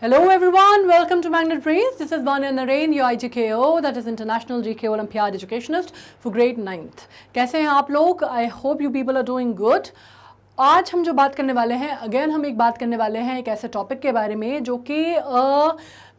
Hello everyone, welcome to Magnet Brains. This is Vanya Narain, your IGKO, that is International GK Olympiad Educationist for grade 9th. कैसे हैं आप लोग? I hope you people are doing good. आज हम जो बात करने वाले हैं, अगेन हम एक बात करने वाले हैं एक ऐसे टॉपिक के बारे में जो कि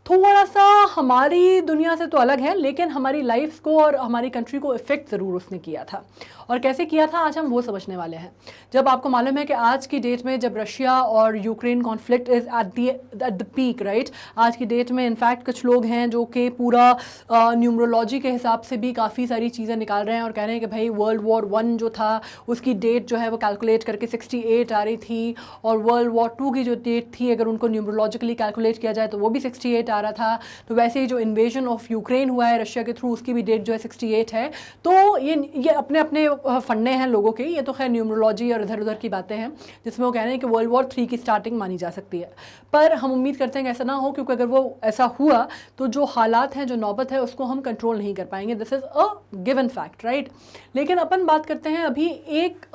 थोड़ा सा हमारी दुनिया से तो अलग है, लेकिन हमारी लाइफ को और हमारी कंट्री को इफ़ेक्ट ज़रूर उसने किया था। और कैसे किया था आज हम वो समझने वाले हैं। जब आपको मालूम है कि आज की डेट में जब रशिया और Ukraine conflict is at the peak, right, आज की डेट में इनफैक्ट कुछ लोग हैं जो कि पूरा न्यूमरोलॉजी के हिसाब से भी काफ़ी सारी चीज़ें निकाल रहे हैं और कह रहे हैं कि भाई वर्ल्ड वॉर 1 जो था उसकी डेट जो है वो कैलकुलेट करके 68 आ रही थी, और वर्ल्ड वॉर 2 की जो डेट थी अगर उनको न्यूमरोलॉजिकली कैलकुलेट किया जाए तो वो भी 68 आ रहा था। तो वैसे ही जो इन्वेजन ऑफ यूक्रेन हुआ है रशिया के थ्रू, उसकी भी डेट जो है 68 है। तो ये अपने अपने फंडे हैं लोगों के, ये तो खैर न्यूमरोलॉजी और इधर उधर की बातें हैं जिसमें वो कह रहे हैं कि वर्ल्ड वॉर 3 की स्टार्टिंग मानी जा सकती है। पर हम उम्मीद करते हैं कि ऐसा ना हो, क्योंकि अगर वो ऐसा हुआ तो जो हालात हैं, जो नौबत है, उसको हम कंट्रोल नहीं कर पाएंगे। This is a given fact, right. लेकिन अपन बात करते हैं अभी एक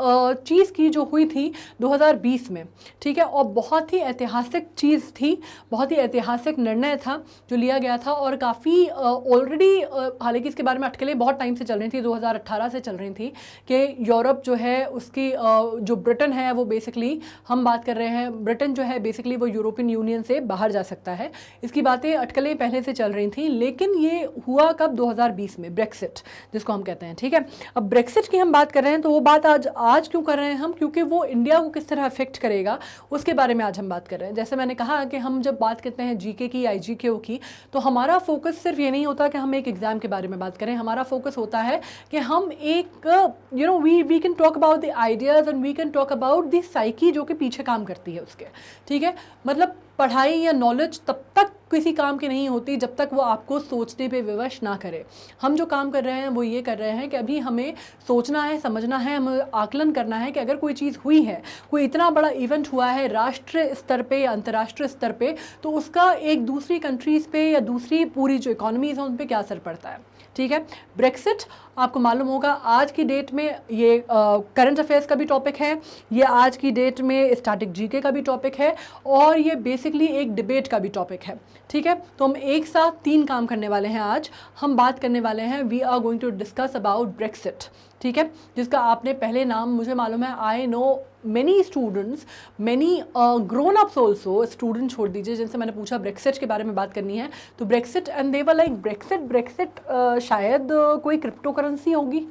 चीज़ की जो हुई थी 2020 में, ठीक है, और बहुत ही ऐतिहासिक चीज़ थी, बहुत ही ऐतिहासिक निर्णय था जो लिया गया था। और काफ़ी ऑलरेडी हालांकि इसके बारे में अटकलें बहुत टाइम से चल रही थी, 2018 से चल रही थी कि यूरोप जो है उसकी जो ब्रिटेन है वो बेसिकली, हम बात कर रहे हैं ब्रिटेन जो है बेसिकली वो यूरोपियन यूनियन से बाहर जा सकता है। इसकी बातें अटकलें पहले से चल रही थी, लेकिन ये हुआ कब? 2020 में, ब्रेक्सिट जिसको हम कहते हैं, ठीक है। अब ब्रेक्सिट की हम बात कर रहे हैं तो वो बात आज क्यों कर रहे हैं हम? क्योंकि वो इंडिया को किस तरह अफेक्ट करेगा उसके बारे में आज हम बात कर रहे हैं। जैसे मैंने कहा कि हम जब बात करते हैं जीके की, आईजीके की, तो हमारा फोकस सिर्फ ये नहीं होता कि हम एक एग्जाम के बारे में बात करें। हमारा फोकस होता है कि हम एक we can talk about the ideas and we can talk about the psyche जो कि पीछे काम करती है उसके, ठीक है। मतलब पढ़ाई या नॉलेज तब तक किसी काम की नहीं होती जब तक वो आपको सोचने पे विवश ना करे। हम जो काम कर रहे हैं वो ये कर रहे हैं कि अभी हमें सोचना है, समझना है, हमें आकलन करना है कि अगर कोई चीज़ हुई है, कोई इतना बड़ा इवेंट हुआ है राष्ट्रीय स्तर पे या अंतर्राष्ट्रीय स्तर पे, तो उसका एक दूसरी कंट्रीज़ पे या दूसरी पूरी जो इकॉनमीज़ हैं उन पर क्या असर पड़ता है, ठीक है। ब्रेक्सिट आपको मालूम होगा आज की डेट में ये करंट अफेयर्स का भी टॉपिक है, ये आज की डेट में स्टैटिक जीके का भी टॉपिक है, और ये बेसिकली एक डिबेट का भी टॉपिक है, ठीक है। तो हम एक साथ 3 काम करने वाले हैं। आज हम बात करने वाले हैं, we are going to discuss about Brexit, ठीक है, जिसका आपने पहले नाम, मुझे मालूम है, I know many students, many grown ups also, student छोड़ दीजिए, जिनसे मैंने पूछा ब्रेक्सिट के बारे में बात करनी है तो Brexit, and they were like Brexit शायद कोई क्रिप्टो करेंसी होगी,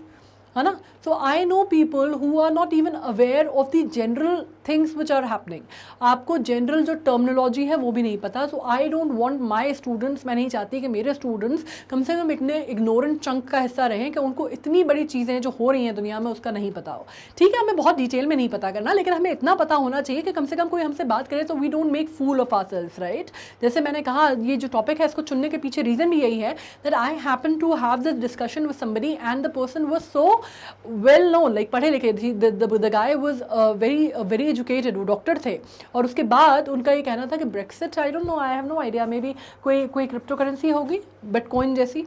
है ना। So I know people who are not even aware of the general things which are happening. आपको जनरल जो टर्मिनोलॉजी है वो भी नहीं पता। So I don't want my students, मैं नहीं चाहती कि मेरे स्टूडेंट्स कम से कम इतने इग्नोरेंट चंक का हिस्सा रहें कि उनको इतनी बड़ी चीज़ें जो हो रही हैं दुनिया में उसका नहीं पता हो, ठीक है। हमें बहुत डिटेल में नहीं पता करना, लेकिन हमें इतना पता होना चाहिए कि कम से कम कोई हमसे बात करे तो we don't make fool of ourselves, right. जैसे मैंने कहा, ये जो टॉपिक है इसको चुनने के पीछे रीज़न भी यही है that I happen to have this discussion with somebody and the person was so well known, like पढ़े लिखे, the guy was very educated, वो डॉक्टर थे, और उसके बाद उनका ये कहना था कि Brexit, I don't know, I have no idea, maybe कोई क्रिप्टो करेंसी होगी बिटकॉइन जैसी।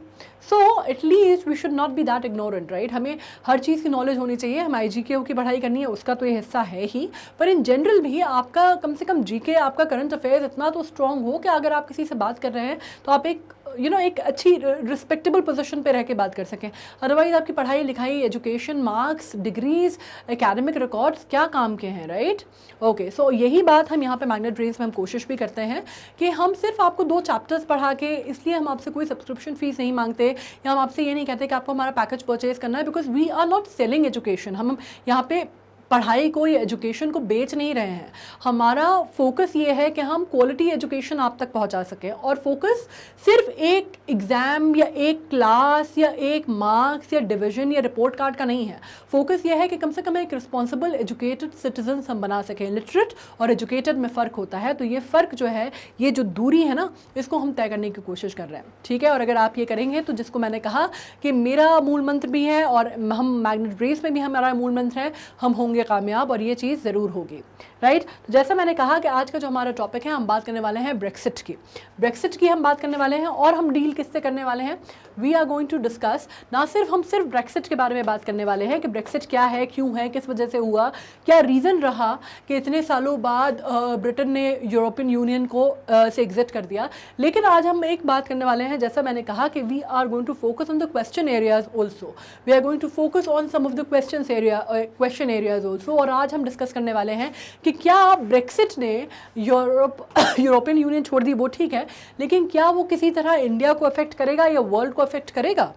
So at least we should not be that ignorant, right. हमें हर चीज़ की नॉलेज होनी चाहिए। हम IGK की पढ़ाई करनी है, उसका तो ये हिस्सा है ही, पर इन जनरल भी आपका कम से कम GK, आपका करंट अफेयर्स इतना तो स्ट्रॉन्ग हो कि अगर आप किसी से बात कर रहे हैं तो आप एक एक अच्छी रिस्पेक्टेबल पोजीशन पे रह के बात कर सकें। अदरवाइज आपकी पढ़ाई लिखाई, education, marks, degrees, academic records क्या काम के हैं, राइट। ओके, सो यही बात हम यहाँ पे मैग्नेट ब्रेन्स में हम कोशिश भी करते हैं कि हम सिर्फ आपको 2 चैप्टर्स पढ़ा के, इसलिए हम आपसे कोई सब्सक्रिप्शन फीस नहीं मांगते, या हम आपसे ये नहीं कहते कि आपको हमारा पैकेज परचेज करना है, because we are not selling education. हम यहाँ पे पढ़ाई को या एजुकेशन को बेच नहीं रहे हैं। हमारा फोकस ये है कि हम क्वालिटी एजुकेशन आप तक पहुंचा सकें, और फोकस सिर्फ एक एग्ज़ाम या एक क्लास या एक मार्क्स या डिवीजन या रिपोर्ट कार्ड का नहीं है। फोकस ये है कि कम से कम एक रिस्पॉन्सिबल एजुकेटेड सिटीजन हम बना सकें। लिटरेट और एजुकेटेड में फ़र्क होता है, तो ये फ़र्क जो है, ये जो दूरी है ना, इसको हम तय करने की कोशिश कर रहे हैं, ठीक है। और अगर आप ये करेंगे तो, जिसको मैंने कहा कि मेरा मूल मंत्र भी है और हम मैग्नेट ब्रेन्स में भी हमारा मूल मंत्र है, हम होंगे होंगे कामयाब और ये चीज़ ज़रूर होगी, राइट। तो जैसा मैंने कहा कि आज का जो हमारा टॉपिक है, हम बात करने वाले हैं ब्रेक्सिट की हम बात करने वाले हैं। और हम डील किससे करने वाले हैं? We are going to discuss, ना हम सिर्फ ब्रेक्सिट के बारे में बात करने वाले हैं कि ब्रेक्सिट क्या है, क्यों है, किस वजह से हुआ, क्या रीज़न रहा कि इतने सालों बाद ब्रिटेन ने यूरोपियन यूनियन को से एग्जिट कर दिया। लेकिन आज हम एक बात करने वाले हैं, जैसा मैंने कहा कि we are going to focus on the question areas also, we are going to focus on some of the question areas also. और आज हम डिस्कस करने वाले हैं कि क्या ब्रेक्सिट ने यूरोपियन यूनियन छोड़ दी, वो ठीक है, लेकिन क्या वो किसी तरह इंडिया को अफेक्ट करेगा या वर्ल्ड को अफेक्ट करेगा?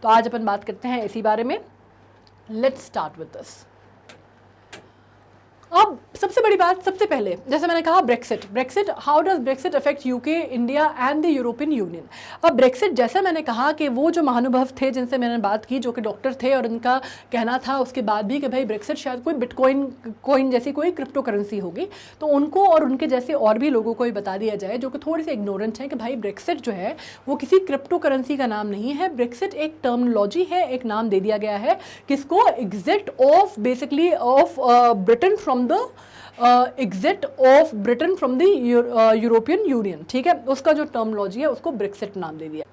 तो आज अपन बात करते हैं इसी बारे में। Let's start with this. अब सबसे बड़ी बात, सबसे पहले जैसे मैंने कहा Brexit, how does Brexit affect UK, India and the European union. अब ब्रेक्सिट, जैसा मैंने कहा कि वो जो महानुभव थे जिनसे मैंने बात की, जो कि डॉक्टर थे, और उनका कहना था उसके बाद भी कि भाई ब्रेक्सिट शायद कोई बिटकॉइन जैसी कोई क्रिप्टो करेंसी होगी, तो उनको और उनके जैसे और भी लोगों को ये बता दिया जाए जो कि थोड़े से इग्नोरेंट हैं कि भाई ब्रेक्सिट जो है वो किसी क्रिप्टो करेंसी का नाम नहीं है। ब्रेक्सिट एक टर्मिनोलॉजी है, एक नाम दे दिया गया है किसको? Exit of basically of Britain from the exit of Britain from the European union, ठीक है। उसका जो टर्मिनोलॉजी है उसको ब्रेक्सिट नाम दे दिया।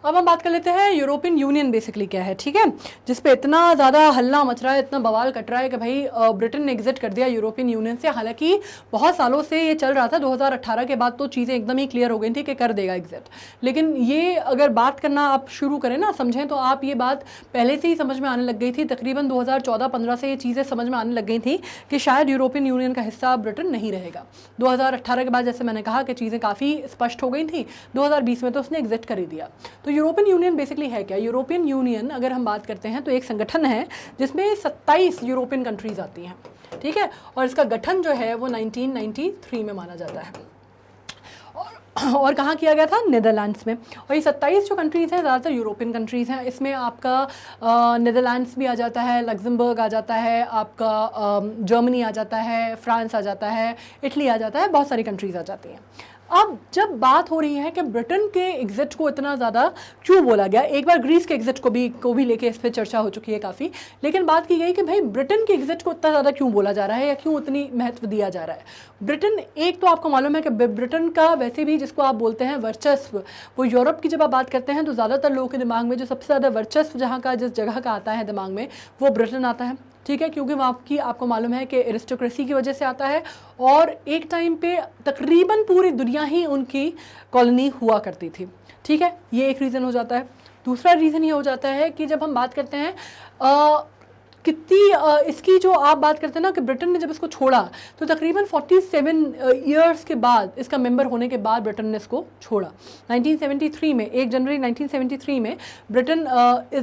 अब हम बात कर लेते हैं यूरोपियन यूनियन बेसिकली क्या है, ठीक है, जिस पे इतना ज़्यादा हल्ला मच रहा है, इतना बवाल कट रहा है कि भाई ब्रिटेन ने एग्जिट कर दिया यूरोपियन यूनियन से। हालांकि बहुत सालों से ये चल रहा था, 2018 के बाद तो चीज़ें एकदम ही क्लियर हो गई थी कि कर देगा एग्जिट। लेकिन ये अगर बात करना आप शुरू करें ना, समझें, तो आप ये बात पहले से ही समझ में आने लग गई थी। तकरीबन 2014-15 से ये चीज़ें समझ में आने लग गई थी कि शायद यूरोपियन यूनियन का हिस्सा ब्रिटेन नहीं रहेगा। 2018 के बाद जैसे मैंने कहा कि चीज़ें काफ़ी स्पष्ट हो गई थी, 2020 में तो उसने एग्जिट कर ही दिया। तो यूरोपियन यूनियन बेसिकली है क्या? यूरोपियन यूनियन अगर हम बात करते हैं तो एक संगठन है जिसमें 27 यूरोपियन कंट्रीज आती हैं, ठीक है, और इसका गठन जो है वो 1993 में माना जाता है। और कहाँ किया गया था? नीदरलैंड्स में। और ये 27 जो कंट्रीज़ हैं ज़्यादातर यूरोपियन कंट्रीज़ हैं। इसमें आपका नीदरलैंड्स भी आ जाता है, लग्जमबर्ग आ जाता है, आपका जर्मनी आ जाता है, फ्रांस आ जाता है, इटली आ जाता है, बहुत सारी कंट्रीज़ आ जाती हैं। अब जब बात हो रही है कि ब्रिटेन के एग्जिट को इतना ज़्यादा क्यों बोला गया, एक बार ग्रीस के एग्जिट को भी लेके इस पर चर्चा हो चुकी है काफ़ी, लेकिन बात की गई कि भाई ब्रिटेन के एग्जिट को इतना ज़्यादा क्यों बोला जा रहा है या क्यों उतनी महत्व दिया जा रहा है। ब्रिटेन, एक तो आपको मालूम है कि ब्रिटेन का वैसे भी जिसको आप बोलते हैं वर्चस्व, वो यूरोप की जब आप बात करते हैं तो ज़्यादातर लोगों के दिमाग में जो सबसे ज़्यादा वर्चस्व जहाँ का जिस जगह का आता है दिमाग में, वो ब्रिटेन आता है, ठीक है, क्योंकि वहाँ की आपको मालूम है कि एरिस्टोक्रेसी की वजह से आता है और एक टाइम पे तकरीबन पूरी दुनिया ही उनकी कॉलोनी हुआ करती थी, ठीक है, ये एक रीज़न हो जाता है। दूसरा रीज़न ये हो जाता है कि जब हम बात करते हैं कितनी इसकी जो आप बात करते हैं ना कि ब्रिटेन ने जब इसको छोड़ा तो तकरीबन 47 ईयर्स के बाद, इसका मेंबर होने के बाद ब्रिटेन ने इसको छोड़ा। 1973 में, 1 जनवरी 1973 में ब्रिटेन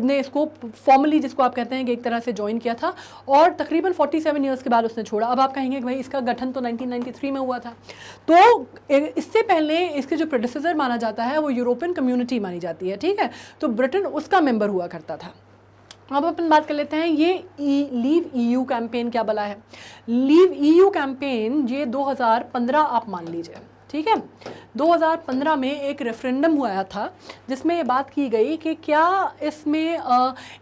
ने इसको फॉर्मली, जिसको आप कहते हैं कि एक तरह से ज्वाइन किया था, और तकरीबन 47 ईयर्स के बाद उसने छोड़ा। अब आप कहेंगे कि भाई इसका गठन तो 1993 में हुआ था, तो इससे पहले इसके जो प्रेडिसेसर माना जाता है वो यूरोपियन कम्युनिटी मानी जाती है, ठीक है, तो ब्रिटेन उसका मेंबर हुआ करता था। अब अपन बात कर लेते हैं ये लीव ईयू कैंपेन क्या बला है। लीव ईयू कैंपेन ये 2015 आप मान लीजिए, ठीक है, 2015 में एक रेफरेंडम हुआ था जिसमें ये बात की गई कि क्या इसमें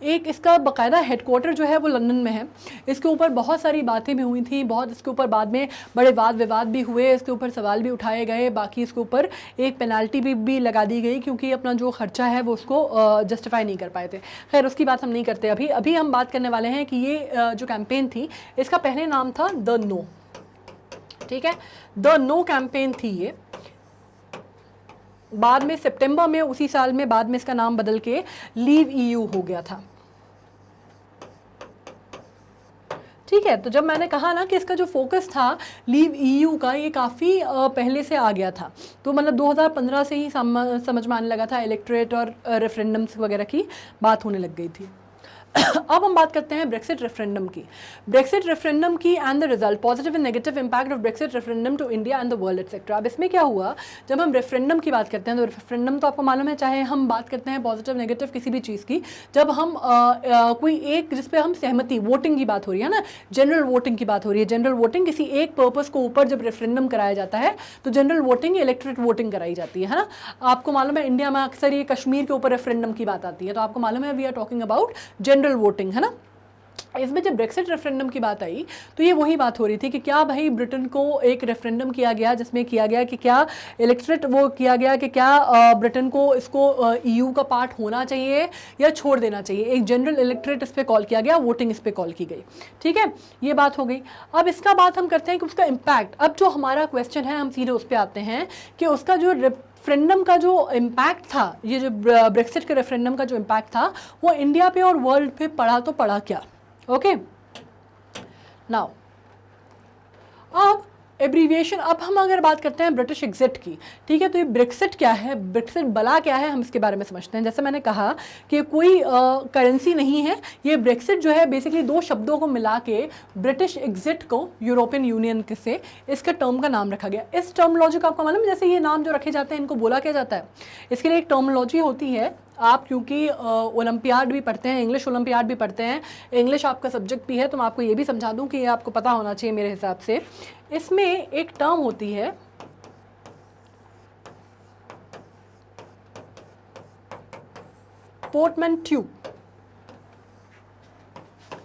एक इसका बाकायदा हेडक्वार्टर जो है वो लंदन में है। इसके ऊपर बहुत सारी बातें भी हुई थी, बहुत इसके ऊपर बाद में बड़े वाद विवाद भी हुए, इसके ऊपर सवाल भी उठाए गए, बाकी इसके ऊपर एक पेनाल्टी भी लगा दी गई क्योंकि अपना जो खर्चा है वो उसको जस्टिफाई नहीं कर पाए थे। खैर उसकी बात हम नहीं करते अभी हम बात करने वाले हैं कि ये जो कैंपेन थी इसका पहले नाम था द नो, ठीक है, द नो कैंपेन थी ये। बाद में सितंबर में उसी साल में बाद में इसका नाम बदल के लीव ईयू हो गया था, ठीक है। तो जब मैंने कहा ना कि इसका जो फोकस था लीव ईयू का, ये काफ़ी पहले से आ गया था, तो मतलब 2015 से ही समझ में आने लगा था, इलेक्टोरेट और रेफरेंडम्स वगैरह की बात होने लग गई थी। अब हम बात करते हैं ब्रेक्सिट रेफरेंडम की and the result, positive and negative impact of Brexit referendum to India and the world etcetera. अब इसमें क्या हुआ, जब हम रेफरेंडम की बात करते हैं तो रेफरेंडम तो आपको मालूम है, चाहे हम बात करते हैं पॉजिटिव नेगेटिव किसी भी चीज़ की, जब हम कोई एक जिस पे हम सहमति, वोटिंग की बात हो रही है ना, जनरल वोटिंग की बात हो रही है, जनरल वोटिंग किसी एक पर्पस को ऊपर जब रेफरेंडम कराया जाता है तो जनरल वोटिंग इलेक्टोरेट वोटिंग कराई जाती है ना। आपको मालूम है इंडिया में अक्सर ये कश्मीर के ऊपर रेफरेंडम की बात आती है, तो आपको मालूम है we are talking about general voting, है ना। इसमें जब ब्रेक्सिट रेफरेंडम की बात आई तो ये वही बात हो रही थी कि क्या भाई ब्रिटेन को एक रेफरेंडम किया गया जिसमें किया गया कि क्या इलेक्ट्रेट वो किया गया कि क्या ब्रिटेन को इसको ईयू का पार्ट होना चाहिए या छोड़ देना चाहिए। एक जनरल इलेक्ट्रेट इस पर कॉल किया गया, वोटिंग इस पर कॉल की गई। ठीक है, ये बात हो गई। अब इसका बात हम करते हैं कि उसका इम्पैक्ट, अब जो हमारा क्वेश्चन है हम सीधे उस पर आते हैं कि उसका जो रेफरेंडम का जो इम्पैक्ट था, ये जो ब्रेक्सिट के रेफरेंडम का जो इम्पैक्ट था वो इंडिया पे और वर्ल्ड पे पड़ा तो पड़ा क्या। ओके, नाउ अब एब्रीविएशन, अब हम अगर बात करते हैं ब्रिटिश एग्जिट की, ठीक है, तो ये ब्रेक्सिट क्या है, ब्रेक्सिट बला क्या है, हम इसके बारे में समझते हैं। जैसे मैंने कहा कि कोई करेंसी नहीं है, ये ब्रेक्सिट जो है बेसिकली दो शब्दों को मिला के ब्रिटिश एग्जिट को यूरोपियन यूनियन से इसका टर्म का नाम रखा गया। इस टर्मोलॉजी का आपको मालूम है, जैसे ये नाम जो रखे जाते हैं इनको बोला क्या जाता है, इसके लिए एक टर्मोलॉजी होती है। आप क्योंकि ओलंपियाड भी पढ़ते हैं, इंग्लिश ओलंपियाड भी पढ़ते हैं, इंग्लिश आपका सब्जेक्ट भी है, तो मैं आपको ये भी समझा दूं कि ये आपको पता होना चाहिए मेरे हिसाब से। इसमें एक टर्म होती है पोर्टमैन्ट्यू।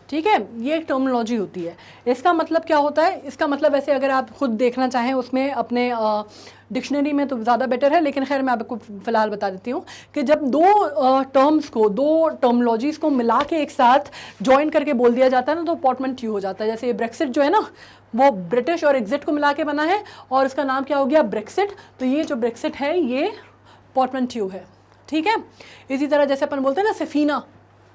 ठीक है, ये एक टर्मिनोलॉजी होती है। इसका मतलब क्या होता है, इसका मतलब ऐसे अगर आप खुद देखना चाहें उसमें अपने डिक्शनरी में तो ज़्यादा बेटर है, लेकिन खैर मैं आपको फ़िलहाल बता देती हूँ कि जब दो टर्म्स को, दो टर्मिनोलॉजीज़ को मिला के एक साथ जॉइन करके बोल दिया जाता है ना, तो पोर्टमैन्ट्यू हो जाता है। जैसे ये ब्रेक्सिट जो है ना, वो ब्रिटिश और एग्जिट को मिला के बना है और इसका नाम क्या हो गया, ब्रेक्सिट। तो ये जो ब्रेक्सिट है ये पोर्टमैन्ट्यू है। ठीक है, इसी तरह जैसे अपन बोलते हैं ना सफ़ीना,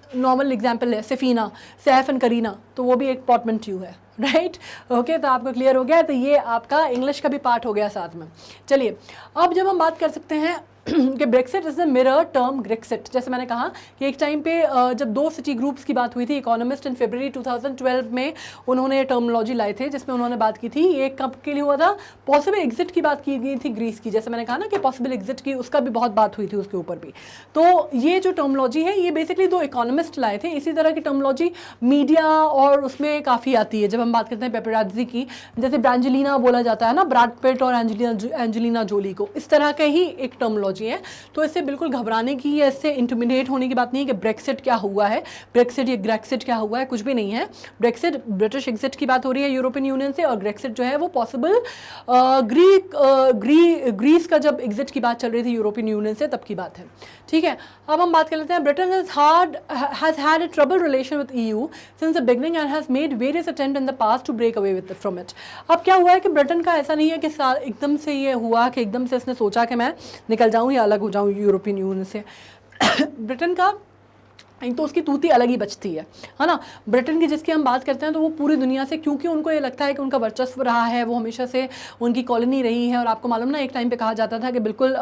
नॉर्मल एग्जाम्पल है सफ़ीना, सैफ एंड करीना, तो वो भी एक पोर्टमैन्ट्यू है। राइट, ओके, तो आपको क्लियर हो गया। तो ये आपका इंग्लिश का भी पार्ट हो गया साथ में। चलिए, अब जब हम बात कर सकते हैं कि Brexit is the mirror term Grexit. जैसे मैंने कहा कि एक टाइम पे जब दो सिटी ग्रुप्स की बात हुई थी, इकोनॉमिस्ट इन फरवरी 2012 में उन्होंने टर्मिनोलॉजी लाई थे जिसमें उन्होंने बात की थी, ये कब के लिए हुआ था, पॉसिबल एग्जिट की बात की गई थी ग्रीस की। जैसे मैंने कहा ना कि पॉसिबल एग्जिट की, उसका भी बहुत बात हुई थी उसके ऊपर भी। तो ये जो टर्मिनोलॉजी है ये बेसिकली दो इकोनॉमिस्ट लाए थे। इसी तरह की टर्मिनोलॉजी मीडिया और उसमें काफ़ी आती है। जब हम बात करते हैं पेपराजी की, जैसे ब्रांजेलिना बोला जाता है ना, ब्रैड पिट और एंजेलिना जोली को, इस तरह का ही एक टर्मिनोलॉजी है। तो इससे बिल्कुल घबराने की या इससे इंटिमिडेट होने की बात नहीं है कि ब्रेक्सिट क्या हुआ है, ब्रेक्सिट या ग्रेक्सिट क्या हुआ है, कुछ भी नहीं है। ब्रेक्सिट ब्रिटिश एग्जिट की बात हो रही है यूरोपियन यूनियन से, और ग्रेक्सिट जो है वो पॉसिबल ग्रीस का जब एग्जिट की बात चल रही थी यूरोपियन यूनियन से तब की बात है। ठीक है, अब हम बात कर लेते हैं। Britain has had a troubled relation with EU since the beginning and has made various attempts in the past to break away from it। अब क्या हुआ है कि ब्रिटेन का ऐसा नहीं है कि एकदम से ये हुआ कि एकदम से इसने सोचा कि मैं निकल जाऊं या अलग हो जाऊं यूरोपियन यूनियन से। ब्रिटेन का एक तो उसकी तूती अलग ही बचती है ना। ब्रिटेन की जिसकी हम बात करते हैं तो वो पूरी दुनिया से, क्योंकि उनको ये लगता है कि उनका वर्चस्व रहा है, वो हमेशा से उनकी कॉलोनी रही है। और आपको मालूम ना, एक टाइम पे कहा जाता था कि बिल्कुल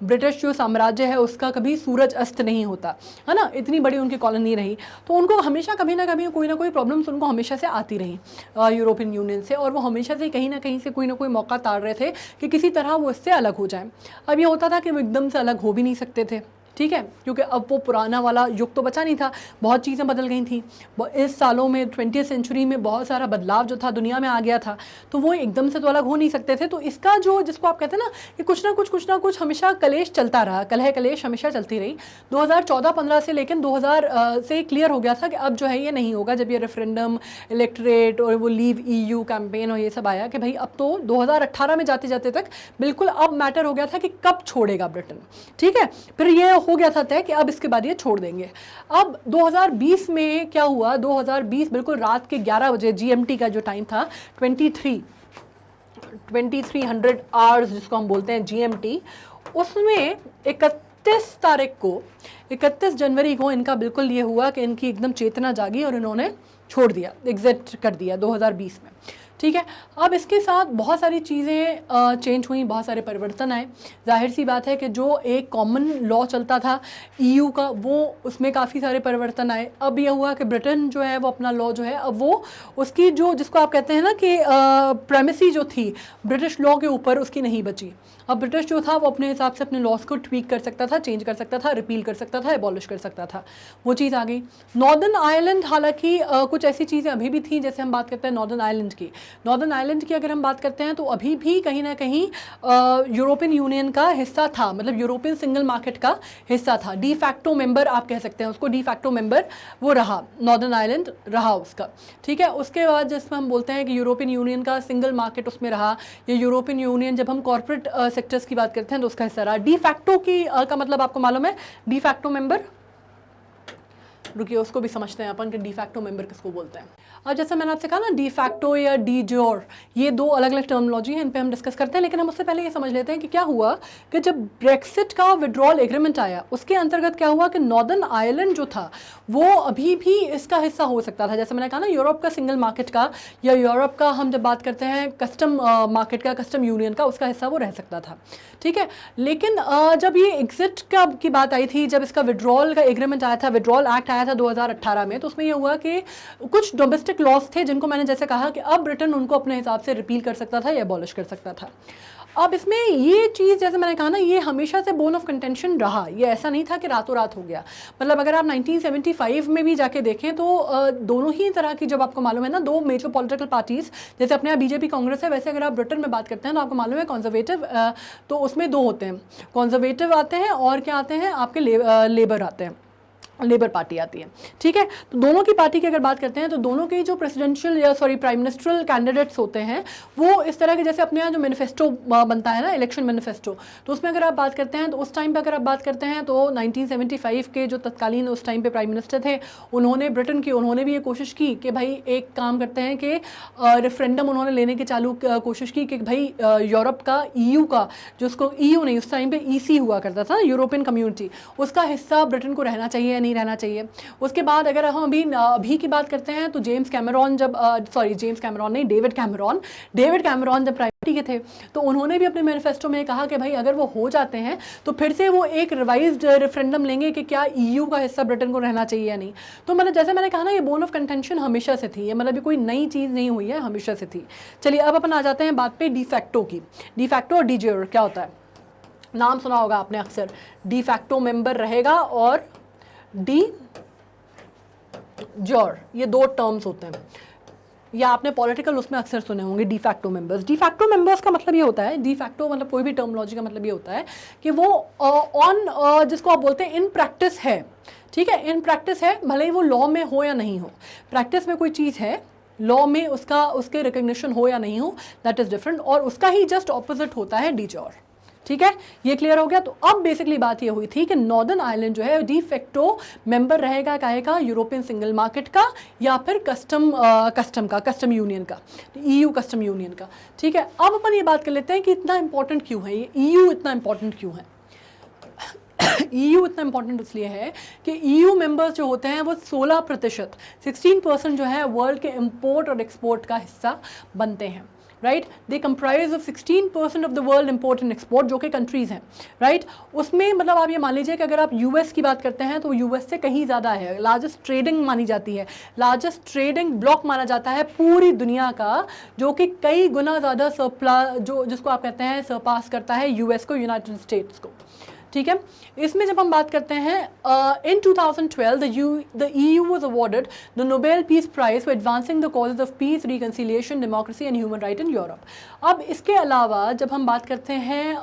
ब्रिटिश जो साम्राज्य है उसका कभी सूरज अस्त नहीं होता है ना, इतनी बड़ी उनकी कॉलोनी रही। तो उनको हमेशा कभी ना कभी कोई ना कोई प्रॉब्लम्स उनको हमेशा से आती रही यूरोपियन यूनियन से, और वो हमेशा से कहीं ना कहीं से कोई ना कोई मौका ताड़ रहे थे कि किसी तरह वो इससे अलग हो जाए। अब ये होता था कि वो एकदम से अलग हो भी नहीं सकते थे, ठीक है, क्योंकि अब वो पुराना वाला युग तो बचा नहीं था, बहुत चीज़ें बदल गई थी। इस सालों में 20वीं सेंचुरी में बहुत सारा बदलाव जो था दुनिया में आ गया था, तो वो एकदम से तो अलग हो नहीं सकते थे। तो इसका जो, जिसको आप कहते हैं ना कि कुछ ना कुछ हमेशा कलेश चलता रहा, कलह कलेश हमेशा चलती रही। 2014-15 से लेकिन 2000 से क्लियर हो गया था कि अब जो है ये नहीं होगा। जब ये रेफरेंडम, इलेक्ट्रेट और वो लीव EU कैंपेन और ये सब आया कि भाई अब तो 2018 में जाते जाते तक बिल्कुल अब मैटर हो गया था कि कब छोड़ेगा ब्रिटेन। ठीक है, फिर ये हो गया था तय कि अब इसके बाद ये छोड़ देंगे। अब 2020 में क्या हुआ, 2020 बिल्कुल रात के 11 बजे GMT का जो टाइम था, 2300 आवर्स जिसको हम बोलते हैं GMT, उसमें 31 जनवरी को इनका बिल्कुल ये हुआ कि इनकी एकदम चेतना जागी और इन्होंने छोड़ दिया, एग्जिट कर दिया 2020 में। ठीक है, अब इसके साथ बहुत सारी चीज़ें चेंज हुई, बहुत सारे परिवर्तन आए। जाहिर सी बात है कि जो एक कॉमन लॉ चलता था EU का, वो उसमें काफ़ी सारे परिवर्तन आए। अब ये हुआ कि ब्रिटेन जो है वो अपना लॉ जो है, अब वो उसकी जो, जिसको आप कहते हैं ना कि प्रेमिसी जो थी ब्रिटिश लॉ के ऊपर, उसकी नहीं बची। अब ब्रिटिश जो था वो अपने हिसाब से अपने लॉस को ट्वीक कर सकता था, चेंज कर सकता था, रिपील कर सकता था, एबॉलिश कर सकता था, वो चीज़ आ गई। नॉर्दर्न आयरलैंड, हालांकि कुछ ऐसी चीज़ें अभी भी थी, जैसे हम बात करते हैं नॉर्दर्न आयरलैंड की, नॉर्दर्न आयरलैंड की अगर हम बात करते हैं तो अभी भी कहीं ना कहीं यूरोपियन यूनियन का हिस्सा था, मतलब यूरोपियन सिंगल मार्केट का हिस्सा था। डी फैक्टो मेंबर आप कह सकते हैं उसको, डी फैक्टो मेंबर वो रहा, नॉर्दर्न आयरलैंड रहा उसका, ठीक है। उसके बाद जिसमें हम बोलते हैं कि यूरोपियन यूनियन का सिंगल मार्केट उसमें रहा, या यूरोपियन यूनियन जब हम कॉर्पोरेट सेक्टर्स की बात करते हैं तो उसका हिस्सा रहा। डी फैक्टो की का मतलब आपको मालूम है, डी फैक्टो मेंबर, रुकिए उसको भी समझते हैं अपन कि डी फैक्टो मेंबर किसको बोलते हैं। अब जैसे मैंने आपसे कहा ना, डी फैक्टो या डी जोर, ये दो अलग अलग टर्मिनोलॉजी हैं, इन पे हम डिस्कस करते हैं। लेकिन हम उससे पहले ये समझ लेते हैं कि क्या हुआ कि जब ब्रेक्सिट का विड्रॉल एग्रीमेंट आया उसके अंतर्गत क्या हुआ कि नॉर्दर्न आयरलैंड जो था वो अभी भी इसका हिस्सा हो सकता था। जैसे मैंने कहा ना, यूरोप का सिंगल मार्केट का या यूरोप का हम जब बात करते हैं कस्टम मार्केट का, कस्टम यूनियन का, उसका हिस्सा वो रह सकता था, ठीक है। लेकिन जब ये एग्जिट का की बात आई थी, जब इसका विड्रॉल का एग्रीमेंट आया था, विड्रॉल एक्ट आया था 2018 में, तो उसमें ये हुआ कि कुछ डोमेस्टिक लॉस थे जिनको मैंने जैसे कहा कि अब ब्रिटेन उनको अपने हिसाब से रिपील कर सकता था या अबॉलिश कर सकता था। अब इसमें ये चीज़ जैसे मैंने कहा ना, ये हमेशा से बोन ऑफ कंटेंशन रहा, ये ऐसा नहीं था कि रातों रात हो गया। मतलब अगर आप 1975 में भी जाके देखें तो दोनों ही तरह की, जब आपको मालूम है ना, दो मेजर पॉलिटिकल पार्टीज़, जैसे अपने यहाँ बीजेपी कांग्रेस है, वैसे अगर आप ब्रिटेन में बात करते हैं तो आपको मालूम है कंजर्वेटिव, तो उसमें दो होते हैं, कंजर्वेटिव आते हैं और क्या आते हैं आपके लेबर आते हैं, लेबर पार्टी आती है, ठीक है। तो दोनों की पार्टी की अगर बात करते हैं तो दोनों के जो प्रेसिडेंशियल या प्राइम मिनिस्ट्रियल कैंडिडेट्स होते हैं वो इस तरह के, जैसे अपने यहाँ जो मैनिफेस्टो बनता है ना, इलेक्शन मैनिफेस्टो, तो उसमें अगर आप बात करते हैं तो उस टाइम पे अगर आप बात करते हैं तो 1975 के जो तत्कालीन उस टाइम पे प्राइम मिनिस्टर थे, उन्होंने ब्रिटेन की, उन्होंने भी ये कोशिश की कि भाई एक काम करते हैं कि रेफरेंडम उन्होंने लेने की कोशिश की कि भाई यूरोप का, EU का, जो उसको EU नहीं, उस टाइम पे EC हुआ करता था, यूरोपियन कम्युनिटी, उसका हिस्सा ब्रिटेन को रहना चाहिए, नहीं रहना चाहिए। उसके बाद अगर हम अभी की बात करते हैं तो जेम्स कैमरॉन जब जेम्स कैमरॉन नहीं, डेविड कैमरॉन जब प्राइम मिनिस्टर के थे तो उन्होंने भी अपने मैनिफेस्टो में कहा कि भाई अगर वो हो जाते हैं तो फिर से वो एक रिवाइज्ड रेफरेंडम लेंगे कि क्या EU का हिस्सा ब्रिटेन को रहना चाहिए या नहीं। तो मतलब जैसे मैंने कहा ना, ये बोन ऑफ कंटेंशन हमेशा से थी, ये मतलब कोई नई चीज़ नहीं हुई है, हमेशा से थी। चलिए अब अपन आ जाते हैं बात पे डी फैक्टो की। डी फैक्टो और डी ज्योर क्या होता है, नाम सुना होगा आपने अक्सर, डी फैक्टो मेंबर रहेगा और डी ज्योर, ये दो टर्म्स होते हैं, या आपने पॉलिटिकल उसमें अक्सर सुने होंगे de facto members. De facto members का मतलब ये होता है, डी फैक्टो मतलब कोई भी टर्मिनोलॉजी का मतलब ये होता है कि वो ऑन जिसको आप बोलते हैं इन प्रैक्टिस है, ठीक है, इन प्रैक्टिस है, भले ही वो लॉ में हो या नहीं हो, प्रैक्टिस में कोई चीज़ है, लॉ में उसके रिकग्निशन हो या नहीं हो, दैट इज डिफरेंट, और उसका ही जस्ट ऑपोजिट होता है डी ज्योर, ठीक है। ये क्लियर हो गया। तो अब बेसिकली बात ये हुई थी कि नॉर्दर्न आयरलैंड जो है डी फैक्टो मेंबर रहेगा काहे का, यूरोपियन सिंगल मार्केट का या फिर कस्टम यूनियन का, EU कस्टम यूनियन का, ठीक है। अब अपन ये बात कर लेते हैं कि इतना इंपॉर्टेंट क्यों है ये EU, इतना इंपॉर्टेंट क्यों है। EU इतना इंपॉर्टेंट इसलिए है कि EU मेंबर्स जो होते हैं वो 16% जो है वर्ल्ड के इंपोर्ट और एक्सपोर्ट का हिस्सा बनते हैं, right. They comprise of 16% of the world import and export, जो कि कंट्रीज हैं, राइट। उसमें मतलब आप ये मान लीजिए कि अगर आप US की बात करते हैं तो US से कहीं ज़्यादा है, लार्जेस्ट ट्रेडिंग मानी जाती है, लार्जेस्ट ट्रेडिंग ब्लॉक माना जाता है पूरी दुनिया का, जो कि कई गुना ज़्यादा जिसको आप कहते हैं सरपास करता है US को, यूनाइटेड स्टेट्स को, ठीक है। इसमें जब हम बात करते हैं इन 2012 the EU was awarded the Nobel Peace Prize for advancing the causes of peace, reconciliation, democracy and human right in Europe। अब इसके अलावा जब हम बात करते हैं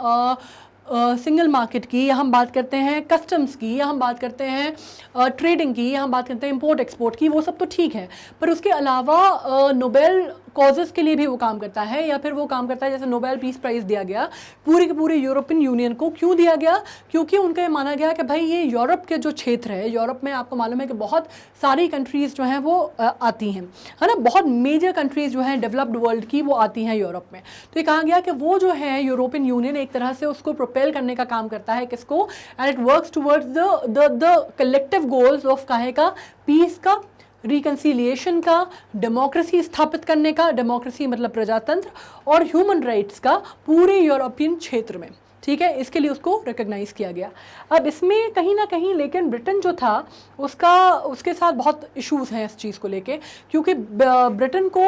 सिंगल मार्केट की, या हम बात करते हैं कस्टम्स की, या हम बात करते हैं ट्रेडिंग की, या हम बात करते हैं इंपोर्ट एक्सपोर्ट की, वो सब तो ठीक है, पर उसके अलावा नोबेल कॉजेज़ के लिए भी वो काम करता है, या फिर वो काम करता है, जैसे नोबेल पीस प्राइज़ दिया गया पूरी के पूरे यूरोपियन यूनियन को। क्यों दिया गया? क्योंकि उनका ये माना गया कि भाई ये यूरोप के जो क्षेत्र है, यूरोप में आपको मालूम है कि बहुत सारी कंट्रीज़ जो हैं वो आती हैं, है ना, बहुत मेजर कंट्रीज़ जो हैं डेवलप्ड वर्ल्ड की वो आती हैं यूरोप में। तो ये कहा गया कि वो जो है यूरोपियन यूनियन एक तरह से उसको प्रोपेल करने का काम करता है, किसको, and it works towards the collective goals of काहे का, पीस का, रिकन्सिलिएशन का, डेमोक्रेसी स्थापित करने का, डेमोक्रेसी मतलब प्रजातंत्र, और ह्यूमन राइट्स का पूरे यूरोपियन क्षेत्र में, ठीक है। इसके लिए उसको रिकग्नाइज़ किया गया। अब इसमें कहीं ना कहीं लेकिन ब्रिटेन जो था उसके साथ बहुत इश्यूज़ हैं इस चीज़ को लेके, क्योंकि ब्रिटेन को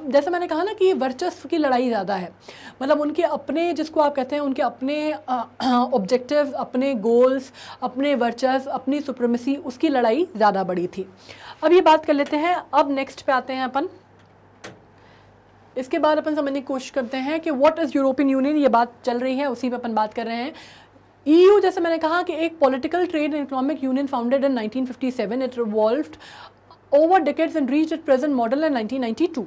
जैसे मैंने कहा ना कि वर्चस्व की लड़ाई ज़्यादा है, मतलब उनके अपने, जिसको आप कहते हैं उनके अपने ऑब्जेक्टिव, अपने गोल्स, अपने वर्चस्व, अपनी सुप्रीमेसी, उसकी लड़ाई ज़्यादा बड़ी थी। अब ये बात कर लेते हैं, अब नेक्स्ट पे आते हैं अपन इसके बाद अपन समझने की कोशिश करते हैं कि व्हाट इज़ यूरोपियन यूनियन, ये बात चल रही है, उसी पे अपन बात कर रहे हैं। EU जैसे मैंने कहा कि एक political trade and economic union founded in 1957, it revolved over decades and reached it present model in 1992।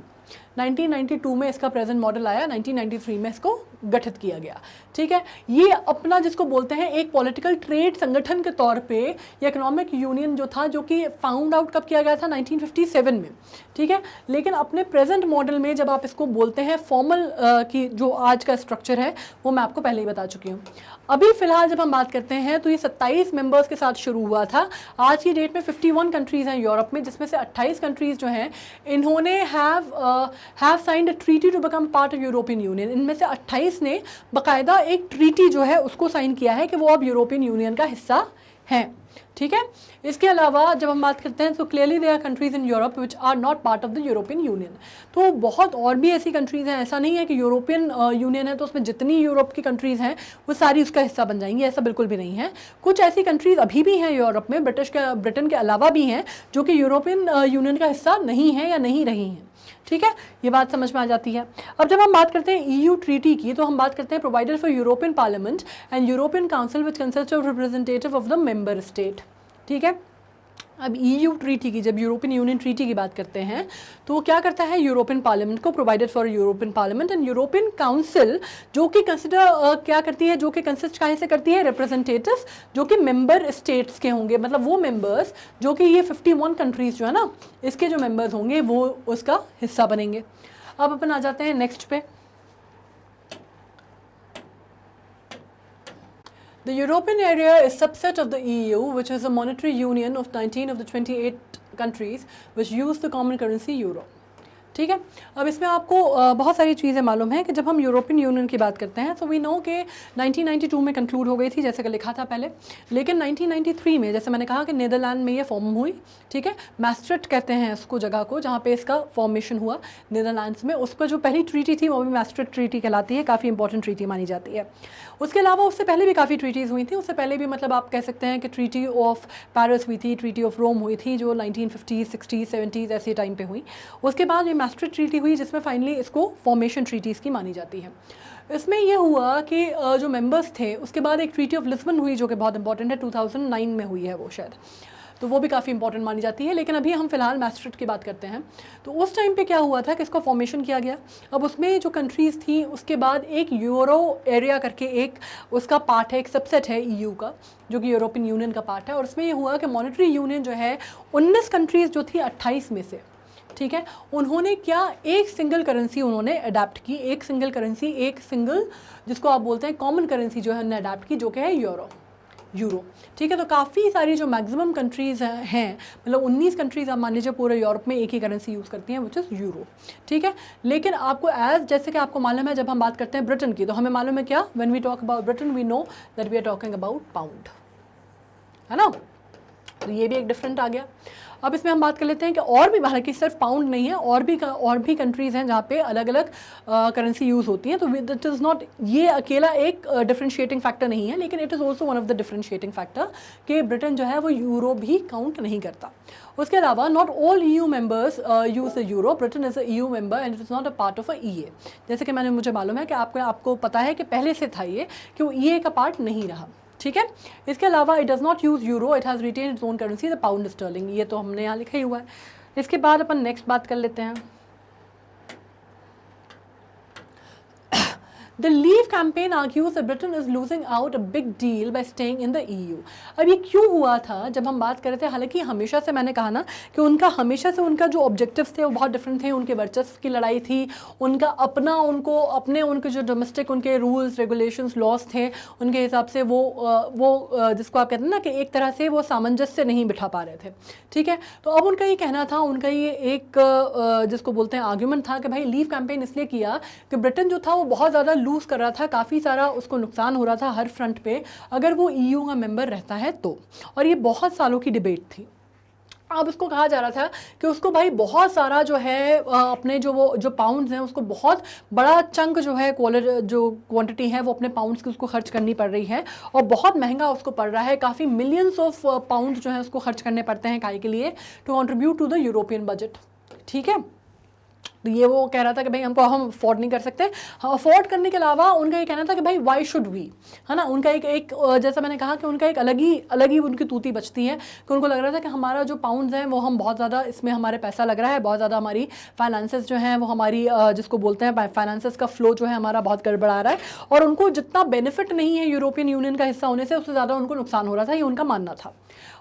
1992 में इसका प्रेजेंट मॉडल आया, 1993 में इसको गठित किया गया। ठीक है, ये अपना जिसको बोलते हैं एक पॉलिटिकल ट्रेड संगठन के तौर पे या इकोनॉमिक यूनियन जो था, जो कि फाउंड आउट कब किया गया था, 1957 में। ठीक है, लेकिन अपने प्रेजेंट मॉडल में जब आप इसको बोलते हैं फॉर्मल की जो आज का स्ट्रक्चर है वो मैं आपको पहले ही बता चुकी हूँ। अभी फिलहाल जब हम बात करते हैं तो ये 27 मेंबर्स के साथ शुरू हुआ था। आज की डेट में 51 कंट्रीज़ हैं यूरोप में, जिसमें से 28 कंट्रीज़ जो हैं इन्होंने have signed a treaty to become part of European Union. इनमें से 28 ने बाकायदा एक ट्रीटी जो है उसको साइन किया है कि वो अब यूरोपियन यूनियन का हिस्सा हैं। ठीक है, इसके अलावा जब हम बात करते हैं तो clearly there are countries in Europe which are not part of the European Union. तो बहुत और भी ऐसी कंट्रीज़ हैं, ऐसा नहीं है कि यूरोपियन यूनियन है तो उसमें जितनी यूरोप की कंट्रीज़ हैं वो सारी उसका हिस्सा बन जाएंगी, ऐसा बिल्कुल भी नहीं है। कुछ ऐसी कंट्रीज़ अभी भी हैं यूरोप में, ब्रिटेन के अलावा भी हैं जो कि यूरोपियन यूनियन का हिस्सा नहीं है या नहीं रही हैं। ठीक है, ये बात समझ में आ जाती है। अब जब हम बात करते हैं EU ट्रीटी की तो हम बात करते हैं provided for European parliament and European council which consist of representative of the member state. ठीक है, अब EU ट्रीटी की, जब यूरोपियन यूनियन ट्रीटी की बात करते हैं तो वो क्या करता है, यूरोपियन पार्लियामेंट को provided for European parliament and European council, जो कि कंसिडर क्या करती है, जो कि कंसिस्ट कहाँ से करती है, रिप्रेजेंटेटिव्स जो कि मेंबर स्टेट्स के होंगे, मतलब वो मेंबर्स जो कि ये 51 कंट्रीज़ जो है ना, इसके जो मेंबर्स होंगे वो उसका हिस्सा बनेंगे। अब अपन आ जाते हैं नेक्स्ट पे। The European area is subset of the EU, which is a monetary union of 19 of the 28 countries which use the common currency euro. ठीक है, अब इसमें आपको बहुत सारी चीज़ें मालूम है कि जब हम यूरोपियन यूनियन की बात करते हैं तो वी नो कि 1992 में कंक्लूड हो गई थी, जैसे कि लिखा था पहले, लेकिन 1993 में जैसे मैंने कहा कि नीदरलैंड में ये फॉर्म हुई। ठीक है, मैस्ट्रिक्ट कहते हैं उसको, जगह को जहाँ पे इसका फॉर्मेशन हुआ नीदरलैंड्स में। उस पर जो पहली ट्रीटी थी वो भी मैस्ट्रिक्ट ट्रीटी कहलाती है, काफ़ी इंपॉर्टेंट ट्रीटी मानी जाती है। उसके अलावा उससे पहले भी काफ़ी ट्रीटीज़ हुई थी, उससे पहले भी मतलब आप कह सकते हैं कि ट्रीटी ऑफ पेरिस हुई थी, ट्रीटी ऑफ रोम हुई थी जो 1950s 60s 70s ऐसे टाइम पे हुई। उसके बाद ये मैस्ट्रिक्ट ट्रीटी हुई जिसमें फाइनली इसको फॉर्मेशन ट्रीटीज़ की मानी जाती है। इसमें यह हुआ कि जो मेंबर्स थे, उसके बाद एक ट्रीटी ऑफ लिस्बन हुई जो कि बहुत इंपॉर्टेंट है, 2009 में हुई है वो शायद, तो वो भी काफ़ी इंपॉर्टेंट मानी जाती है। लेकिन अभी हम फिलहाल मैस्ट्रिक्ट की बात करते हैं। तो उस टाइम पे क्या हुआ था कि इसका फॉर्मेशन किया गया। अब उसमें जो कंट्रीज़ थी उसके बाद एक यूरो एरिया करके एक उसका पार्ट है, एक सबसेट है EU का, जो कि यूरोपियन यूनियन का पार्ट है। और उसमें ये हुआ कि मॉनेटरी यूनियन जो है 19 कंट्रीज़ जो थी 28 में से, ठीक है, उन्होंने क्या एक सिंगल करेंसी उन्होंने अडेप्ट की, एक सिंगल करेंसी, एक सिंगल जिसको आप बोलते हैं कॉमन करेंसी जो है उन्होंने अडेप्ट की, जो कि है यूरो। ठीक है, तो काफ़ी सारी जो मैक्सिमम कंट्रीज़ हैं, मतलब 19 कंट्रीज़ आप मान लीजिए पूरे यूरोप में एक ही करेंसी यूज़ करती हैं, विच इज़ यूरो। ठीक है, लेकिन आपको जैसे कि आपको मालूम है, जब हम बात करते हैं ब्रिटेन की तो हमें मालूम है क्या, when we talk about Britain we know that we are talking about pound, है ना। तो ये भी एक डिफरेंट आ गया। अब इसमें हम बात कर लेते हैं कि और भी, हालांकि सिर्फ पाउंड नहीं है, और भी कंट्रीज़ हैं जहाँ पे अलग अलग करेंसी यूज़ होती हैं। तो इट इज़ नॉट, ये अकेला एक डिफरेंशिएटिंग फैक्टर नहीं है, लेकिन it is also one of the differentiating factor कि ब्रिटेन जो है वो यूरो भी काउंट नहीं करता। उसके अलावा not all EU members use the euro, Britain is a EU member and it is not a part of a EA। जैसे कि मुझे मालूम है कि आपको पता है कि पहले से था ये कि वो EA का पार्ट नहीं रहा। ठीक है, इसके अलावा it does not use euro, it has retain its own currency the pound sterling, ये तो हमने यहाँ लिखा ही हुआ है। इसके बाद अपन नेक्स्ट बात कर लेते हैं। The Leave campaign argues that Britain is losing out a big deal by staying in the EU। अब ये क्यों हुआ था जब हम बात कर रहे थे, हालांकि हमेशा से मैंने कहा ना कि हमेशा से उनका जो ऑब्जेक्टिव्स थे वो बहुत डिफरेंट थे। उनके वर्चस्व की लड़ाई थी, उनका उनके जो डोमेस्टिक उनके रूल्स रेगुलेशंस लॉस थे, उनके हिसाब से वो जिसको आप कहते हैं ना कि एक तरह से वो सामंजस्य नहीं बिठा पा रहे थे। ठीक है, तो अब उनका ये कहना था, उनका ये एक जिसको बोलते हैं आर्ग्यूमेंट था कि भाई लीव कैंपेन इसलिए किया कि ब्रिटेन जो था वो बहुत ज़्यादा लूज़ कर रहा था, काफ़ी सारा उसको नुकसान हो रहा था हर फ्रंट पे अगर वो EU का मेंबर रहता है तो। और ये बहुत सालों की डिबेट थी। अब उसको कहा जा रहा था कि उसको भाई बहुत सारा जो है अपने जो पाउंड्स हैं उसको बहुत बड़ा चंक जो है जो क्वांटिटी है वो अपने पाउंड्स की उसको खर्च करनी पड़ रही है और बहुत महंगा उसको पड़ रहा है। काफ़ी मिलियंस ऑफ पाउंड जो है उसको खर्च करने पड़ते हैं काय के लिए, to contribute to the European budget. ठीक है, तो ये वो कह रहा था कि भाई हम अफोर्ड नहीं कर सकते। अफोर्ड करने के अलावा उनका ये कहना था कि भाई वाई शुड वी, है ना। उनका एक जैसा मैंने कहा कि उनका एक अलग ही उनकी तूती बचती है कि उनको लग रहा था कि हमारा जो पाउंड्स है वो हम बहुत ज़्यादा इसमें हमारे पैसा लग रहा है, बहुत ज़्यादा हमारी फाइनेंसेस जो हैं वो हमारी जिसको बोलते हैं फाइनेंसेस का फ्लो जो है हमारा बहुत गड़बड़ा रहा है, और उनको जितना बेनिफिट नहीं है यूरोपियन यूनियन का हिस्सा होने से उससे ज़्यादा उनको नुकसान हो रहा था, ये उनका मानना था।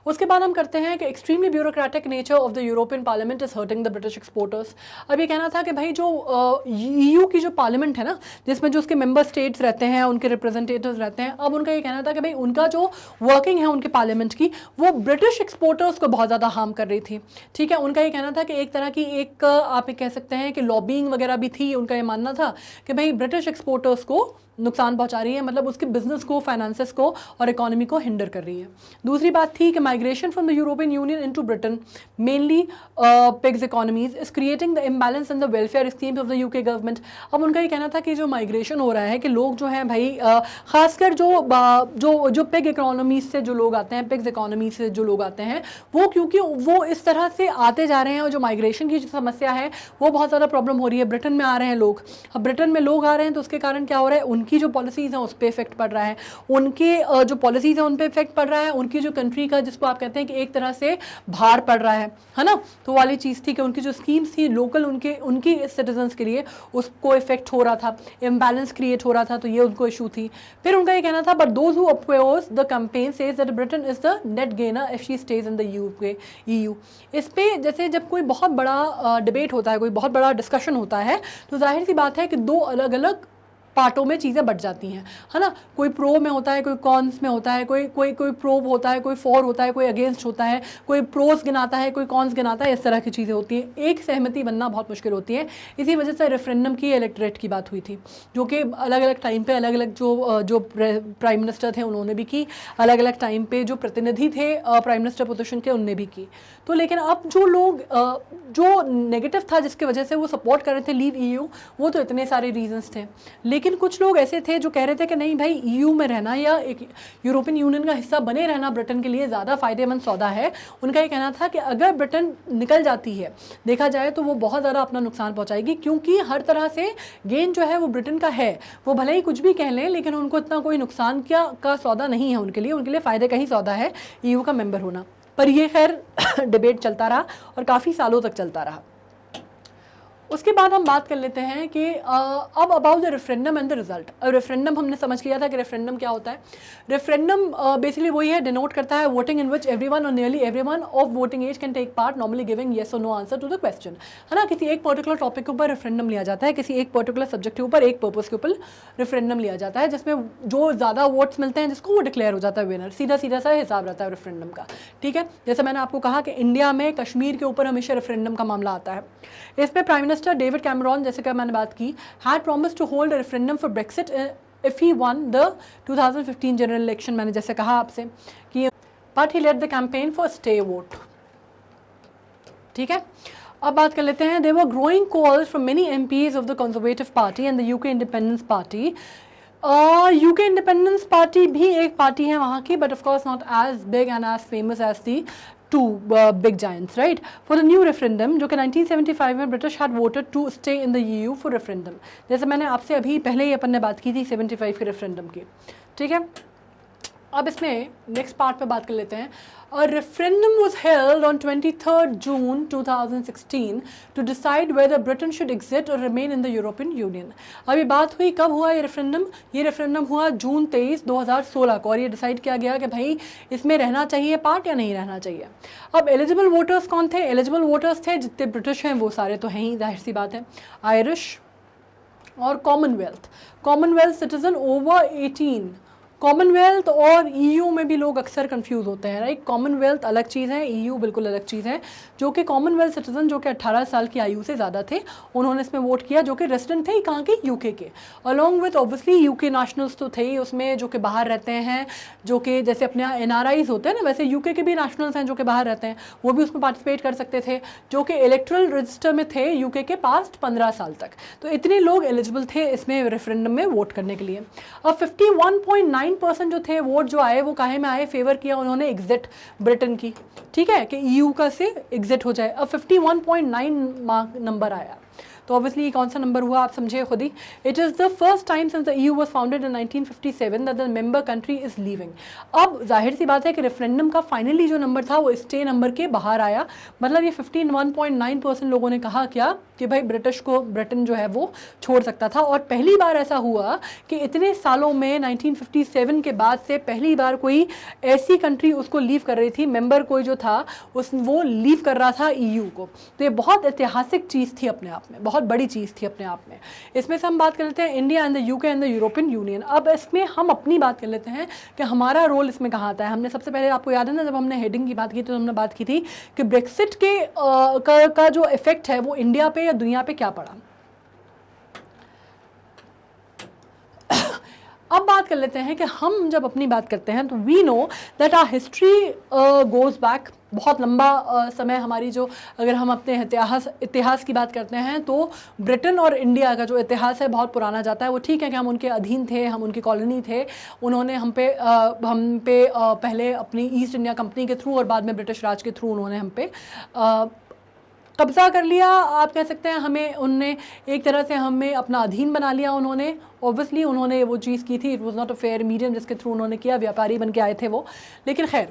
उसके बाद हम करते हैं कि extremely bureaucratic nature of the European parliament is hurting the British exporters. अब ये कहना था कि भाई जो EU की जो पार्लियामेंट है ना, जिसमें जो उसके मेंबर स्टेट्स रहते हैं, उनके रिप्रेजेंटेटिव्स रहते हैं, अब उनका ये कहना था कि भाई उनका जो वर्किंग है उनके पार्लियामेंट की वो ब्रिटिश एक्सपोर्टर्स को बहुत ज़्यादा हार्म कर रही थी। ठीक है, उनका ये कहना था कि एक तरह की एक आप ये कह सकते हैं कि लॉबिंग वगैरह भी थी। उनका ये मानना था कि भाई ब्रिटिश एक्सपोर्टर्स को नुकसान पहुंचा रही है, मतलब उसके बिजनेस को, फाइनेंसेस को और इकोनॉमी को हिंडर कर रही है। दूसरी बात थी कि migration from the European union into Britain mainly pigs economies is creating the imbalance in the welfare schemes of the UK government. अब उनका ये कहना था कि जो माइग्रेशन हो रहा है कि लोग जो हैं भाई खासकर जो पिग इकोनॉमीज से जो लोग आते हैं, पिग्स इकोनॉमी से जो लोग आते हैं, वो क्योंकि वो इस तरह से आते जा रहे हैं और जो माइग्रेशन की जो समस्या है वो बहुत ज़्यादा प्रॉब्लम हो रही है। ब्रिटेन में आ रहे हैं लोग, अब ब्रिटेन में लोग आ रहे हैं तो उसके कारण क्या हो रहा है, उनकी जो पॉलिसीज़ हैं उस पर इफेक्ट पड़ रहा है, उनके जो पॉलिसीज़ हैं उन पर इफेक्ट पड़ रहा है, उनकी जो कंट्री का जिसको आप कहते हैं कि एक तरह से भार पड़ रहा है ना। तो वाली चीज़ थी कि उनकी जो स्कीम्स थी लोकल उनकी सिटीजन्स के लिए उसको इफेक्ट हो रहा था, इम्बैलेंस क्रिएट हो रहा था, तो ये उनको इशू थी। फिर उनका ये कहना था but those who oppose the campaign says that Britain is the net gainer if she stays in the EU। इस पे जैसे जब कोई बहुत बड़ा डिबेट होता है, कोई बहुत बड़ा डिस्कशन होता है, तो जाहिर सी बात है कि दो अलग अलग पार्टों में चीज़ें बट जाती हैं, है ना। कोई प्रो में होता है, कोई कॉन्स में होता है, कोई प्रो होता है, कोई फॉर होता है, कोई अगेंस्ट होता है, कोई प्रोस गिनाता है, कोई कॉन्स गिनाता है, इस तरह की चीज़ें होती हैं। एक सहमति बनना बहुत मुश्किल होती है। इसी वजह से रेफरेंडम की इलेक्टोरेट की बात हुई थी, जो कि अलग अलग टाइम पे अलग अलग जो प्राइम मिनिस्टर थे उन्होंने भी की, अलग अलग टाइम पे जो प्रतिनिधि थे प्राइम मिनिस्टर पोजीशन के उनने भी की। तो लेकिन अब जो लोग जो नेगेटिव था जिसकी वजह से वो सपोर्ट कर रहे थे लीव EU, वो तो इतने सारे रीजंस थे। लेकिन कुछ लोग ऐसे थे जो कह रहे थे कि नहीं भाई, EU में रहना या एक यूरोपियन यूनियन का हिस्सा बने रहना ब्रिटेन के लिए ज़्यादा फ़ायदेमंद सौदा है। उनका ये कहना था कि अगर ब्रिटेन निकल जाती है, देखा जाए तो वो बहुत ज़्यादा अपना नुकसान पहुंचाएगी, क्योंकि हर तरह से गेन जो है वो ब्रिटेन का है। वो भले ही कुछ भी कह लें, लेकिन उनको इतना कोई नुकसान का सौदा नहीं है उनके लिए फ़ायदे का ही सौदा है EU का मेंबर होना। पर ये खैर डिबेट चलता रहा और काफ़ी सालों तक चलता रहा। उसके बाद हम बात कर लेते हैं कि अब about the referendum and the result. Referendum हमने समझ लिया था कि रेफरेंडम क्या होता है। रेफरेंडम बेसिकली वही है, डिनोट करता है वोटिंग इन विच एवरीवन और nearly everyone of voting age can take part, normally giving yes और no answer to the question, है ना। किसी एक पर्टिकुलर टॉपिक के ऊपर रेफरेंडम लिया जाता है, किसी एक पर्टिकुलर सब्जेक्ट के ऊपर, एक पर्पस के ऊपर रेफरेंडम लिया जाता है, जिसमें जो ज़्यादा वोट्स मिलते हैं जिसको वो डिक्लेयर हो जाता है विनर। सीधा सीधा सा हिसाब रहता है रेफरेंडम का, ठीक है। जैसे मैंने आपको कहा कि इंडिया में कश्मीर के ऊपर हमेशा रेफरेंडम का मामला आता है। इसमें प्राइम मिनिस्टर डेविड कैमरॉन, जैसे कि मैंने बात की, had promise to hold a referendum for Brexit if he won the 2015 general election. मैंने जैसे कहा आपसे कि but he led the campaign for stay vote, ठीक है। अब बात कर लेते हैं, there were growing calls from many MPs of the Conservative party and the UK independence party. UK independence party भी एक पार्टी है वहाँ की, but of course not as big and as famous as the two big giants, right? For the new referendum, जो कि 1975 में British had voted to stay in the EU for referendum। जैसे मैंने आपसे अभी पहले ही अपन ने बात की थी 75 के रेफरेंडम की, ठीक है। अब इसमें नेक्स्ट पार्ट पे बात कर लेते हैं। A referendum was held on 23rd June 2016 to decide whether Britain should exit or remain in the European Union। अभी बात हुई कब हुआ ये रेफरेंडम? ये रेफरेंडम हुआ जून 23, 2016 को, और ये डिसाइड किया गया कि भाई इसमें रहना चाहिए पार्ट या नहीं रहना चाहिए। अब एलिजिबल वोटर्स कौन थे? एलिजिबल वोटर्स थे जितने ब्रिटिश हैं वो सारे तो हैं ही, जाहिर सी बात है, आयरिश और कॉमनवेल्थ सिटीजन ओवर 18। कॉमनवेल्थ और EU में भी लोग अक्सर कंफ्यूज होते हैं, राइट। कॉमनवेल्थ अलग चीज़ है, EU बिल्कुल अलग चीज़ है। जो कि कॉमनवेल्थ सिटीजन जो कि 18 साल की आयु से ज़्यादा थे, उन्होंने इसमें वोट किया, जो कि रेजिडेंट थे कहाँ के? UK के। Along with obviously UK nationals तो थे ही उसमें, जो कि बाहर रहते हैं, जो कि जैसे अपने NRIs होते हैं ना, वैसे UK के भी नेशनल्स हैं जो कि बाहर रहते हैं, वो भी उसमें पार्टिसिपेट कर सकते थे, जो कि इलेक्ट्रल रजिस्टर में थे UK के पास्ट 15 साल तक। तो इतने लोग एलिजिबल थे इसमें रेफरेंडम में वोट करने के लिए। अब 51.9% जो थे वोट जो आए वो काहे में आए? फेवर किया उन्होंने एग्जिट ब्रिटेन की, ठीक है, कि EU का से एग्जिट हो जाए। अब 51.9 नंबर आया, तो ऑब्वियसली ये कौन सा नंबर हुआ आप समझिए खुद ही. It is the first time since the EU was founded in 1957 that the member country is leaving. अब जाहिर सी बात है कि रेफरेंडम का फाइनली जो नंबर था वो स्टे नंबर के बाहर आया. मतलब ये 51.9% लोगों ने कहा क्या कि भाई ब्रिटेन जो है वो छोड़ सकता था. और पहली बार ऐसा हुआ कि इतने सालों में 1957 के बाद से पहली बार कोई ऐसी कंट्री उसको लीव कर रही थी, मेंबर कोई जो था वो लीव कर रहा था EU को. तो ये बहुत ऐतिहासिक चीज़ थी अपने आप में, बहुत बड़ी चीज़ थी अपने आप में. इसमें से हम बात कर लेते हैं India and the UK and the European union. अब इसमें हम अपनी बात कर लेते हैं कि हमारा रोल इसमें कहाँ आता है. हमने सबसे पहले आपको याद है ना, जब हमने हेडिंग की बात की तो हमने बात की थी कि ब्रेक्सिट के का जो इफेक्ट है वो इंडिया पे या दुनिया पे क्या पड़ा. अब बात कर लेते हैं कि हम जब अपनी बात करते हैं तो we know that our history goes back. बहुत लंबा समय हमारी जो, अगर हम अपने इतिहास की बात करते हैं तो ब्रिटेन और इंडिया का जो इतिहास है बहुत पुराना जाता है. वो ठीक है कि हम उनके अधीन थे, हम उनकी कॉलोनी थे. उन्होंने हम पे पहले अपनी ईस्ट इंडिया कंपनी के थ्रू और बाद में ब्रिटिश राज के थ्रू उन्होंने हम पे कब्ज़ा कर लिया. आप कह सकते हैं हमें उनने एक तरह से हमें अपना अधीन बना लिया. उन्होंने ऑब्वियसली उन्होंने वो चीज़ की थी. It was not a fair medium जिसके थ्रू उन्होंने किया. व्यापारी बन के आए थे वो. लेकिन खैर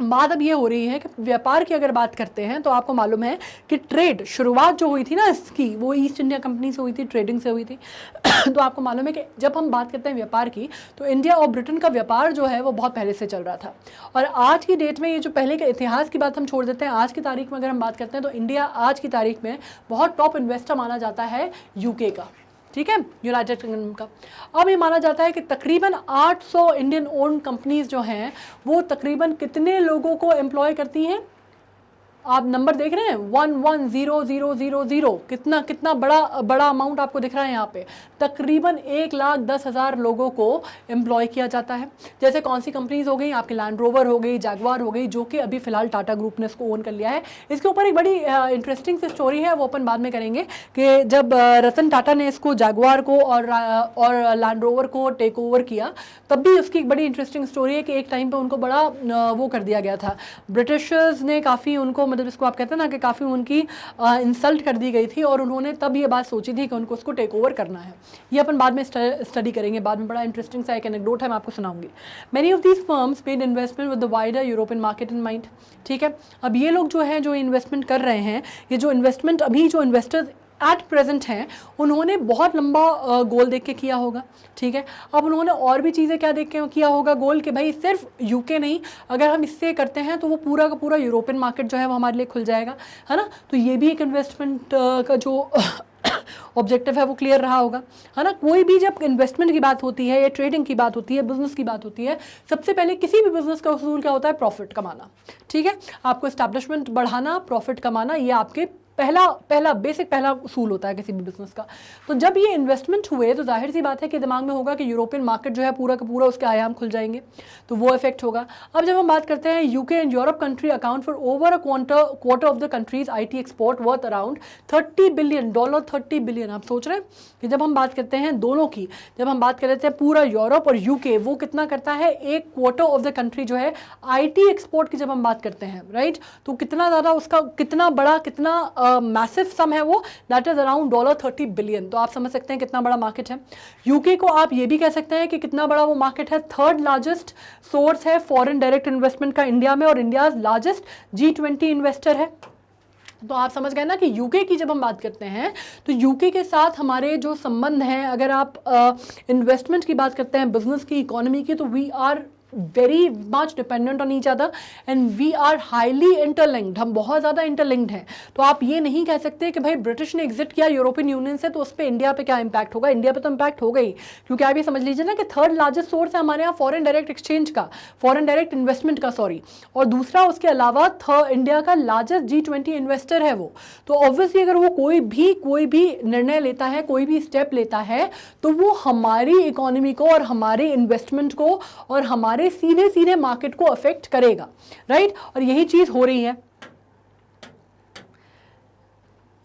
बात अब ये हो रही है कि व्यापार की अगर बात करते हैं तो आपको मालूम है कि ट्रेड शुरुआत जो हुई थी ना इसकी, वो ईस्ट इंडिया कंपनी से हुई थी, ट्रेडिंग से हुई थी. तो आपको मालूम है कि जब हम बात करते हैं व्यापार की तो इंडिया और ब्रिटेन का व्यापार जो है वो बहुत पहले से चल रहा था. और आज की डेट में ये जो पहले के इतिहास की बात हम छोड़ देते हैं, आज की तारीख में अगर हम बात करते हैं तो इंडिया आज की तारीख में बहुत टॉप इन्वेस्टर माना जाता है UK का. ठीक है, यूनाइटेड किंगडम का. अब ये माना जाता है कि तकरीबन 800 इंडियन ओन्ड कंपनीज जो हैं वो तकरीबन कितने लोगों को एम्प्लॉय करती हैं. आप नंबर देख रहे हैं 110000. कितना बड़ा अमाउंट आपको दिख रहा है यहाँ पे. तकरीबन 1,10,000 लोगों को एम्प्लॉय किया जाता है. जैसे कौन सी कंपनीज हो गई आपकी, लैंड रोवर हो गई, जैगवार हो गई, जो कि अभी फिलहाल टाटा ग्रुप ने इसको ओन कर लिया है. इसके ऊपर एक बड़ी इंटरेस्टिंग सी स्टोरी है, वो अपन बाद में करेंगे कि जब रतन टाटा ने इसको जैगवार को और लैंड रोवर को टेक ओवर किया तब भी उसकी एक बड़ी इंटरेस्टिंग स्टोरी है कि एक टाइम पर उनको बड़ा वो कर दिया गया था. ब्रिटिशर्स ने काफ़ी उनको, मतलब इसको आप कहते हैं ना कि काफ़ी उनकी इंसल्ट कर दी गई थी और उन्होंने तब ये बात सोची थी कि उनको उसको टेक ओवर करना है. ये अपन बाद में स्टडी करेंगे, बाद में बड़ा इंटरेस्टिंग सा एक एनेक्डोट है मैं आपको सुनाऊंगी. Many of these firms made investment with the wider European market in mind. ठीक है, अब ये लोग जो हैं जो इन्वेस्टमेंट कर रहे हैं, ये जो इन्वेस्टमेंट अभी जो इन्वेस्टर्स एट प्रेजेंट हैं उन्होंने बहुत लंबा गोल देख के किया होगा. ठीक है, अब उन्होंने और भी चीज़ें क्या देख के किया होगा गोल, कि भाई सिर्फ UK नहीं, अगर हम इससे करते हैं तो वो पूरा का पूरा यूरोपियन मार्केट जो है वो हमारे लिए खुल जाएगा, है ना. तो ये भी एक इन्वेस्टमेंट का जो ऑब्जेक्टिव है वो क्लियर रहा होगा, है ना. कोई भी जब इन्वेस्टमेंट की बात होती है या ट्रेडिंग की बात होती है, बिजनेस की बात होती है, सबसे पहले किसी भी बिजनेस का उसूल क्या होता है, प्रॉफिट कमाना. ठीक है, आपको एस्टैब्लिशमेंट बढ़ाना, प्रॉफिट कमाना, ये आपके पहला उसूल होता है किसी भी बिजनेस का. तो जब ये इन्वेस्टमेंट हुए तो जाहिर सी बात है कि दिमाग में होगा कि यूरोपियन मार्केट जो है पूरा का पूरा उसके आयाम खुल जाएंगे, तो वो इफेक्ट होगा. अब जब हम बात करते हैं UK and Europe country account for over a quarter of the countries IT export worth around $30 billion. $30 billion. आप सोच रहे हैं कि जब हम बात करते हैं दोनों की, जब हम बात कर लेते हैं पूरा यूरोप और UK, वो कितना करता है, एक क्वार्टर ऑफ द कंट्री जो है IT एक्सपोर्ट की जब हम बात करते हैं, राइट, तो कितना ज़्यादा उसका कितना बड़ा कितना मैसिव सम है वो, दैट इज अराउंड $30 बिलियन. तो आप समझ सकते हैं कितना बड़ा मार्केट है. UK को आप ये भी कह सकते हैं कि कितना बड़ा वो मार्केट है. थर्ड लार्जेस्ट सोर्स है फॉरेन डायरेक्ट इन्वेस्टमेंट का इंडिया में और इंडिया लार्जेस्ट G20 इन्वेस्टर है. तो आप समझ गए ना कि UK की जब हम बात करते हैं तो UK के साथ हमारे जो संबंध हैं, अगर आप इन्वेस्टमेंट की बात करते हैं, बिजनेस की, इकोनॉमी की, तो we are very much dependent on each other and we are highly interlinked. हम बहुत ज़्यादा इंटरलिंक्ड हैं. तो आप ये नहीं कह सकते कि भाई ब्रिटिश ने एग्जिट किया यूरोपियन यूनियन से तो उस पर इंडिया पे क्या इंपैक्ट होगा. इंडिया पे तो इंपैक्ट होगा ही, क्योंकि आप ये समझ लीजिए ना कि थर्ड लार्जेस्ट सोर्स है हमारे यहाँ फॉरेन डायरेक्ट एक्सचेंज का, फॉरेन डायरेक्ट इन्वेस्टमेंट का, सॉरी, और दूसरा उसके अलावा इंडिया का लार्जेस्ट G20 इन्वेस्टर है वो. तो ऑब्वियसली अगर वो कोई भी निर्णय लेता है, कोई भी स्टेप लेता है, तो वो हमारी इकोनॉमी को और हमारे इन्वेस्टमेंट को और हमारे सीधे मार्केट को अफेक्ट करेगा, राइट. और यही चीज हो रही है.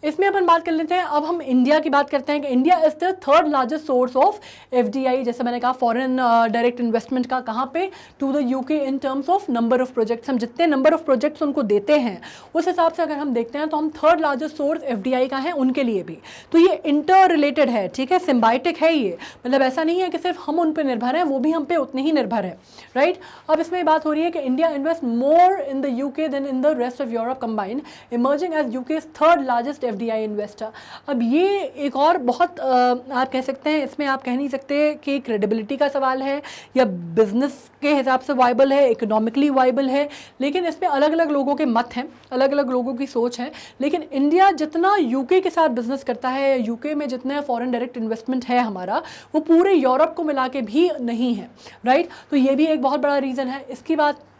इसमें अपन बात कर लेते हैं, अब हम इंडिया की बात करते हैं कि India is the third largest source of FDI, जैसे मैंने कहा फॉरेन डायरेक्ट इन्वेस्टमेंट का, कहाँ पे, to the UK in terms of number of projects. हम जितने नंबर ऑफ प्रोजेक्ट्स उनको देते हैं उस हिसाब से अगर हम देखते हैं तो हम थर्ड लार्जेस्ट सोर्स एफडीआई का है उनके लिए भी। तो ये इंटर रिलेटेड है, ठीक है, सिम्बायोटिक है ये, मतलब ऐसा नहीं है कि सिर्फ हम उन पर निर्भर हैं, वो भी हम पे उतने ही निर्भर है, राइट। अब इसमें बात हो रही है कि India invest more in the UK than in the rest of Europe combined, emerging as UK third largest FDI investor. अब ये एक और बहुत आप कह सकते हैं, इसमें आप कह नहीं सकते कि क्रेडिबिलिटी का सवाल है या बिजनेस के हिसाब से वाइबल है, इकोनॉमिकली वाइबल है, लेकिन इसमें अलग अलग लोगों के मत हैं, अलग अलग लोगों की सोच है। लेकिन इंडिया जितना यूके के साथ बिजनेस करता है, यूके में जितने फॉरेन डायरेक्ट इन्वेस्टमेंट है हमारा, वो पूरे यूरोप को मिला के भी नहीं है, राइट। तो ये भी एक बहुत बड़ा रीज़न है।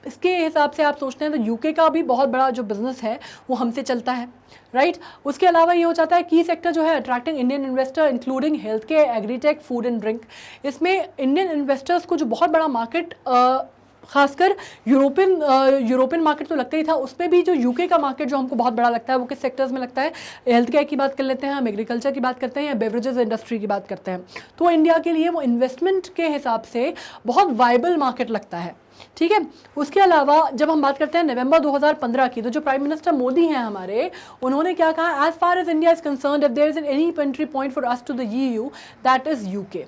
इसके हिसाब से आप सोचते हैं तो यूके का भी बहुत बड़ा जो बिजनेस है वो हमसे चलता है, राइट। उसके अलावा ये हो जाता है की सेक्टर जो है attracting Indian investor including health care, agritech, food and drink. इसमें इंडियन इन्वेस्टर्स को जो बहुत बड़ा मार्केट खासकर यूरोपियन मार्केट तो लगता ही था, उसमें भी जो यूके का मार्केट जो हमको बहुत बड़ा लगता है वो किस सेक्टर्स में लगता है, हेल्थ केयर की बात कर लेते हैं हम, एग्रीकल्चर की बात करते हैं या बेवरेजेस इंडस्ट्री की बात करते हैं। तो इंडिया के लिए वो इन्वेस्टमेंट के हिसाब से बहुत वाइबल मार्केट लगता है, ठीक है। उसके अलावा जब हम बात करते हैं नवंबर 2015 की, तो जो प्राइम मिनिस्टर मोदी हैं हमारे, उन्होंने क्या कहा, as far as India is concerned, if there is any entry point for us to the EU that is UK.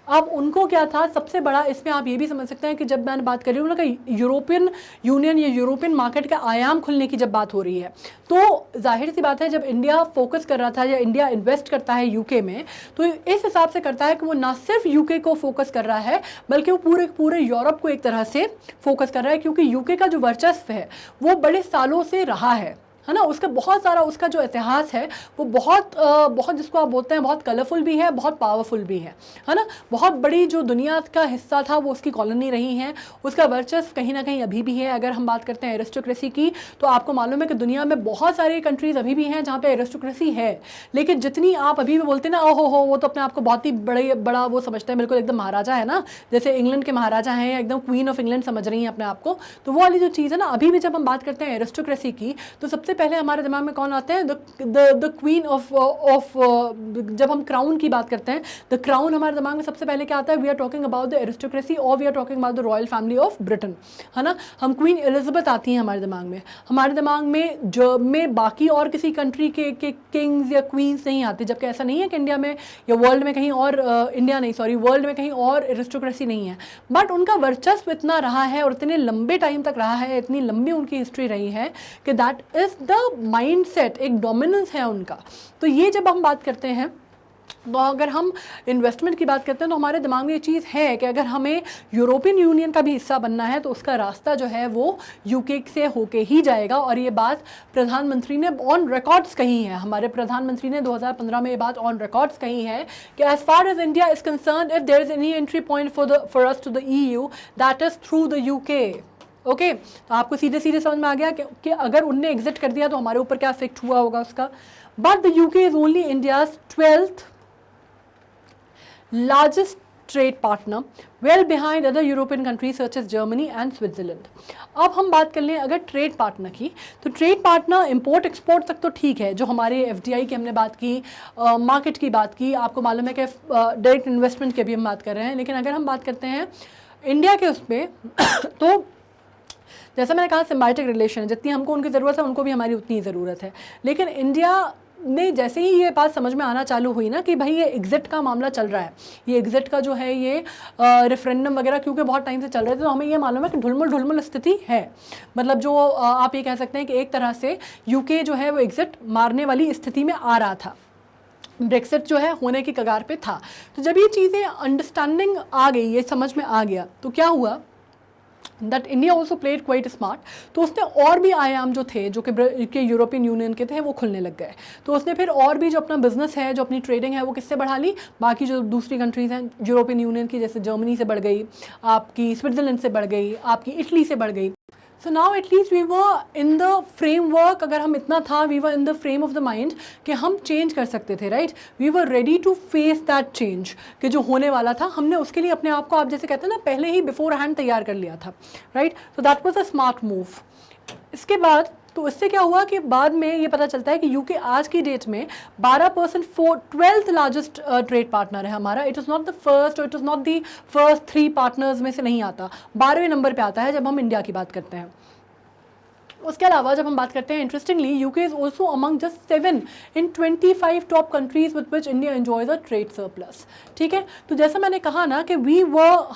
अब उनको क्या था सबसे बड़ा, इसमें आप ये भी समझ सकते हैं कि जब मैंने बात करी हूँ ना कि यूरोपियन यूनियन या यूरोपियन मार्केट का आयाम खुलने की जब बात हो रही है, तो जाहिर सी बात है जब इंडिया फोकस कर रहा था या इंडिया इन्वेस्ट करता है यूके में, तो इस हिसाब से करता है कि वो ना सिर्फ यूके को फोकस कर रहा है बल्कि वो पूरे यूरोप को एक तरह से फोकस कर रहा है, क्योंकि यूके का जो वर्चस्व है वो बड़े सालों से रहा है ना। उसका बहुत सारा, उसका जो इतिहास है वो बहुत जिसको आप बोलते हैं बहुत कलरफुल भी है, बहुत पावरफुल भी है ना। बहुत बड़ी जो दुनिया का हिस्सा था वो उसकी कॉलोनी रही है, उसका वर्चस्व कहीं ना कहीं अभी भी है। अगर हम बात करते हैं एरिस्टोक्रेसी की, तो आपको मालूम है कि दुनिया में बहुत सारी कंट्रीज़ अभी भी हैं जहाँ पे एरिस्टोक्रेसी है, लेकिन जितनी आप अभी भी बोलते हैं ना, ओहो हो वो तो अपने आप को बहुत ही बड़ा वो समझते हैं, बिल्कुल एकदम महाराजा है ना, जैसे इंग्लैंड के महाराजा हैं या एकदम क्वीन ऑफ इंग्लैंड समझ रही हैं अपने आप को, तो वो वाली जो चीज़ है ना, अभी भी जब हम बात करते हैं एरिस्टोक्रेसी की, तो सबसे पहले हमारे दिमाग में कौन आते हैं, द क्वीन ऑफ जब हम क्राउन की बात करते हैं, द क्राउन हमारे दिमाग में सबसे पहले क्या आता है, we are talking about the aristocracy और we are talking about the royal family of Britain, है ना। हम क्वीन एलिजाबेथ आती हैं हमारे दिमाग में जो में बाकी और किसी कंट्री के किंग्स या क्वींस नहीं आते, जबकि ऐसा नहीं है कि इंडिया में या वर्ल्ड में कहीं और वर्ल्ड में कहीं और एरिस्टोक्रेसी नहीं है, बट उनका वर्चस्व इतना रहा है और इतने लंबे टाइम तक रहा है, इतनी लंबी उनकी हिस्ट्री रही है कि दैट इज द माइंडसेट, एक डोमिनेंस है उनका। तो ये जब हम बात करते हैं, तो अगर हम इन्वेस्टमेंट की बात करते हैं तो हमारे दिमाग में ये चीज़ है कि अगर हमें यूरोपियन यूनियन का भी हिस्सा बनना है तो उसका रास्ता जो है वो यूके से होके ही जाएगा। और ये बात प्रधानमंत्री ने ऑन रिकॉर्ड्स कही है, हमारे प्रधानमंत्री ने 2015 में ये बात ऑन रिकॉर्ड्स कही है कि as far as India is concern, if there is any entry point for us to the EU that is through the UK. Okay, तो आपको सीधे समझ में आ गया कि अगर उनने एग्जिट कर दिया तो हमारे ऊपर क्या इफेक्ट हुआ होगा उसका। But the UK is only India's 12th largest trade partner, well behind other European countries such as Germany and Switzerland. अब हम बात कर लें अगर ट्रेड पार्टनर की, तो ट्रेड पार्टनर इंपोर्ट एक्सपोर्ट तक तो ठीक है, जो हमारे एफडीआई की हमने बात की, मार्केट की बात की, आपको मालूम है कि डायरेक्ट इन्वेस्टमेंट की भी हम बात कर रहे हैं। लेकिन अगर हम बात करते हैं इंडिया के उस पर तो जैसा मैंने कहा सिम्बायोटिक रिलेशन है, जितनी हमको उनकी ज़रूरत है उनको भी हमारी उतनी ज़रूरत है। लेकिन इंडिया ने जैसे ही ये बात समझ में आना चालू हुई ना कि भाई ये एग्ज़िट का मामला चल रहा है, ये एग्ज़िट का जो है ये रेफरेंडम वगैरह क्योंकि बहुत टाइम से चल रहे थे, तो हमें ये मालूम है कि ढुलमुल स्थिति है। मतलब जो आप ये कह सकते हैं कि एक तरह से यूके जो है वो एग्ज़िट मारने वाली स्थिति में आ रहा था, ब्रेक्सिट जो है होने की कगार पे था। तो जब ये चीज़ें अंडरस्टैंडिंग आ गई, ये समझ में आ गया, तो क्या हुआ that India also played quite smart. तो उसने और भी आयाम जो थे जो कि यूरोपियन यूनियन के थे वो खुलने लग गए। तो उसने फिर और भी जो अपना बिजनेस है, जो अपनी ट्रेडिंग है, वो किससे बढ़ा ली, बाकी जो दूसरी कंट्रीज़ हैं यूरोपियन यूनियन की, जैसे जर्मनी से बढ़ गई, आपकी स्विट्ज़रलैंड से बढ़ गई, आपकी इटली से बढ़ गई। So now at least we were in the framework, अगर हम इतना था, we were in the frame of the mind कि हम चेंज कर सकते थे, right. We were ready to face that change कि जो होने वाला था, हमने उसके लिए अपने आप को, आप जैसे कहते हैं ना, पहले ही बिफोर हैंड तैयार कर लिया था, राइट। तो that was a smart move. इसके बाद तो इससे क्या हुआ कि बाद में ये पता चलता है कि यूके आज की डेट में 12% 12th लार्जेस्ट ट्रेड पार्टनर है हमारा। It is not the first और it is not the first 3 partners में से नहीं आता, 12वें नंबर पे आता है जब हम इंडिया की बात करते हैं। उसके अलावा जब हम बात करते हैं, interestingly UK is also among just 7 in 25 top countries with which India enjoys a trade surplus. ठीक है, तो जैसा मैंने कहा ना कि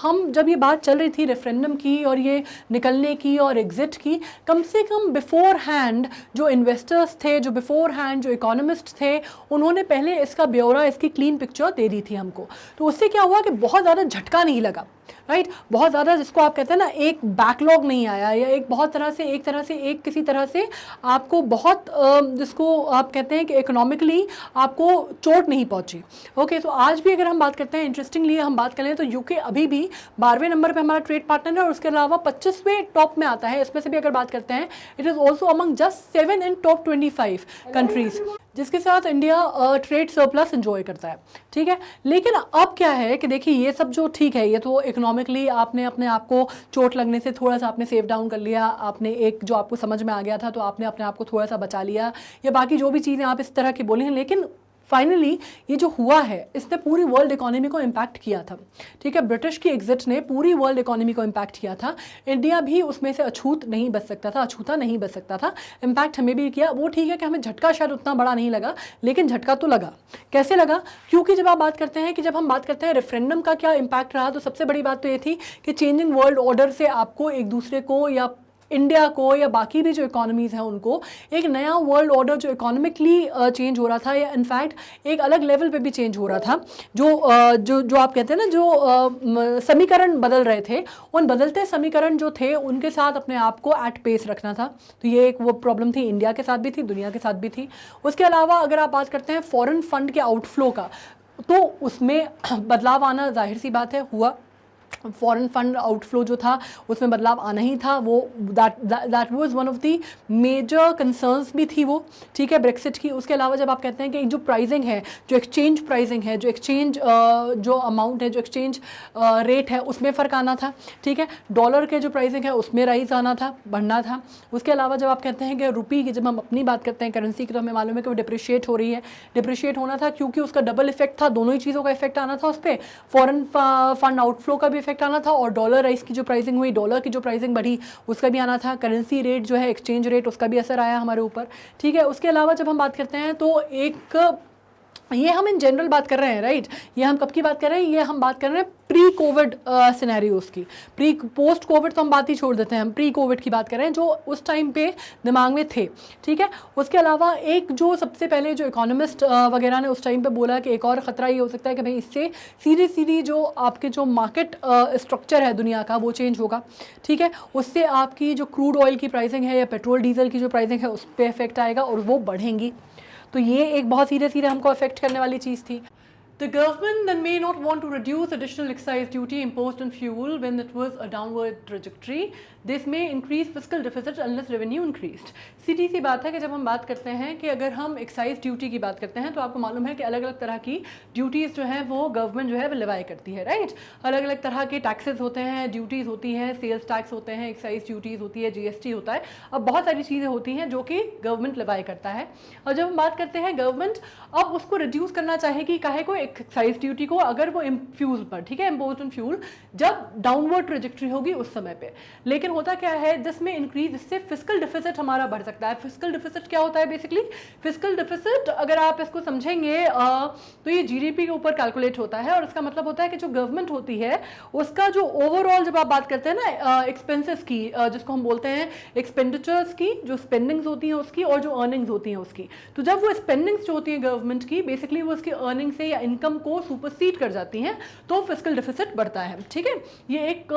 हम जब ये बात चल रही थी रेफरेंडम की और ये निकलने की और एग्जिट की, कम से कम बिफोर हैंड जो इन्वेस्टर्स थे, जो बिफोर हैंड जो इकोनॉमिस्ट थे, उन्होंने पहले इसका ब्यौरा, इसकी क्लीन पिक्चर दे दी थी हमको। तो उससे क्या हुआ कि बहुत ज़्यादा झटका नहीं लगा, राइट, बहुत ज़्यादा जिसको आप कहते हैं ना एक बैकलॉग नहीं आया, या एक किसी तरह से आपको बहुत जिसको आप कहते हैं कि इकोनॉमिकली आपको चोट नहीं पहुंची। ओके, तो आज भी अगर हम बात करते हैं, इंटरेस्टिंगली हम बात करें तो यूके अभी भी 12वें नंबर पे हमारा ट्रेड पार्टनर है और उसके अलावा 25वें टॉप में आता है। इसमें से भी अगर बात करते हैं, it is also among just 7 in top 25 countries जिसके साथ इंडिया ट्रेड सरप्लस एंजॉय करता है। ठीक है, लेकिन अब क्या है कि देखिए ये सब जो ठीक है, ये तो इकोनॉमिकली आपने अपने आप को चोट लगने से थोड़ा सा आपने सेव डाउन कर लिया, आपने एक जो आपको समझ में आ गया था तो आपने अपने आप को थोड़ा सा बचा लिया, या बाकी जो भी चीज़ें आप इस तरह की बोली हैं। लेकिन फाइनली ये जो हुआ है इसने पूरी वर्ल्ड इकोनॉमी को इम्पैक्ट किया था। ठीक है, ब्रिटिश की एग्जिट ने पूरी वर्ल्ड इकोनॉमी को इम्पैक्ट किया था। इंडिया भी उसमें से अछूता नहीं बच सकता था। इम्पैक्ट हमें भी किया। वो ठीक है कि हमें झटका शायद उतना बड़ा नहीं लगा, लेकिन झटका तो लगा। कैसे लगा? क्योंकि जब हम बात करते हैं रेफरेंडम का क्या इम्पैक्ट रहा, तो सबसे बड़ी बात तो ये थी कि चेंजिंग वर्ल्ड ऑर्डर से आपको एक दूसरे को या इंडिया को या बाकी भी जो इकोनॉमीज़ हैं उनको एक नया वर्ल्ड ऑर्डर जो इकोनॉमिकली चेंज हो रहा था, या इनफैक्ट एक अलग लेवल पे भी चेंज हो रहा था, जो आप कहते हैं ना जो समीकरण बदल रहे थे, उन बदलते समीकरण जो थे उनके साथ अपने आप को एट पेस रखना था। तो ये एक वो प्रॉब्लम थी, इंडिया के साथ भी थी, दुनिया के साथ भी थी। उसके अलावा अगर आप बात करते हैं फॉरेन फंड के आउटफ्लो का, तो उसमें बदलाव आना जाहिर सी बात है हुआ। फॉरेन फंड आउटफ्लो जो था उसमें बदलाव आना ही था। वो that was one of the major concerns भी थी वो, ठीक है, ब्रेक्सिट की। उसके अलावा जब आप कहते हैं कि जो प्राइसिंग है, जो एक्सचेंज प्राइसिंग है, जो एक्सचेंज जो अमाउंट है, जो एक्सचेंज रेट है, उसमें फ़र्क आना था। ठीक है, डॉलर के जो प्राइसिंग है उसमें राइज आना था, बढ़ना था। उसके अलावा जब आप कहते हैं कि रुपी की, जब हम अपनी बात करते हैं करेंसी की, तो हमें मालूम है कि वो डिप्रिशिएट हो रही है। डिप्रिशिएट होना था क्योंकि उसका डबल इफेक्ट था, दोनों ही चीज़ों का इफेक्ट आना था उस पर। फॉरेन फंड आउटफ्लो का भी इफेक्ट आना था, और डॉलर राइस की जो प्राइसिंग हुई, डॉलर की जो प्राइसिंग बढ़ी, उसका भी आना था। करेंसी रेट जो है, एक्सचेंज रेट, उसका भी असर आया हमारे ऊपर। ठीक है, उसके अलावा जब हम बात करते हैं तो ये हम इन जनरल बात कर रहे हैं, राइट। ये हम कब की बात कर रहे हैं? ये हम बात कर रहे हैं प्री कोविड सिनेरियोज की। पोस्ट कोविड तो हम बात ही छोड़ देते हैं, हम प्री कोविड की बात कर रहे हैं जो उस टाइम पे दिमाग में थे। ठीक है, उसके अलावा एक जो सबसे पहले जो इकोनॉमिस्ट वगैरह ने उस टाइम पे बोला कि एक और ख़तरा ये हो सकता है कि भाई इससे सीधी जो आपके जो मार्केट स्ट्रक्चर है दुनिया का, वो चेंज होगा। ठीक है, उससे आपकी जो क्रूड ऑयल की प्राइसिंग है या पेट्रोल डीजल की जो प्राइसिंग है उस पर इफेक्ट आएगा और वो बढ़ेंगी। तो ये एक बहुत सीधे हमको अफेक्ट करने वाली चीज़ थी। The government then may not want to reduce additional excise duty imposed on fuel when it was a downward trajectory. This may increase fiscal deficit unless revenue increased. सीधी सी बात है कि जब हम बात करते हैं कि अगर हम एक्साइज ड्यूटी की बात करते हैं तो आपको मालूम है कि अलग अलग तरह की ड्यूटीज़ जो हैं वो गवर्नमेंट जो है वो लेवाई करती है, राइट। अलग अलग तरह के टैक्सेस होते हैं, ड्यूटीज़ होती हैं, सेल्स टैक्स होते हैं, एक्साइज ड्यूटीज़ होती है, GST होता है। अब बहुत सारी चीज़ें होती हैं जो कि गवर्नमेंट लेवाई करता है। और जब हम बात करते हैं गवर्नमेंट अब उसको रिड्यूस करना चाहेगी, काहे को, एक्साइज ड्यूटी को, अगर वो फ्यूल पर, ठीक है, इम्पोज्ड ऑन फ्यूल, जब डाउनवर्ड ट्रेजेक्ट्री होगी उस समय पे। लेकिन होता क्या है, जिसमें इंक्रीज, इससे फिस्कल डिफिसिट हमारा बढ़ सकता है। फिस्कल डिफिसिट क्या होता है? बेसिकली फिस्कल डिफिसिट अगर आप इसको समझेंगे तो ये GDP के ऊपर कैलकुलेट होता है, और इसका मतलब होता है कि जो गवर्नमेंट होती है उसका जो ओवरऑल, जब आप बात करते हैं ना एक्सपेंसेस की, जिसको हम बोलते हैं एक्सपेंडिचर्स की, जो स्पेंडिंग्स होती हैं उसकी और जो अर्निंग्स होती हैं उसकी, तो जब वो स्पेंडिंग्स जो होती है गवर्नमेंट की, बेसिकली वो उसकी अर्निंग से या इनकम को सुपरसीड कर जाती हैं, तो फिस्कल डिफिसिट बढ़ता है। ठीक है, ये एक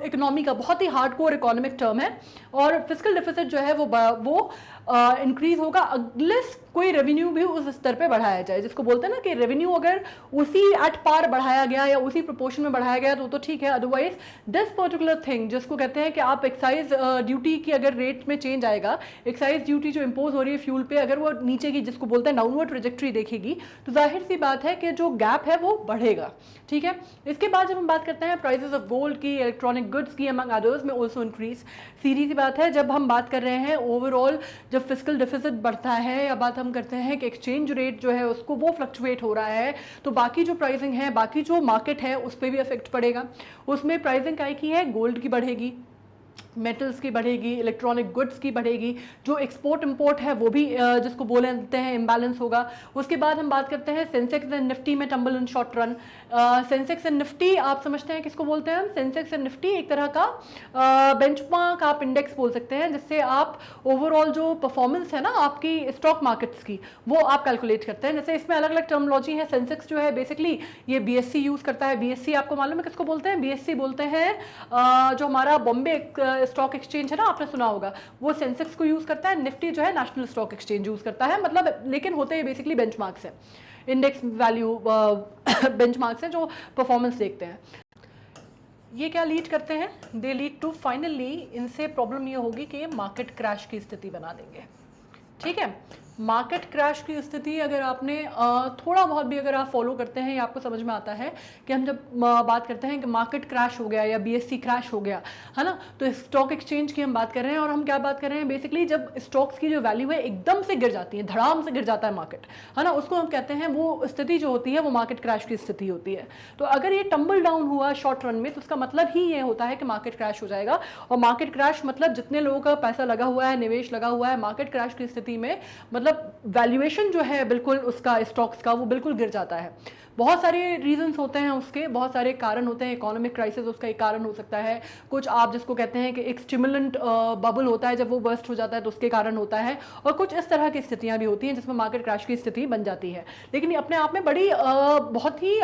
इकोनॉमी का बहुत ही हार्डकोर इकोनॉमिक टर्म है। और फिस्कल डिफिसिट जो है वो इंक्रीज होगा अगलेस कोई रेवेन्यू भी उस स्तर पे बढ़ाया जाए, जिसको बोलते हैं ना कि रेवेन्यू अगर उसी एट पार बढ़ाया गया या उसी प्रोपोर्शन में बढ़ाया गया तो ठीक है, अदरवाइज दिस पर्टिकुलर थिंग जिसको कहते हैं कि आप एक्साइज ड्यूटी की अगर रेट में चेंज आएगा, एक्साइज ड्यूटी जो इंपोज हो रही है फ्यूल पे अगर वो नीचे की जिसको बोलते हैं डाउनवर्ड ट्रेजेक्ट्री देखेगी तो जाहिर सी बात है कि जो गैप है वो बढ़ेगा। ठीक है, इसके बाद जब हम बात करते हैं प्राइसेस ऑफ गोल्ड की, इलेक्ट्रॉनिक गुड्स की, अमंग अदर्स में ऑल्सो इंक्रीज। सीधी सी बात है, जब हम बात कर रहे हैं ओवरऑल जब फिस्कल डिफिसिट बढ़ता है या बात हम करते हैं कि एक्सचेंज रेट जो है उसको वो फ्लक्चुएट हो रहा है, तो बाकी जो प्राइसिंग है, बाकी जो मार्केट है उस पर भी इफेक्ट पड़ेगा। उसमें प्राइसिंग काय की है, गोल्ड की बढ़ेगी, मेटल्स की बढ़ेगी, इलेक्ट्रॉनिक गुड्स की बढ़ेगी, जो एक्सपोर्ट इंपोर्ट है वो भी जिसको बोलते हैं इम्बैलेंस होगा। उसके बाद हम बात करते हैं सेंसेक्स एंड निफ्टी में tumble in short run. Sensex and Nifty आप समझते हैं किसको बोलते हैं हम, सेंसेक्स एंड निफ्टी एक तरह का बेंचमार्क आप इंडेक्स बोल सकते हैं, जिससे आप ओवरऑल जो परफॉर्मेंस है ना आपकी स्टॉक मार्केट्स की वो आप कैलकुलेट करते हैं। जैसे इसमें अलग अलग टर्मोलॉजी है। सेंसेक्स जो है बेसिकली ये बीएससी यूज करता है। बीएससी आपको मालूम है किसको बोलते हैं, बीएससी बोलते हैं जो हमारा बॉम्बे स्टॉक एक्सचेंज है ना, आपने सुना होगा, वो सेंसेक्स को यूज करता है। निफ्टी जो है नेशनल स्टॉक एक्सचेंज यूज करता है, मतलब लेकिन होते हैं बेसिकली बेंचमार्क्स है, इंडेक्स वैल्यू बेंचमार्क्स हैं जो परफॉर्मेंस देखते हैं। ये क्या लीड करते हैं, दे लीड टू फाइनली, इनसे प्रॉब्लम ये होगी कि मार्केट क्रैश की स्थिति बना देंगे। ठीक है, मार्केट क्रैश की स्थिति अगर आपने थोड़ा बहुत भी अगर आप फॉलो करते हैं या आपको समझ में आता है कि हम जब बात करते हैं कि मार्केट क्रैश हो गया या बीएससी क्रैश हो गया है ना, तो स्टॉक एक्सचेंज की हम बात कर रहे हैं। और हम क्या बात कर रहे हैं, बेसिकली जब स्टॉक्स की जो वैल्यू है एकदम से गिर जाती है, धड़ाम से गिर जाता है मार्केट, है ना, उसको हम कहते हैं, वो स्थिति जो होती है वो मार्केट क्रैश की स्थिति होती है। तो अगर ये टम्बल डाउन हुआ शॉर्ट रन में तो उसका मतलब ही ये होता है कि मार्केट क्रैश हो जाएगा। और मार्केट क्रैश मतलब जितने लोगों का पैसा लगा हुआ है, निवेश लगा हुआ है, मार्केट क्रैश की स्थिति में मतलब वैल्यूएशन जो है बिल्कुल उसका स्टॉक्स का वो बिल्कुल गिर जाता है। बहुत सारे रीजंस होते हैं उसके, बहुत सारे कारण होते हैं। इकोनॉमिक क्राइसिस उसका एक कारण हो सकता है, कुछ आप जिसको कहते हैं कि एक स्टिमुलेंट बबल होता है, जब वो बर्स्ट हो जाता है तो उसके कारण होता है, और कुछ इस तरह की स्थितियां भी होती हैं जिसमें मार्केट क्रैश की स्थिति बन जाती है। लेकिन ये अपने आप में बड़ी बहुत ही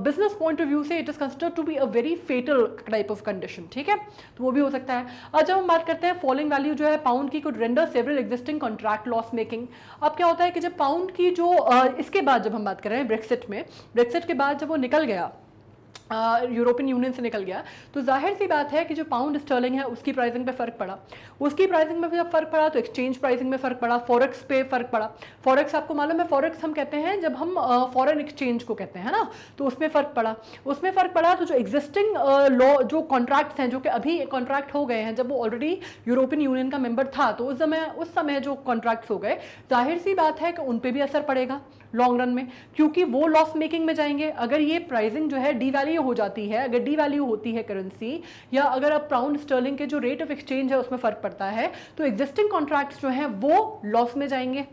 बिजनेस पॉइंट ऑफ व्यू से it is considered to be a very fatal type of condition. ठीक है, तो वो भी हो सकता है। और जब हम बात करते हैं फॉलिंग वैल्यू जो है पाउंड की, could render several existing contract loss making. अब क्या होता है कि जब पाउंड की जो इसके बाद जब हम बात कर रहे हैं ब्रेक्सिट के बाद जब वो निकल गया, यूरोपियन यूनियन से निकल गया, तो जाहिर सी बात है कि जो पाउंड स्टर्लिंग है उसकी प्राइसिंग पे फर्क पड़ा। उसकी प्राइसिंग में जब फर्क पड़ा तो एक्सचेंज प्राइसिंग में फर्क पड़ा, फॉरेक्स पे फर्क पड़ा। फॉरेक्स आपको मालूम है, फॉरेक्स हम कहते हैं जब हम फॉरेन एक्सचेंज को कहते हैं ना, तो उसमें फर्क पड़ा। उसमें फर्क पड़ा तो जो एग्जिस्टिंग लॉ जो कॉन्ट्रैक्ट्स हैं, जो कि अभी कॉन्ट्रैक्ट हो गए हैं, जब वो ऑलरेडी यूरोपियन यूनियन का मेंबर था तो उस समय जो कॉन्ट्रैक्ट्स हो गए, जाहिर सी बात है कि उन पर भी असर पड़ेगा लॉन्ग रन में, क्योंकि वो लॉस मेकिंग में जाएंगे। अगर ये प्राइसिंग जो है डीवैल्यू हो जाती है, अगर डीवैल्यू होती है करेंसी, या अगर अब पाउंड स्टर्लिंग के जो रेट ऑफ एक्सचेंज है उसमें फर्क पड़ता है, तो एग्जिस्टिंग कॉन्ट्रैक्ट्स जो हैं वो लॉस में जाएंगे।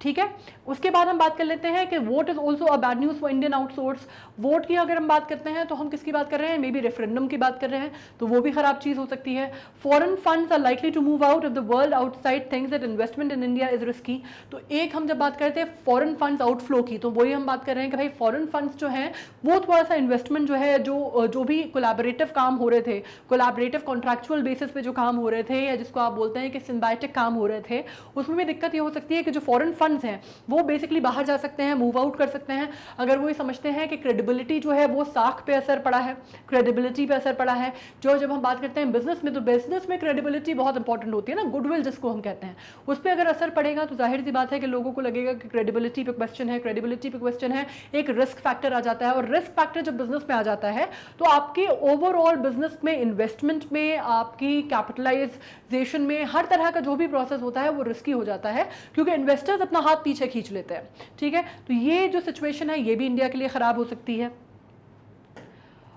ठीक है, उसके बाद हम बात कर लेते हैं कि vote is also a bad news for Indian outsource. Vote की अगर हम बात करते हैं तो हम किसकी बात कर रहे हैं, मे बी रेफरेंडम की बात कर रहे हैं, तो वो भी खराब चीज हो सकती है। Foreign funds are likely to move out of the world outside things that investment in India is risky. तो एक हम जब बात करते हैं फॉरेन फंड्स आउटफ्लो की, तो वही हम बात कर रहे हैं कि भाई फॉरेन फंड्स जो हैं वो थोड़ा सा इन्वेस्टमेंट जो है, जो भी कोलैबोरेटिव काम हो रहे थे, कोलैबोरेटिव कॉन्ट्रैक्चुअल बेसिस पे जो काम हो रहे थे, या जिसको आप बोलते हैं कि सिम्बायोटिक काम हो रहे थे, उसमें भी दिक्कत ये हो सकती है कि जो फॉरेन फंड्स हैं वो बेसिकली बाहर जा सकते हैं, मूव आउट कर सकते हैं, अगर वो ये समझते हैं कि क्रेडिबिलिटी जो है वो साख पे असर पड़ा है, क्रेडिबिलिटी पे असर पड़ा है। जो जब हम बात करते हैं बिजनेस में, तो बिजनेस में क्रेडिबिलिटी बहुत इंपॉर्टेंट होती है ना, गुडविल जिसको हम कहते हैं, उस पर अगर असर पड़ेगा तो जाहिर सी बात है कि लोगों को लगेगा कि क्रेडिबिलिटी पे क्वेश्चन है, क्रेडिबिलिटी पे क्वेश्चन है, एक रिस्क फैक्टर आ जाता है। और रिस्क फैक्टर जब बिजनेस में आ जाता है तो आपके ओवरऑल बिजनेस में, इन्वेस्टमेंट में, आपकी कैपिटलाइजेशन में, हर तरह का जो भी प्रोसेस होता है वो रिस्की हो जाता है, क्योंकि इन्वेस्टर्स अपना हाथ पीछे खींच लेते हैं। ठीक है, तो ये जो सिचुएशन है ये भी इंडिया के लिए खराब हो सकती है।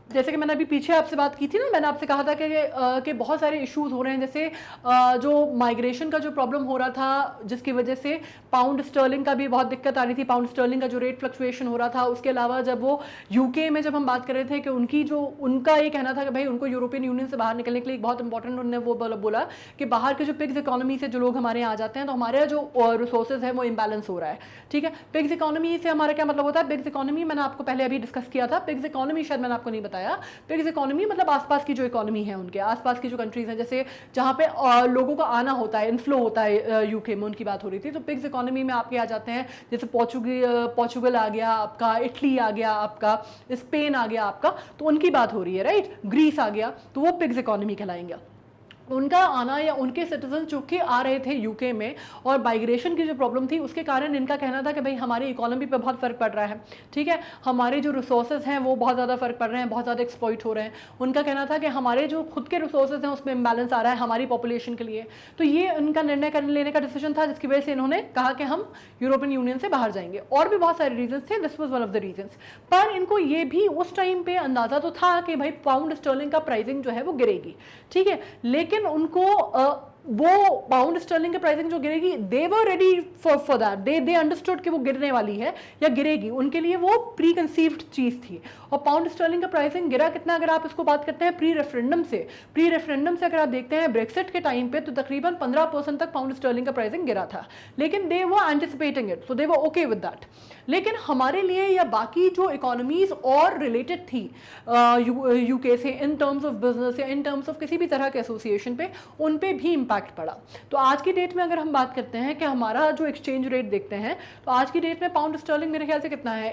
जैसे कि मैंने अभी पीछे आपसे बात की थी ना, मैंने आपसे कहा था कि बहुत सारे इश्यूज हो रहे हैं, जैसे जो माइग्रेशन का जो प्रॉब्लम हो रहा था, जिसकी वजह से पाउंड स्टर्लिंग का भी बहुत दिक्कत आ रही थी, पाउंड स्टर्लिंग का जो रेट फ्लक्चुएशन हो रहा था। उसके अलावा जब वो यूके में जब हम बात कर रहे थे कि उनका ये कहना था कि भाई उनको यूरोपियन यूनियन से बाहर निकलने के लिए बहुत इंपॉर्टेंट, उन्होंने वो बोला कि बाहर के जो पिग्स इकोनॉमी से जो लोग हमारे यहाँ आ जाते हैं तो हमारे जो रिसोर्सेज है वो इम्बैलेंस हो रहा है। ठीक है, पिग्स इकोनॉमी से हमारा क्या मतलब होता है, पिग्स इकोनॉमी मैंने आपको पहले अभी डिस्कस किया था, पिग्स इकोनॉमी शायद मैंने आपको नहीं बताया बताया, पिग्स इकोनॉमी मतलब आसपास की जो इकोनॉमी है, उनके आसपास की जो कंट्रीज हैं, जैसे जहाँ पे लोगों का आना होता है, इनफ्लो होता है, यूके में उनकी बात हो रही थी। तो पिग्स इकोनॉमी में आपके आ जाते हैं जैसे पोर्चुगल आ गया आपका, इटली आ गया आपका, स्पेन आ गया आपका, तो उनकी बात हो रही है, राइट। ग्रीस आ गया, तो वो पिग्स इकोनॉमी कहलाएंगे। उनका आना या उनके सिटीजन जो कि आ रहे थे यूके में, और माइग्रेशन की जो प्रॉब्लम थी उसके कारण इनका कहना था कि भाई हमारी इकोनॉमी पे बहुत फ़र्क पड़ रहा है, ठीक है, हमारे जो रिसोर्सेज हैं वो बहुत ज़्यादा फ़र्क पड़ रहे हैं, बहुत ज़्यादा एक्सप्लॉइट हो रहे हैं। उनका कहना था कि हमारे जो खुद के रिसोर्सेज हैं उसमें इम्बैलेंस आ रहा है हमारी पॉपुलेशन के लिए। तो ये उनका निर्णय लेने का डिसीजन था, जिसकी वजह से इन्होंने कहा कि हम यूरोपियन यूनियन से बाहर जाएंगे। और भी बहुत सारे रीजन थे, this was one of the reasons. पर इनको ये भी उस टाइम पे अंदाजा तो था कि भाई पाउंड स्टर्लिंग का प्राइसिंग जो है वो गिरेगी, ठीक है, लेकिन उनको वो पाउंड स्टर्लिंग की प्राइसिंग जो गिरेगी, they were ready for that, they understood कि वो गिरने वाली है या गिरेगी, उनके लिए वो प्री कंसीव्ड चीज थी। और पाउंड स्टर्लिंग का प्राइसिंग गिरा कितना, अगर आप इसको बात करते हैं प्री रेफरेंडम से अगर आप देखते हैं ब्रेक्सिट के टाइम पे, तो तकरीबन 15% तक पाउंड स्टर्लिंग का प्राइसिंग गिरा था, लेकिन they were anticipating it, so they were okay with that. लेकिन हमारे लिए या बाकी जो इकोनॉमीज और रिलेटेड थी यूके से इन टर्म्स ऑफ बिजनेस या इन टर्म्स ऑफ किसी भी तरह के एसोसिएशन पे, उन पे भी इम्पैक्ट पड़ा। तो आज की डेट में अगर हम बात करते हैं कि हमारा जो एक्सचेंज रेट देखते हैं, तो आज की डेट में पाउंड स्टर्लिंग मेरे ख्याल से कितना है,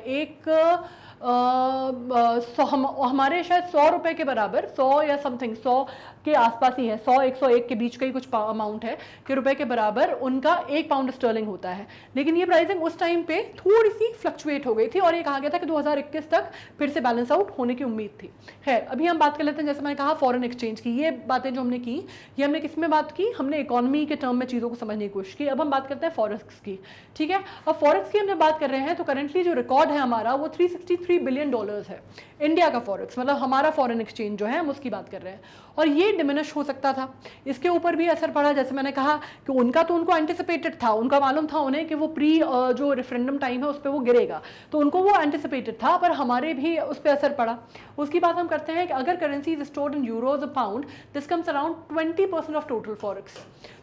हमारे शायद 100 रुपए के बराबर, 100 या समथिंग 100 के आसपास ही है, 100-101 के बीच का ही कुछ अमाउंट है कि रुपए के बराबर उनका 1 पाउंड स्टर्लिंग होता है। लेकिन ये प्राइसिंग उस टाइम पे थोड़ी सी फ्लक्चुएट हो गई थी और ये कहा गया था कि 2021 तक फिर से बैलेंस आउट होने की उम्मीद थी। खैर, अभी हम बात कर लेते हैं, जैसे मैंने कहा फॉरेन एक्सचेंज की। ये बातें जो हमने की, ये हमने किस में बात की, हमने इकोनॉमी के टर्म में चीज़ों को समझने की कोशिश की। अब हम बात करते हैं फॉरेक्स की, ठीक है। अब फॉरेक्स की हम जब बात कर रहे हैं, तो करेंटली जो रिकॉर्ड है हमारा वो $363 बिलियन है, इंडिया का फॉरेक्स, मतलब हमारा फॉरेन एक्सचेंज जो है हम उसकी बात कर रहे हैं। और ये डिमिनिश हो सकता था, इसके ऊपर भी असर पड़ा। जैसे मैंने कहा कि उनको एंटिसिपेटेड था, उनका मालूम था उन्हें कि वो प्री जो रेफरेंडम टाइम है उस पर वो गिरेगा, तो उनको वो एंटिसिपेटेड था, पर हमारे भी उस पर असर पड़ा। उसकी बात हम करते हैं कि अगर currency is stored in euros a pound, this comes around 20% of total forex.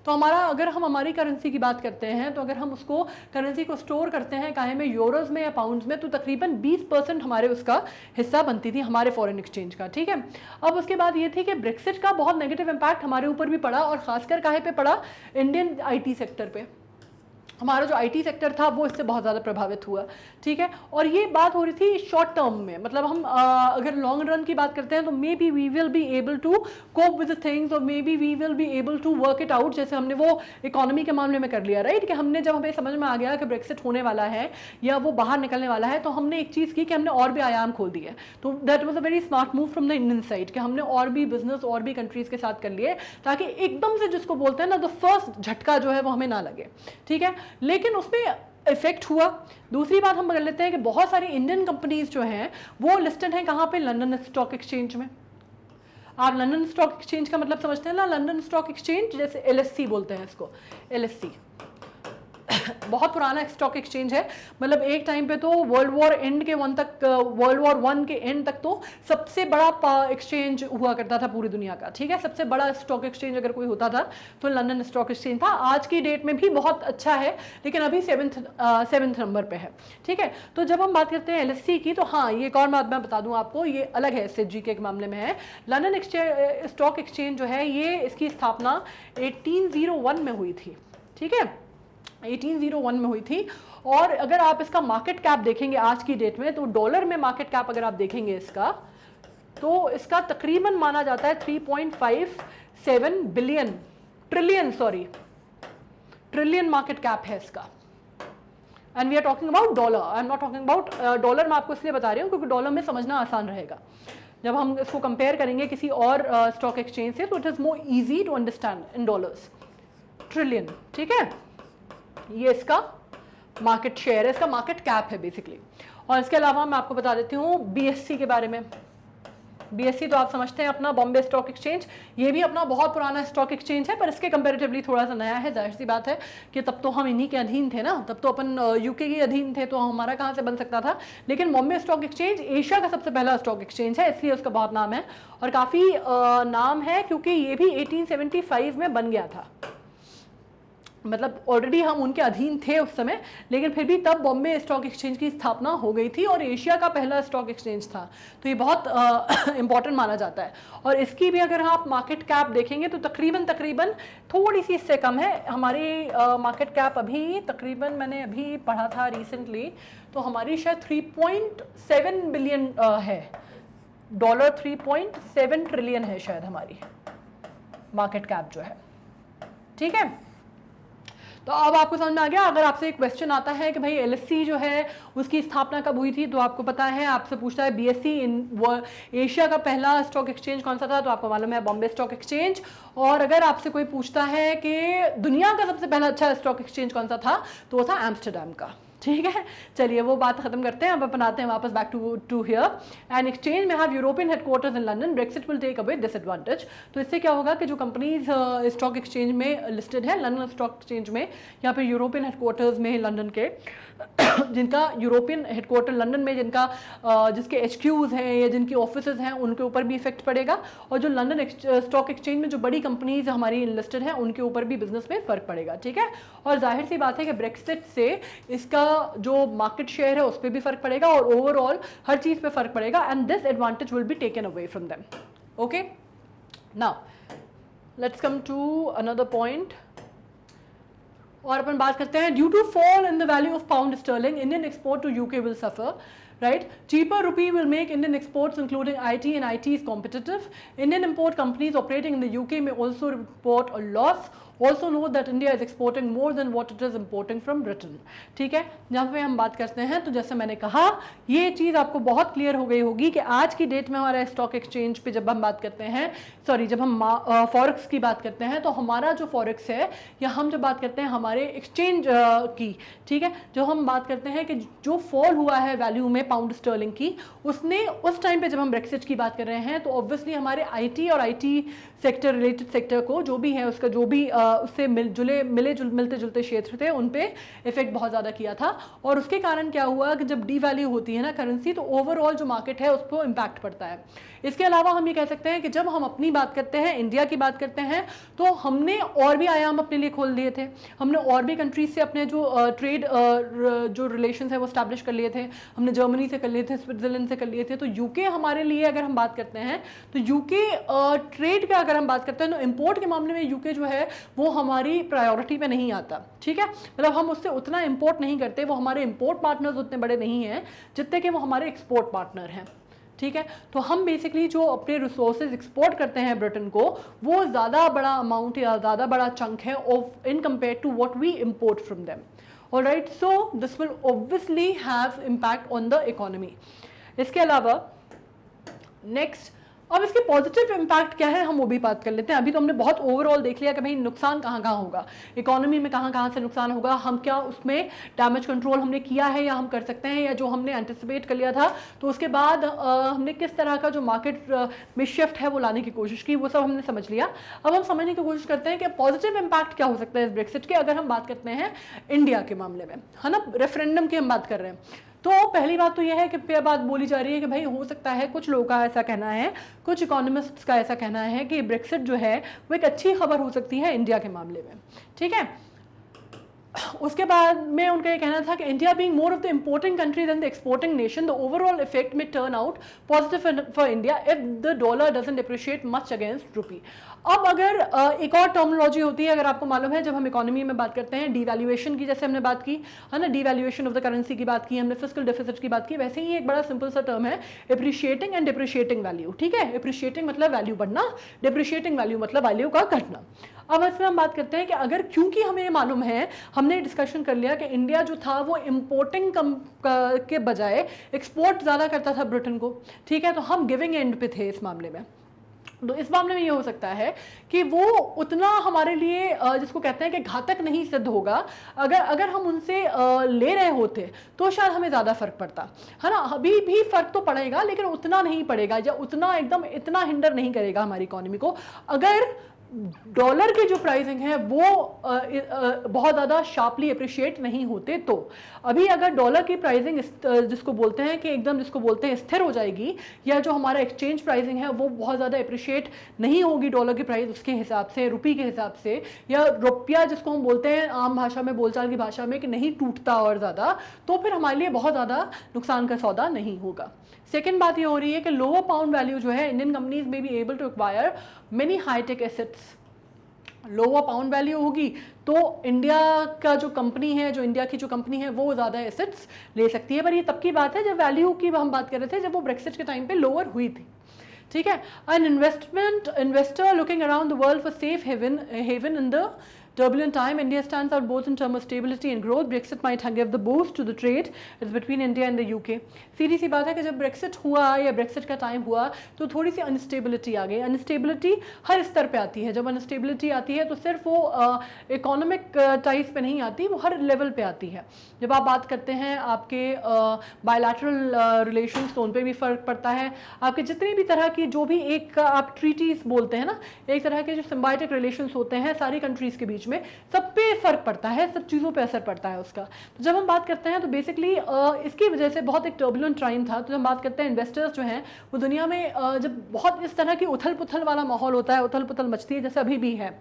तो अगर हम हमारी करेंसी की बात करते हैं, तो अगर हम उसको करेंसी को स्टोर करते हैं काहे में, यूरोज में या पाउंड्स में, तो तकरीबन 20% हमारे उसका हिस्सा बनती थी हमारे फॉरेन एक्सचेंज का, ठीक है। अब उसके बाद ये थी कि ब्रेक्सिट का बहुत नेगेटिव इंपैक्ट हमारे ऊपर भी पड़ा, और खासकर काहे पे पड़ा, इंडियन आईटी सेक्टर पे। हमारा जो आईटी सेक्टर था वो इससे बहुत ज़्यादा प्रभावित हुआ, ठीक है। और ये बात हो रही थी शॉर्ट टर्म में, मतलब हम अगर लॉन्ग रन की बात करते हैं, तो maybe we will be able to cope with the things, और maybe we will be able to work it out, जैसे हमने वो इकोनॉमी के मामले में कर लिया, राइट। कि हमने जब हमें समझ में आ गया कि ब्रेक्सिट होने वाला है या वो बाहर निकलने वाला है, तो हमने एक चीज़ की कि हमने और भी आयाम खोल दिए। तो that was a very smart move from the Indian side, कि हमने और भी बिजनेस और भी कंट्रीज के साथ कर लिए, ताकि एकदम से जिसको बोलते हैं ना, द फर्स्ट झटका जो है वो हमें ना लगे, ठीक है। लेकिन उसमें इफेक्ट हुआ। दूसरी बात हम कर लेते हैं कि बहुत सारी इंडियन कंपनीज जो हैं वो लिस्टेड हैं कहाँ पे, लंदन स्टॉक एक्सचेंज में। आप लंदन स्टॉक एक्सचेंज का मतलब समझते हैं ना, लंदन स्टॉक एक्सचेंज, जैसे LSE बोलते हैं इसको, LSE बहुत पुराना स्टॉक एक्सचेंज है, मतलब एक टाइम पे तो वर्ल्ड वॉर वन के एंड तक तो सबसे बड़ा एक्सचेंज हुआ करता था पूरी दुनिया का, ठीक है। सबसे बड़ा स्टॉक एक्सचेंज अगर कोई होता था तो लंदन स्टॉक एक्सचेंज था। आज की डेट में भी बहुत अच्छा है, लेकिन अभी 7th नंबर पे है, ठीक है। तो जब हम बात करते हैं LSE की, तो हाँ, ये एक और बात मैं बता दूं आपको, ये अलग है, इससे GK के मामले में है। लंदन स्टॉक एक्सचेंज जो है, ये इसकी स्थापना 1801 में हुई थी, ठीक है, 1801 में हुई थी। और अगर आप इसका मार्केट कैप देखेंगे आज की डेट में, तो डॉलर में मार्केट कैप अगर आप देखेंगे इसका, तो इसका तकरीबन माना जाता है 3.57 ट्रिलियन मार्केट कैप है इसका। And we are talking about dollar, I am not talking about dollar. मैं आपको इसलिए बता रही हूँ क्योंकि डॉलर में समझना आसान रहेगा। जब हम इसको कंपेयर करेंगे किसी और स्टॉक एक्सचेंज से, तो it is more easy to understand in dollars. Trillion, ठीक है, ये इसका मार्केट शेयर है, इसका मार्केट कैप है बेसिकली। और इसके अलावा मैं आपको बता देती हूँ BSE के बारे में। BSE तो आप समझते हैं अपना, बॉम्बे स्टॉक एक्सचेंज, ये भी अपना बहुत पुराना स्टॉक एक्सचेंज है, पर इसके कंपैरेटिवली थोड़ा सा नया है। जाहिर सी बात है कि तब तो हम इन्हीं के अधीन थे ना, तब तो अपन UK के अधीन थे, तो हमारा कहाँ से बन सकता था। लेकिन बॉम्बे स्टॉक एक्सचेंज एशिया का सबसे पहला स्टॉक एक्सचेंज है, इसलिए उसका बहुत नाम है, और काफ़ी नाम है क्योंकि ये भी 1875 में बन गया था। मतलब ऑलरेडी हम उनके अधीन थे उस समय, लेकिन फिर भी तब बॉम्बे स्टॉक एक्सचेंज की स्थापना हो गई थी और एशिया का पहला स्टॉक एक्सचेंज था, तो ये बहुत इंपॉर्टेंट माना जाता है। और इसकी भी अगर आप मार्केट कैप देखेंगे तो तकरीबन थोड़ी सी इससे कम है हमारी मार्केट कैप अभी, तकरीबन मैंने अभी पढ़ा था रिसेंटली, तो हमारी शायद 3.7 बिलियन है डॉलर, 3.7 ट्रिलियन है शायद हमारी मार्केट कैप जो है। ठीक है, तो अब आपको समझ में आ गया। अगर आपसे एक क्वेश्चन आता है कि भाई एलएससी जो है उसकी स्थापना कब हुई थी, तो आपको पता है, आपसे पूछता है बीएससी इन एशिया का पहला स्टॉक एक्सचेंज कौन सा था, तो आपको मालूम है बॉम्बे स्टॉक एक्सचेंज। और अगर आपसे कोई पूछता है कि दुनिया का सबसे पहला अच्छा स्टॉक एक्सचेंज कौन सा था, तो वो था एम्स्टरडैम का। ठीक है, चलिए वो बात खत्म करते हैं, अब अपन आते हैं वापस back to here. An exchange में have European headquarters in London, Brexit will take away disadvantage. तो इससे क्या होगा कि जो कंपनीज स्टॉक एक्सचेंज में लिस्टेड है, लंदन स्टॉक एक्सचेंज में, या फिर यूरोपियन हेडक्वार्टर्स में लंदन के जिनका यूरोपियन हेडक्वार्टर लंदन में जिसके HQs हैं या जिनकी ऑफिसेज हैं, उनके ऊपर भी इफेक्ट पड़ेगा। और जो लंदन स्टॉक एक्सचेंज में जो बड़ी कंपनीज हमारी लिस्टेड हैं, उनके ऊपर भी बिजनेस में फर्क पड़ेगा। ठीक है, और जाहिर सी बात है कि ब्रेक्सिट से इसका जो मार्केट शेयर है उस पर भी फर्क पड़ेगा और ओवरऑल हर चीज पे फर्क पड़ेगा, and this advantage will be taken away from them. Okay, now let's come to another point, और अपन बात करते हैं due to fall in the value of pound sterling, Indian export to UK will suffer. Right, cheaper rupee will make Indian exports including IT and ITs competitive. Indian import companies operating in the UK may also report a loss. Also note that India is exporting more than what it is importing from Britain. ठीक है, जहाँ पे हम बात करते हैं, तो जैसे मैंने कहा ये चीज़ आपको बहुत क्लियर हो गई होगी कि आज की डेट में हमारा स्टॉक एक्सचेंज पे जब हम बात करते हैं, जब हम फॉरेक्स की बात करते हैं, तो हमारा जो फॉरेक्स है, या हम जब बात करते हैं हमारे एक्सचेंज की, ठीक है, जो हम बात करते हैं कि जो फॉल हुआ है वैल्यू में पाउंड स्टर्लिंग की, उसने उस टाइम पे जब हम ब्रेक्सिट की बात कर रहे हैं, तो ऑब्वियसली हमारे IT और IT सेक्टर रिलेटेड सेक्टर को जो भी है उसका जो भी उससे मिलते जुलते क्षेत्र थे, उन पे इफेक्ट बहुत ज़्यादा किया था। और उसके कारण क्या हुआ कि जब डीवैल्यू होती है ना करेंसी, तो ओवरऑल जो मार्केट है उस पर इम्पैक्ट पड़ता है। इसके अलावा हम ये कह सकते हैं कि जब हम अपनी बात करते हैं, इंडिया की बात करते हैं, तो हमने और भी आयाम अपने लिए खोल दिए थे। हमने और भी कंट्रीज से अपने जो ट्रेड जो रिलेशंस है वो स्टैब्लिश कर लिए थे। हमने जर्मनी से कर लिए थे, स्विट्जरलैंड से कर लिए थे। तो यूके हमारे लिए अगर हम बात करते हैं, तो यूके ट्रेड का अगर हम बात करते हैं, तो इंपोर्ट के मामले में यूके जो है वो हमारी प्रायोरिटी पे नहीं आता। ठीक है, मतलब हम उससे उतना इंपोर्ट नहीं करते, वो हमारे इंपोर्ट पार्टनर्स उतने बड़े नहीं हैं जितने कि वो हमारे एक्सपोर्ट पार्टनर हैं। ठीक है, तो हम बेसिकली जो अपने रिसोर्सेज एक्सपोर्ट करते हैं ब्रिटेन को, वो ज़्यादा बड़ा अमाउंट या ज़्यादा बड़ा चंक है of in compare to what we import from them. Alright, so this will obviously have impact on the economy. इसके अलावा नेक्स्ट, अब इसके पॉजिटिव इम्पैक्ट क्या है, हम वो भी बात कर लेते हैं। अभी तो हमने बहुत ओवरऑल देख लिया कि भाई नुकसान कहाँ कहाँ होगा, इकोनॉमी में कहाँ कहाँ से नुकसान होगा, हम क्या उसमें डैमेज कंट्रोल हमने किया है या हम कर सकते हैं, या जो हमने एंटिसिपेट कर लिया था, तो उसके बाद हमने किस तरह का जो मार्केट में शिफ्ट है वो लाने की कोशिश की, वो सब हमने समझ लिया। अब हम समझने की कोशिश करते हैं कि पॉजिटिव इम्पैक्ट क्या हो सकता है इस ब्रेक्सिट के, अगर हम बात करते हैं इंडिया के मामले में, है ना, रेफरेंडम की हम बात कर रहे हैं। तो पहली बात तो यह है कि बात बोली जा रही है कि भाई हो सकता है, कुछ लोगों का ऐसा कहना है, कुछ इकोनॉमिस्ट्स का ऐसा कहना है कि ब्रेक्सिट जो है वो एक अच्छी खबर हो सकती है इंडिया के मामले में। ठीक है, उसके बाद में उनका ये कहना था कि India being more of the importing country than the exporting nation, the overall effect में turn out positive for India if the dollar doesn't depreciate much against rupee. अब अगर एक और टर्मिनोलॉजी होती है, अगर आपको मालूम है, जब हम इकोनॉमी में बात करते हैं डीवैल्यूएशन की, जैसे हमने बात की है ना, डीवैल्यूएशन ऑफ द करेंसी की बात की हमने, फिस्कल डेफिसिट की बात की, वैसे ही एक बड़ा सिंपल सा टर्म है एप्रिशिएटिंग एंड डिप्रिशिएटिंग वैल्यू। ठीक है, एप्रिशिएटिंग मतलब वैल्यू बढ़ना, डिप्रिशिएटिंग वैल्यू मतलब वैल्यू का घटना। अब इसमें हम बात करते हैं कि अगर, क्योंकि हमें मालूम है, हमने डिस्कशन कर लिया कि इंडिया जो था वो इंपोर्टिंग के बजाय एक्सपोर्ट ज़्यादा करता था ब्रिटेन को। ठीक है, तो हम गिविंग एंड पे थे इस मामले में। तो इस मामले में ये हो सकता है कि वो उतना हमारे लिए जिसको कहते हैं कि घातक नहीं सिद्ध होगा। अगर हम उनसे ले रहे होते तो शायद हमें ज़्यादा फर्क पड़ता, है ना। अभी भी फर्क तो पड़ेगा, लेकिन उतना नहीं पड़ेगा, या उतना एकदम इतना हिंडर नहीं करेगा हमारी इकोनॉमी को। अगर डॉलर के जो प्राइसिंग है वो बहुत ज़्यादा शार्पली अप्रिशिएट नहीं होते। तो अभी अगर डॉलर की प्राइसिंग जिसको बोलते हैं कि एकदम जिसको बोलते हैं स्थिर हो जाएगी, या जो हमारा एक्सचेंज प्राइसिंग है वो बहुत ज़्यादा अप्रिशिएट नहीं होगी डॉलर की प्राइस उसके हिसाब से, रुपये के हिसाब से, या रुपया जिसको हम बोलते हैं आम भाषा में, बोलचाल की भाषा में कि नहीं टूटता और ज़्यादा, तो फिर हमारे लिए बहुत ज़्यादा नुकसान का सौदा नहीं होगा। सेकेंड बात ये हो रही है कि लोअर पाउंड वैल्यू जो है, इंडियन कंपनीज में be able to acquire many high tech assets. Lower pound value होगी तो इंडिया का जो कंपनी है, जो इंडिया की जो कंपनी है वो ज़्यादा एसेट्स ले सकती है। पर ये तब की बात है जब वैल्यू की हम बात कर रहे थे, जब वो ब्रेक्सिट के टाइम पे लोअर हुई थी। ठीक है, an investor looking around the world for safe heaven in the turbulent time, India stands out both in terms of stability and growth. Brexit might give the boost to the trade it's between India and the UK. सीधी सी बात है कि जब Brexit हुआ या Brexit का time हुआ तो थोड़ी सी अनस्टेबिलिटी आ गई। अनस्टेबिलिटी हर स्तर पे आती है। जब अनस्टेबिलिटी आती है तो सिर्फ वो इकोनॉमिक टाइप्स पे नहीं आती, वो हर लेवल पे आती है। जब आप बात करते हैं आपके बायलैटरल रिलेशंस, तो उन पर भी फ़र्क पड़ता है। आपके जितनी भी तरह की जो भी एक आप ट्रीटीज बोलते हैं ना, एक तरह के जो सिम्बायोटिक रिलेशंस होते हैं सारी कंट्रीज़ के बीच में, सब पे फर्क पड़ता है, सब चीज़ों पे असर पड़ता है उसका। तो जब हम बात करते हैं तो बेसिकली इसकी वजह से बहुत एक टर्बुलेंट टाइम था। तो जब हम बात करते हैं इन्वेस्टर्स जो हैं वो दुनिया में जब बहुत इस तरह की उथल पुथल वाला माहौल होता है, उथल पुथल मचती है, जैसे अभी भी है,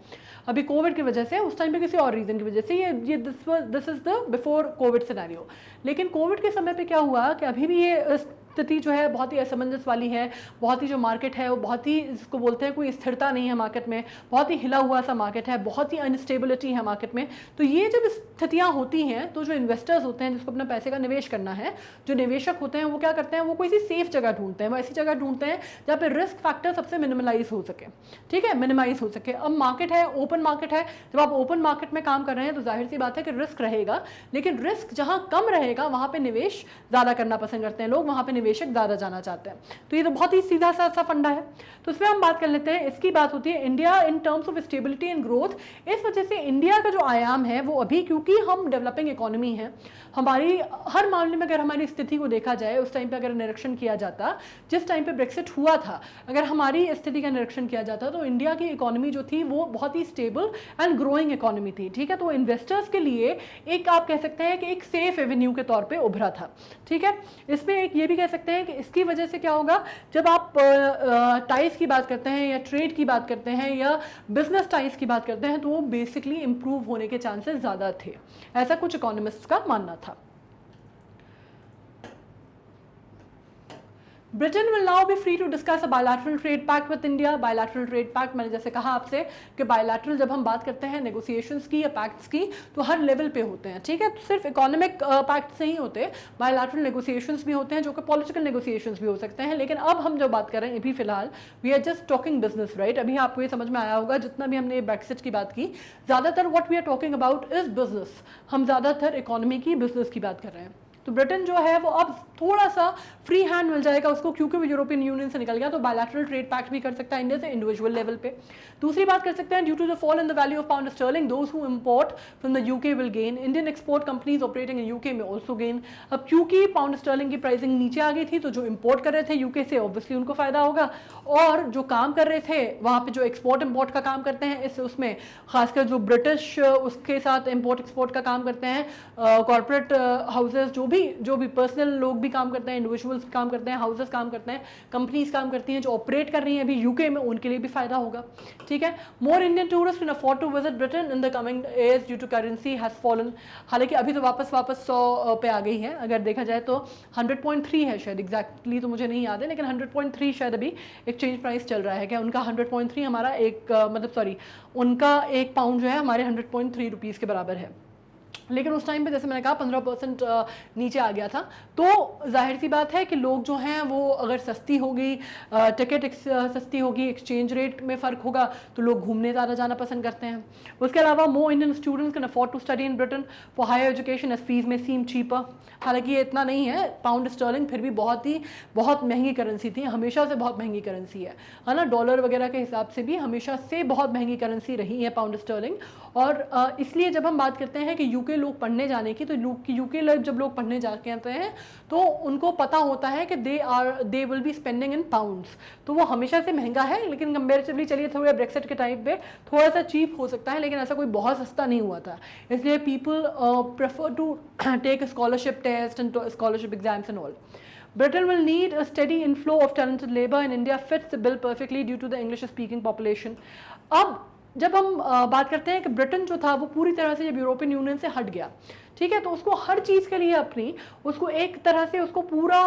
अभी कोविड की वजह से, उस टाइम पे किसी और रीज़न की वजह से, ये this is the before Covid scenario. लेकिन कोविड के समय पे क्या हुआ कि अभी भी ये स्थिति जो है बहुत ही असमंजस वाली है। बहुत ही जो मार्केट है वो बहुत ही, जिसको बोलते हैं कोई स्थिरता नहीं है मार्केट में, बहुत ही हिला हुआ सा मार्केट है, बहुत ही अनस्टेबिलिटी है मार्केट में। तो ये जब स्थितियाँ होती हैं तो जो इन्वेस्टर्स होते हैं जिसको अपना पैसे का निवेश करना है, जो निवेशक होते हैं वो क्या करते हैं, वो कोई सी सेफ जगह ढूंढते हैं, वो ऐसी जगह ढूंढते हैं जहाँ पे रिस्क फैक्टर सबसे मिनिमलाइज हो सके। ठीक है, मिनिमाइज हो सके। अब मार्केट है, ओपन मार्केट है, जब आप ओपन मार्केट में काम कर रहे हैं तो जाहिर सी बात है कि रिस्क रहेगा, लेकिन रिस्क जहाँ कम रहेगा वहाँ पे निवेश ज़्यादा करना पसंद करते हैं लोग, वहाँ पे निवेशक ज़्यादा जाना चाहते हैं। तो ये तो बहुत ही सीधा सा फंडा है। तो इसमें हम बात कर लेते हैं, इसकी बात होती है India in terms of stability and growth. इस वजह से इंडिया का जो आयाम है वो अभी, क्योंकि हम डेवलपिंग इकोनॉमी है, हमारी हर मामले में अगर हमारी स्थिति को देखा जाए, उस टाइम पे अगर निरीक्षण किया जाता, जिस टाइम पे ब्रेक्सिट हुआ था, अगर हमारी स्थिति का निरीक्षण किया जाता तो इंडिया की इकोनॉमी जो थी वो बहुत ही स्टेबल एंड ग्रोइंग इकोनॉमी थी। ठीक है, तो इन्वेस्टर्स के लिए एक आप कह सकते हैं कि एक सेफ एवेन्यू के तौर पर उभरा था। ठीक है, इसमें एक ये भी कह सकते हैं कि इसकी वजह से क्या होगा, जब आप टाइज की बात करते हैं या ट्रेड की बात करते हैं या बिजनेस टाइज की बात करते हैं तो वो बेसिकली इंप्रूव होने के चांसेस ज़्यादा थे, ऐसा कुछ इकोनॉमिस्ट्स का मानना था। Britain will now be free to discuss a bilateral trade pact with India. Bilateral trade pact, मैंने जैसे कहा आपसे कि बायलैटरल जब हम बात करते हैं नेगोशिएशंस की या पैक्ट्स की तो हर लेवल पे होते हैं। ठीक है, तो सिर्फ इकोनॉमिक पैक्ट्स नहीं होते, बायलैटरल नेगोशिएशंस भी होते हैं जो कि पॉलिटिकल नेगोशिएशंस भी हो सकते हैं। लेकिन अब हम जो बात कर रहे हैं अभी फिलहाल we are just talking business, right. अभी आपको ये समझ में आया होगा जितना भी हमने ब्रेक्सिट की बात की, ज़्यादातर what we are talking about is business. हम ज़्यादातर इकोनॉमी की, बिजनेस की बात कर रहे हैं। तो ब्रिटेन जो है वो अब थोड़ा सा फ्री हैंड मिल जाएगा उसको, क्योंकि वो यूरोपियन यूनियन से निकल गया, तो बायलैटरल ट्रेड पैक्ट भी कर सकता है इंडिया से इंडिविजुअल लेवल पे। दूसरी बात कर सकते हैं, due to the fall in the value of pound sterling, those who import from the UK will gain. Indian export companies operating in UK में ऑल्सो गेन। अब क्योंकि पाउंड स्टर्लिंग की प्राइसिंग नीचे आ गई थी तो जो इम्पोर्ट कर रहे थे यूके से ऑब्वियसली उनको फायदा होगा, और जो काम कर रहे थे वहाँ पे जो एक्सपोर्ट इम्पोर्ट का काम करते हैं, इस उसमें खासकर जो ब्रिटिश उसके साथ इम्पोर्ट एक्सपोर्ट का काम करते हैं, कॉर्पोरेट हाउसेज जो भी पर्सनल लोग भी काम करते हैं, इंडिविजुअल्स काम करते हैं, हाउसेस काम करते हैं, कंपनीज काम करती हैं जो ऑपरेट कर रही हैं अभी यूके में, उनके लिए भी फायदा होगा। ठीक है, more Indian tourist can afford to visit Britain in the coming days due to currency has fallen. हालांकि अभी तो वापस 100 पे आ गई है, अगर देखा जाए तो 100.3 है शायद, एग्जैक्टली तो मुझे नहीं याद है, लेकिन 100.3 शायद अभी एक्सचेंज प्राइस चल रहा है। क्या उनका 100.3 हमारा एक मतलब सॉरी उनका एक पाउंड जो है हमारे 100.3 रुपीज़ के बराबर है। लेकिन उस टाइम पे जैसे मैंने कहा 15% नीचे आ गया था। तो जाहिर सी बात है कि लोग जो हैं वो अगर सस्ती होगी, टिकट सस्ती होगी, एक्सचेंज रेट में फ़र्क होगा तो लोग घूमने ज़्यादा जाना पसंद करते हैं। उसके अलावा more Indian students can afford to study in Britain for higher education as fees में सीम चीपर। हालांकि ये इतना नहीं है, पाउंड स्टर्लिंग फिर भी बहुत महंगी करेंसी थी, हमेशा से बहुत महंगी करेंसी है ना, डॉलर वगैरह के हिसाब से भी हमेशा से बहुत महंगी करेंसी रही है पाउंड स्टर्लिंग। और इसलिए जब हम बात करते हैं कि यूके यूके लोग पढ़ने जाने की, तो यूके जब लोग पढ़ने जाके आते हैं तो उनको पता होता है कि they will be spending in pounds, तो वो हमेशा से महंगा है, लेकिन कंपेरेटिवली चलिए थोड़ा ब्रेक्सिट के टाइम पे थोड़ा सा चीप हो सकता है, लेकिन ऐसा कोई बहुत सस्ता नहीं हुआ था। इसलिए people prefer to take scholarship test and scholarship exams and all. Britain will need a steady inflow of talented labor, and India fits the bill perfectly due to the English-speaking population. अब जब हम बात करते हैं कि Britain जो था वो पूरी तरह से जब यूरोपियन यूनियन से हट गया, ठीक है, तो उसको हर चीज़ के लिए अपनी उसको एक तरह से उसको पूरा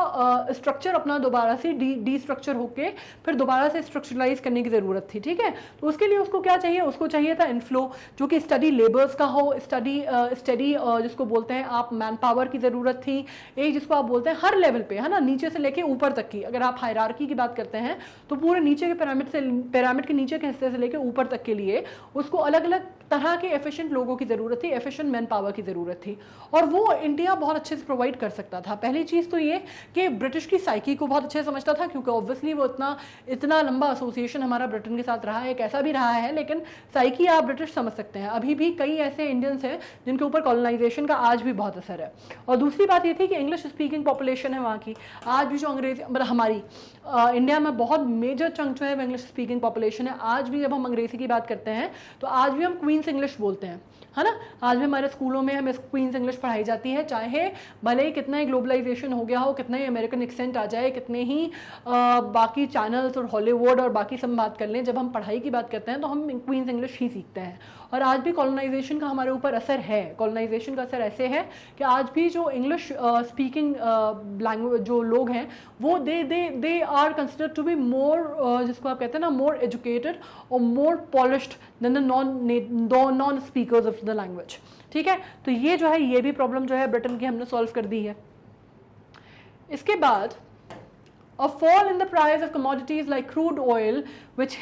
स्ट्रक्चर अपना दोबारा से डी स्ट्रक्चर होके फिर दोबारा से स्ट्रक्चरलाइज करने की ज़रूरत थी, ठीक है। तो उसके लिए उसको क्या चाहिए, उसको चाहिए था इनफ्लो, जो कि स्टडी लेबर्स का हो, स्टडी जिसको बोलते हैं आप मैन पावर की ज़रूरत थी, एक जिसको आप बोलते हैं हर लेवल पे, है ना, नीचे से लेके ऊपर तक की। अगर आप हायरार्की की बात करते हैं तो पूरे नीचे के पिरामिड के नीचे के हिस्से से लेके ऊपर तक के लिए उसको अलग अलग तरह के एफिशिएंट लोगों की ज़रूरत थी, एफिशिएंट मैन पावर की ज़रूरत थी, और वो इंडिया बहुत अच्छे से प्रोवाइड कर सकता था। पहली चीज़ तो ये कि ब्रिटिश की साइकी को बहुत अच्छे से समझता था, क्योंकि ऑब्वियसली वो इतना लंबा एसोसिएशन हमारा ब्रिटेन के साथ रहा है, कैसा भी रहा है, लेकिन साइकी आप ब्रिटिश समझ सकते हैं। अभी भी कई ऐसे इंडियंस हैं जिनके ऊपर कॉलोनाइजेशन का आज भी बहुत असर है। और दूसरी बात ये थी कि इंग्लिश स्पीकिंग पॉपुलेशन है वहाँ की, आज भी जो अंग्रेजी मतलब हमारी इंडिया में बहुत मेजर चंक जो है वो इंग्लिश स्पीकिंग पॉपुलेशन है। आज भी जब हम अंग्रेजी की बात करते हैं तो आज भी हम क्वींस इंग्लिश बोलते हैं, है ना। आज भी हमारे स्कूलों में हमें क्वींस इंग्लिश पढ़ाई जाती है, चाहे भले ही कितना ही ग्लोबलाइजेशन हो गया हो, कितना ही अमेरिकन एक्सेंट आ जाए, कितने ही बाकी चैनल्स और हॉलीवुड और बाकी सब बात कर लें, जब हम पढ़ाई की बात करते हैं तो हम क्वींस इंग्लिश ही सीखते हैं। और आज भी कॉलोनाइजेशन का हमारे ऊपर असर है। कॉलोनाइजेशन का असर ऐसे है कि आज भी जो इंग्लिश स्पीकिंग लैंग्वेज जो लोग हैं वो they are considered to be more, जिसको आप कहते हैं ना, मोर एजुकेटेड और more polished than the non speakers of the language, ठीक है। तो ये जो है, ये भी प्रॉब्लम जो है ब्रिटेन की हमने सॉल्व कर दी है। इसके बाद a fall in the price of commodities like crude oil which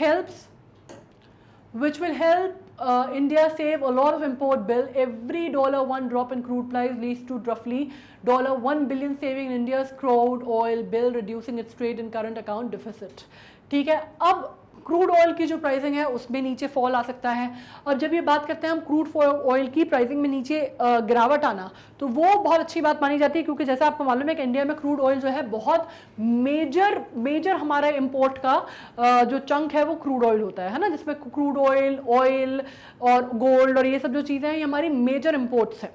will help India save a lot of import bill. Every $1 drop in crude price leads to roughly $1 billion saving in India's crude oil bill, reducing its trade and current account deficit. ठीक है, अब crude oil की जो pricing है उसमें नीचे fall आ सकता है। अब जब ये बात करते हैं हम क्रूड ऑयल की प्राइसिंग में नीचे गिरावट आना, तो वो बहुत अच्छी बात मानी जाती है, क्योंकि जैसा आपको मालूम है कि इंडिया में क्रूड ऑयल जो है बहुत मेजर हमारा इंपोर्ट का जो चंक है वो क्रूड ऑयल होता है ना, जिसमें क्रूड ऑयल और गोल्ड और ये सब जो चीज़ें हैं ये हमारी मेजर इंपोर्ट्स हैं।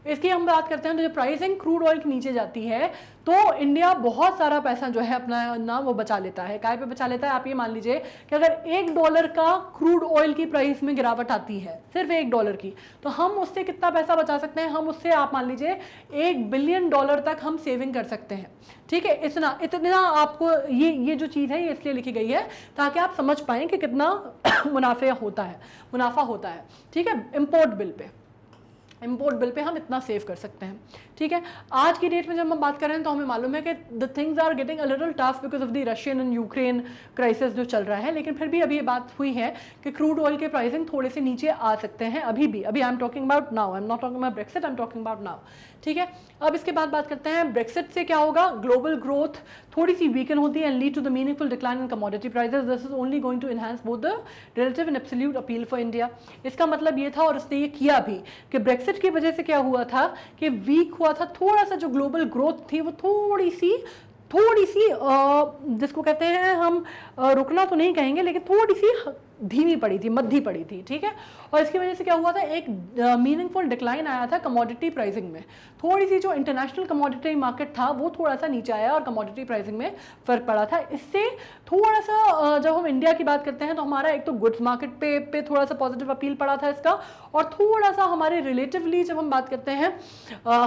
इसकी हम बात करते हैं तो जो प्राइसिंग क्रूड ऑयल की नीचे जाती है तो इंडिया बहुत सारा पैसा जो है अपना ना वो बचा लेता है। काय पे बचा लेता है, आप ये मान लीजिए कि अगर $1 का क्रूड ऑयल की प्राइस में गिरावट आती है, सिर्फ $1 की, तो हम उससे कितना पैसा बचा सकते हैं, हम उससे आप मान लीजिए $1 बिलियन तक हम सेविंग कर सकते हैं, ठीक है। इतना आपको ये जो चीज़ है ये इसलिए लिखी गई है ताकि आप समझ पाएं कि कितना मुनाफा होता है, ठीक है। इंपोर्ट बिल पे हम इतना सेव कर सकते हैं, ठीक है। आज की डेट में जब हम बात कर रहे हैं तो हमें मालूम है कि the things are getting a little tough because of the Russian and Ukraine crisis जो चल रहा है, लेकिन फिर भी अभी ये बात हुई है कि क्रूड ऑयल के प्राइसिंग थोड़े से नीचे आ सकते हैं अभी I am talking about now, I am not talking about Brexit, I am talking about now, ठीक है। अब इसके बाद बात करते हैं ब्रेक्सिट से क्या होगा। ग्लोबल ग्रोथ थोड़ी सी वीकन होती है and lead to the meaningful decline in commodity prices, this is only going to enhance both the relative and absolute appeal for India. इसका मतलब ये था और इसने ये किया भी कि ब्रेक्सिट की वजह से क्या हुआ था कि वीक हुआ था, थोड़ा सा जो ग्लोबल ग्रोथ थी वो थोड़ी सी जिसको कहते हैं हम रुकना तो नहीं कहेंगे, लेकिन थोड़ी सी धीमी पड़ी थी, मद्दी पड़ी थी, ठीक है। और इसकी वजह से क्या हुआ था, एक मीनिंगफुल डिक्लाइन आया था कमोडिटी प्राइसिंग में। थोड़ी सी जो इंटरनेशनल कमोडिटी मार्केट था वो थोड़ा सा नीचे आया और कमोडिटी प्राइसिंग में फर्क पड़ा था। इससे थोड़ा सा जब हम इंडिया की बात करते हैं तो हमारा एक तो गुड्स मार्केट पे थोड़ा सा पॉजिटिव अपील पड़ा था इसका, और थोड़ा सा हमारे रिलेटिवली जब हम बात करते हैं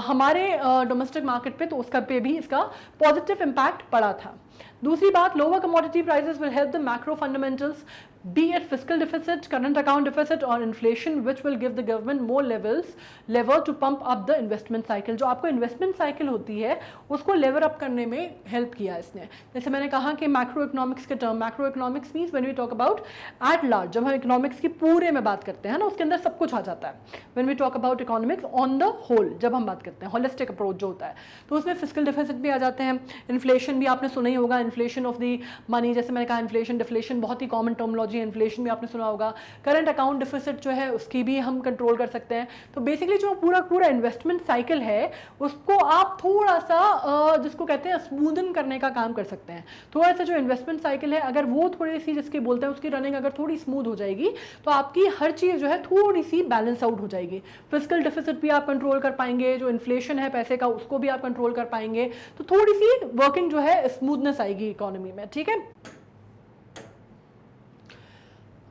हमारे डोमेस्टिक मार्केट पे तो उसका पे भी इसका पॉजिटिव इम्पैक्ट पड़ा था। दूसरी बात, lower commodity prices will help the macro fundamentals be it fiscal deficit, current account deficit or inflation, which will give the government more lever to pump up the investment cycle। जो आपको investment cycle होती है उसको lever up करने में help किया इसने। जैसे मैंने कहा कि macro economics के term, macro economics means when we talk about at large, जब हम economics की पूरे में बात करते हैं ना उसके अंदर सब कुछ आ जाता है। when we talk about economics on the whole, जब हम बात करते हैं holistic approach जो होता है तो उसमें fiscal deficit भी आ जाते हैं, inflation भी आपने सुना ही होगा, inflation of the money, जैसे मैंने कहा inflation deflation बहुत ही common terminology मेथोडोलॉजी, इन्फ्लेशन भी आपने सुना होगा, करंट अकाउंट डिफिसिट जो है उसकी भी हम कंट्रोल कर सकते हैं। तो बेसिकली जो पूरा इन्वेस्टमेंट साइकिल है उसको आप थोड़ा सा जिसको कहते हैं स्मूदन करने का काम कर सकते हैं। थोड़ा सा जो इन्वेस्टमेंट साइकिल है अगर वो थोड़ी सी जिसकी बोलते हैं उसकी रनिंग अगर थोड़ी स्मूथ हो जाएगी तो आपकी हर चीज़ जो है थोड़ी सी बैलेंस आउट हो जाएगी। फिजिकल डिफिसिट भी आप कंट्रोल कर पाएंगे, जो इन्फ्लेशन है पैसे का उसको भी आप कंट्रोल कर पाएंगे, तो थोड़ी सी वर्किंग जो है स्मूथनेस आएगी इकोनॉमी में। ठीक है,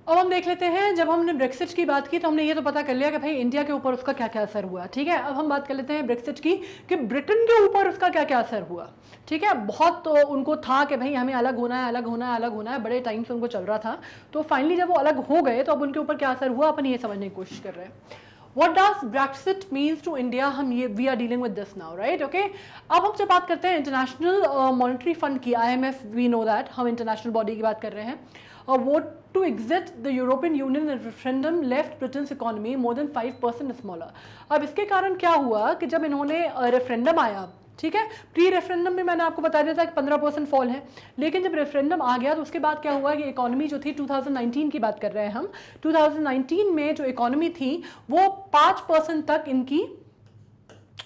अब हम देख लेते हैं, जब हमने ब्रेक्सिट की बात की तो हमने ये तो पता कर लिया कि भाई इंडिया के ऊपर उसका क्या क्या असर हुआ। ठीक है, अब हम बात कर लेते हैं ब्रेक्सिट की कि ब्रिटेन के ऊपर उसका क्या क्या असर हुआ। ठीक है, बहुत तो उनको था कि भाई हमें अलग होना है, अलग होना है, अलग होना है, बड़े टाइम से उनको चल रहा था। तो फाइनली जब वो अलग हो गए तो अब उनके ऊपर क्या असर हुआ अपन ये समझने की कोशिश कर रहे हैं। What does Brexit means to India? हम ये we are dealing with this now, right? Okay. अब हमसे बात करते हैं इंटरनेशनल मॉनेटरी फंड की, IMF, we know that, हम इंटरनेशनल बॉडी की बात कर रहे हैं। और vote to exit the European Union referendum left Britain's economy more than 5% smaller. अब इसके कारण क्या हुआ कि जब इन्होंने रेफरेंडम आया, ठीक है, प्री रेफरेंडम में मैंने आपको बता दिया था कि 15% फॉल है, लेकिन जब रेफरेंडम आ गया तो उसके बाद क्या हुआ कि इकोनॉमी जो थी 2019 की बात कर रहे हैं हम, 2019 में जो इकोनॉमी थी वो 5% तक इनकी,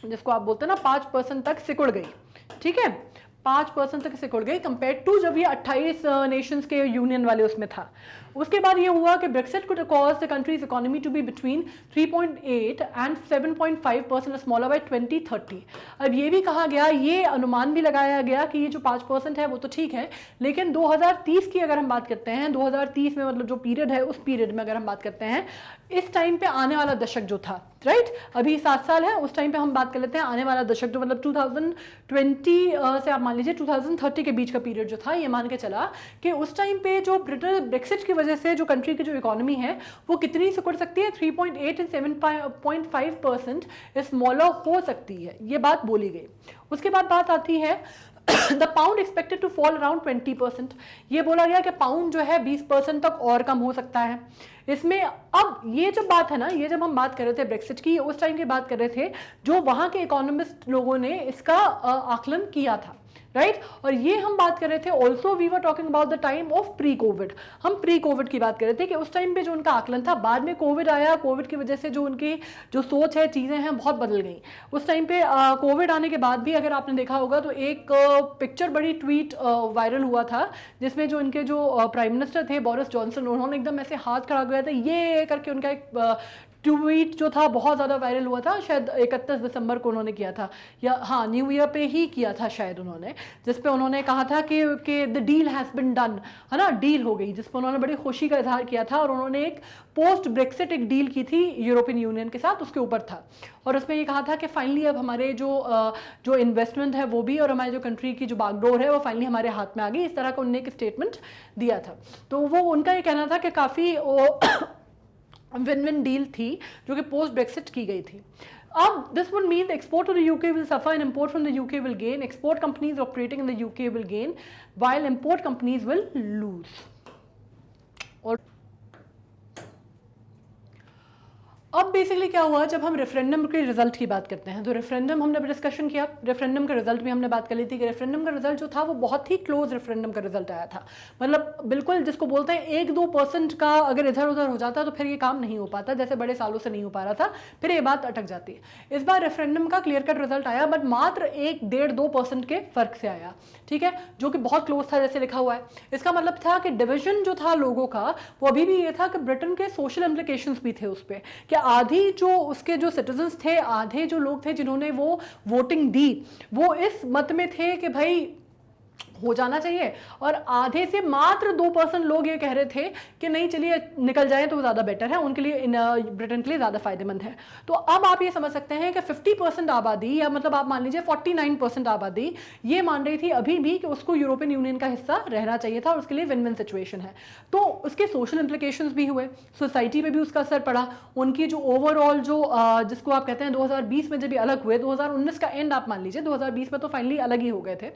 जिसको आप बोलते हैं ना 5% तक सिकुड़ गई। ठीक है, 5% तक सिकुड़ गई कंपेयर टू जब ये 28 नेशंस के यूनियन वाले उसमें था। उसके बाद ये हुआ कि Brexit could cause the countries economy to be between 3.8 and 7.5% smaller by 2030। अब ये भी कहा गया, ये अनुमान भी लगाया गया कि ये जो 5% है वो तो ठीक है, लेकिन 2030 की अगर हम बात करते हैं, 2030 में मतलब जो पीरियड है उस पीरियड में अगर हम बात करते हैं, इस टाइम पे आने वाला दशक जो था, राइट, अभी 7 साल है, उस टाइम पे हम बात कर लेते हैं आने वाला दशक जो मतलब 2020 से आप मान लीजिए 2030 के बीच का पीरियड जो था, ये मान के चला कि उस टाइम पे जो ब्रिटेन ब्रेक्सिट की वजह से जो कंट्री की जो इकोनॉमी है वो कितनी सिकुड़ सकती है, 3.8 एंड 7.5% स्मॉलर हो सकती है, ये बात बोली गई। उसके बाद बात आती है the pound expected to fall around 20%। ये बोला गया कि पाउंड जो है 20% तक और कम हो सकता है इसमें। अब ये जब बात है ना, ये जब हम बात कर रहे थे ब्रेक्सिट की, उस टाइम की बात कर रहे थे जो वहां के इकोनॉमिस्ट लोगों ने इसका आकलन किया था, राइट। और ये हम बात कर रहे थे also we were talking about the time of pre COVID. हम प्री कोविड की बात कर रहे थे कि उस टाइम पे जो उनका आकलन था, बाद में कोविड आया, कोविड की वजह से जो उनकी जो सोच है, चीज़ें हैं बहुत बदल गई। उस टाइम पे कोविड आने के बाद भी अगर आपने देखा होगा तो एक पिक्चर बड़ी ट्वीट वायरल हुआ था जिसमें जो इनके जो प्राइम मिनिस्टर थे बोरिस जॉनसन, उन्होंने एकदम ऐसे हाथ खड़ा किया था, ये करके उनका एक ट्वीट जो था बहुत ज़्यादा वायरल हुआ था, शायद 31 दिसंबर को उन्होंने किया था, या हाँ न्यू ईयर पे ही किया था शायद उन्होंने, जिस पे उन्होंने कहा था कि the deal has been done, है ना, डील हो गई, जिस पर उन्होंने बड़ी खुशी का इजहार किया था। और उन्होंने एक पोस्ट ब्रेक्सिट एक डील की थी यूरोपियन यूनियन के साथ, उसके ऊपर था, और उसमें ये कहा था कि फाइनली अब हमारे जो इन्वेस्टमेंट है वो भी, और हमारी जो कंट्री की जो बागडोर है वो फाइनली हमारे हाथ में आ गई, इस तरह का उन्होंने एक स्टेटमेंट दिया था। तो वो उनका ये कहना था कि काफ़ी विन विन डील थी जो कि पोस्ट ब्रेक्सिट की गई थी। अब this would mean export to the UK will suffer and import from the UK will gain, export companies operating in the UK will gain while import companies will lose. और अब basically क्या हुआ, जब हम रेफरेंडम के result की बात करते हैं तो रेफरेंडम हमने डिस्कशन किया, रेफरेंडम का रिजल्ट भी हमने बात कर ली थी कि रेफरेंडम का रिजल्ट जो था वो बहुत ही क्लोज रेफरेंडम का रिजल्ट आया था, मतलब बिल्कुल जिसको बोलते हैं 1-2% का अगर इधर उधर हो जाता तो फिर ये काम नहीं हो पाता, जैसे बड़े सालों से नहीं हो पा रहा था, फिर ये बात अटक जाती है। इस बार रेफरेंडम का क्लियर कट रिजल्ट आया, बट मात्र 1-1.5-2% के फर्क से आया, ठीक है, जो कि बहुत क्लोज था जैसे लिखा हुआ है। इसका मतलब था कि डिविजन जो था लोगों का वो अभी भी ये था कि ब्रिटेन के सोशल इम्प्लीकेशंस भी थे उस पर, कि आधी जो उसके जो सिटीजन्स थे, आधे जो लोग थे जिन्होंने वो वोटिंग दी, वो इस मत में थे कि भाई हो जाना चाहिए, और आधे से मात्र 2% लोग ये कह रहे थे कि नहीं चलिए निकल जाए तो ज़्यादा बेटर है, उनके लिए ब्रिटेन के लिए ज़्यादा फायदेमंद है। तो अब आप ये समझ सकते हैं कि 50% आबादी, या मतलब आप मान लीजिए 49% आबादी ये मान रही थी अभी भी कि उसको यूरोपियन यूनियन का हिस्सा रहना चाहिए था, और उसके लिए विन विन सिचुएशन है। तो उसके सोशल इंप्लीकेशंस भी हुए, सोसाइटी पे भी उसका असर पड़ा, उनकी जो ओवरऑल जो जिसको आप कहते हैं 2020 में जब भी अलग हुए, 2019 का एंड आप मान लीजिए, 2020 में तो फाइनली अलग ही हो गए थे,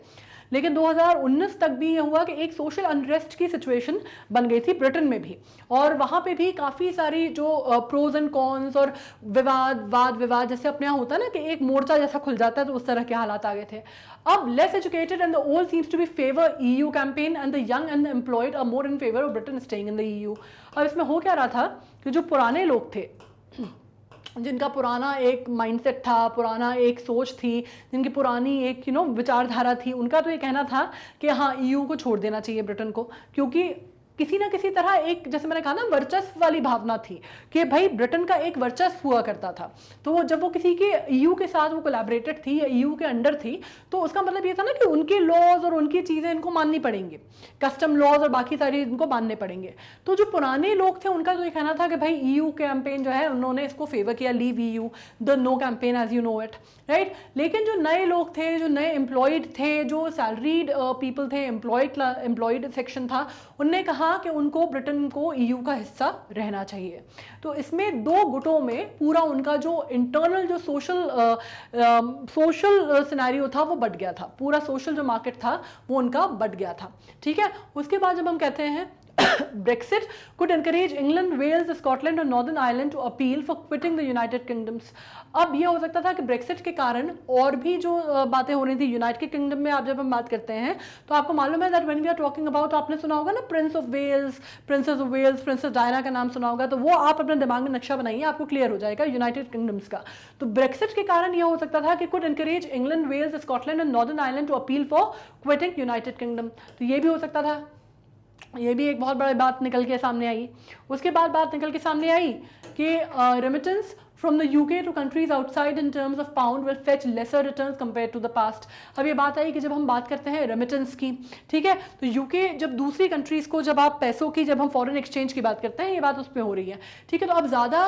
लेकिन 2019 तक भी ये हुआ कि एक सोशल अनरेस्ट की सिचुएशन बन गई थी ब्रिटेन में भी, और वहाँ पे भी काफ़ी सारी जो प्रोज एंड कॉन्स और वाद विवाद जैसे अपने यहाँ होता है ना कि एक मोर्चा जैसा खुल जाता है, तो उस तरह के हालात आ गए थे। अब less educated and the old seems to be favour EU campaign and the young and the employed are more in favour of Britain staying in the EU। अब इसमें हो क्या रहा था कि जो पुराने लोग थे, जिनका पुराना एक माइंडसेट था, पुराना एक सोच थी, जिनकी पुरानी एक विचारधारा थी, उनका तो ये कहना था कि हाँ EU को छोड़ देना चाहिए ब्रिटेन को, क्योंकि किसी ना किसी तरह एक, जैसे मैंने कहा ना, वर्चस्व वाली भावना थी कि भाई ब्रिटेन का एक वर्चस्व हुआ करता था। तो जब वो किसी के EU के साथ वो कोलैबोरेटेड थी या EU के अंडर थी, तो उसका मतलब ये था ना कि उनके लॉज और उनकी चीज़ें इनको माननी पड़ेंगी, कस्टम लॉज और बाकी सारी इनको मानने पड़ेंगे। तो जो पुराने लोग थे उनका तो ये कहना था कि भाई EU कैंपेन जो है उन्होंने इसको फेवर किया, leave EU, the no campaign as you know it, right. लेकिन जो नए लोग थे, जो नए एम्प्लॉयड थे, जो सैलरीड पीपल थे, एम्प्लॉयड सेक्शन था, उनने कहा कि उनको ब्रिटेन को EU का हिस्सा रहना चाहिए। तो इसमें दो गुटों में पूरा उनका जो इंटरनल जो सोशल सिनेरियो था वो बढ़ गया था, पूरा सोशल जो मार्केट था वो उनका बढ़ गया था, ठीक है। उसके बाद जब हम कहते हैं Brexit could encourage England, Wales, Scotland और Northern Ireland to appeal for quitting the United Kingdoms। अब ये हो सकता था कि ब्रेक्सिट के कारण और भी जो बातें हो रही थी यूनाइटेड किंगडम में। आप जब हम बात करते हैं तो आपको मालूम है that when we are talking about, आपने सुना होगा ना Princess of Wales, Princess Diana का नाम सुना होगा, तो वो आप अपने दिमाग में नक्शा बनाइए, आपको क्लियर हो जाएगा यूनाइटेड किंगडम्स का। तो ब्रेक्सिट के कारण ये हो सकता था कि could encourage England, Wales, Scotland and Northern Ireland to appeal for quitting United Kingdom. तो ये भी हो सकता था, ये भी एक बहुत बड़ी बात निकल के सामने आई। उसके बाद बात निकल के सामने आई कि remittance from the UK to countries outside in terms of pound will fetch lesser returns compare to the past. अब ये बात आई कि जब हम बात करते हैं रेमिटेंस की, ठीक है, तो UK जब दूसरी कंट्रीज को, जब आप पैसों की, जब हम फॉरेन एक्सचेंज की बात करते हैं, ये बात उस पर हो रही है, ठीक है। तो अब ज़्यादा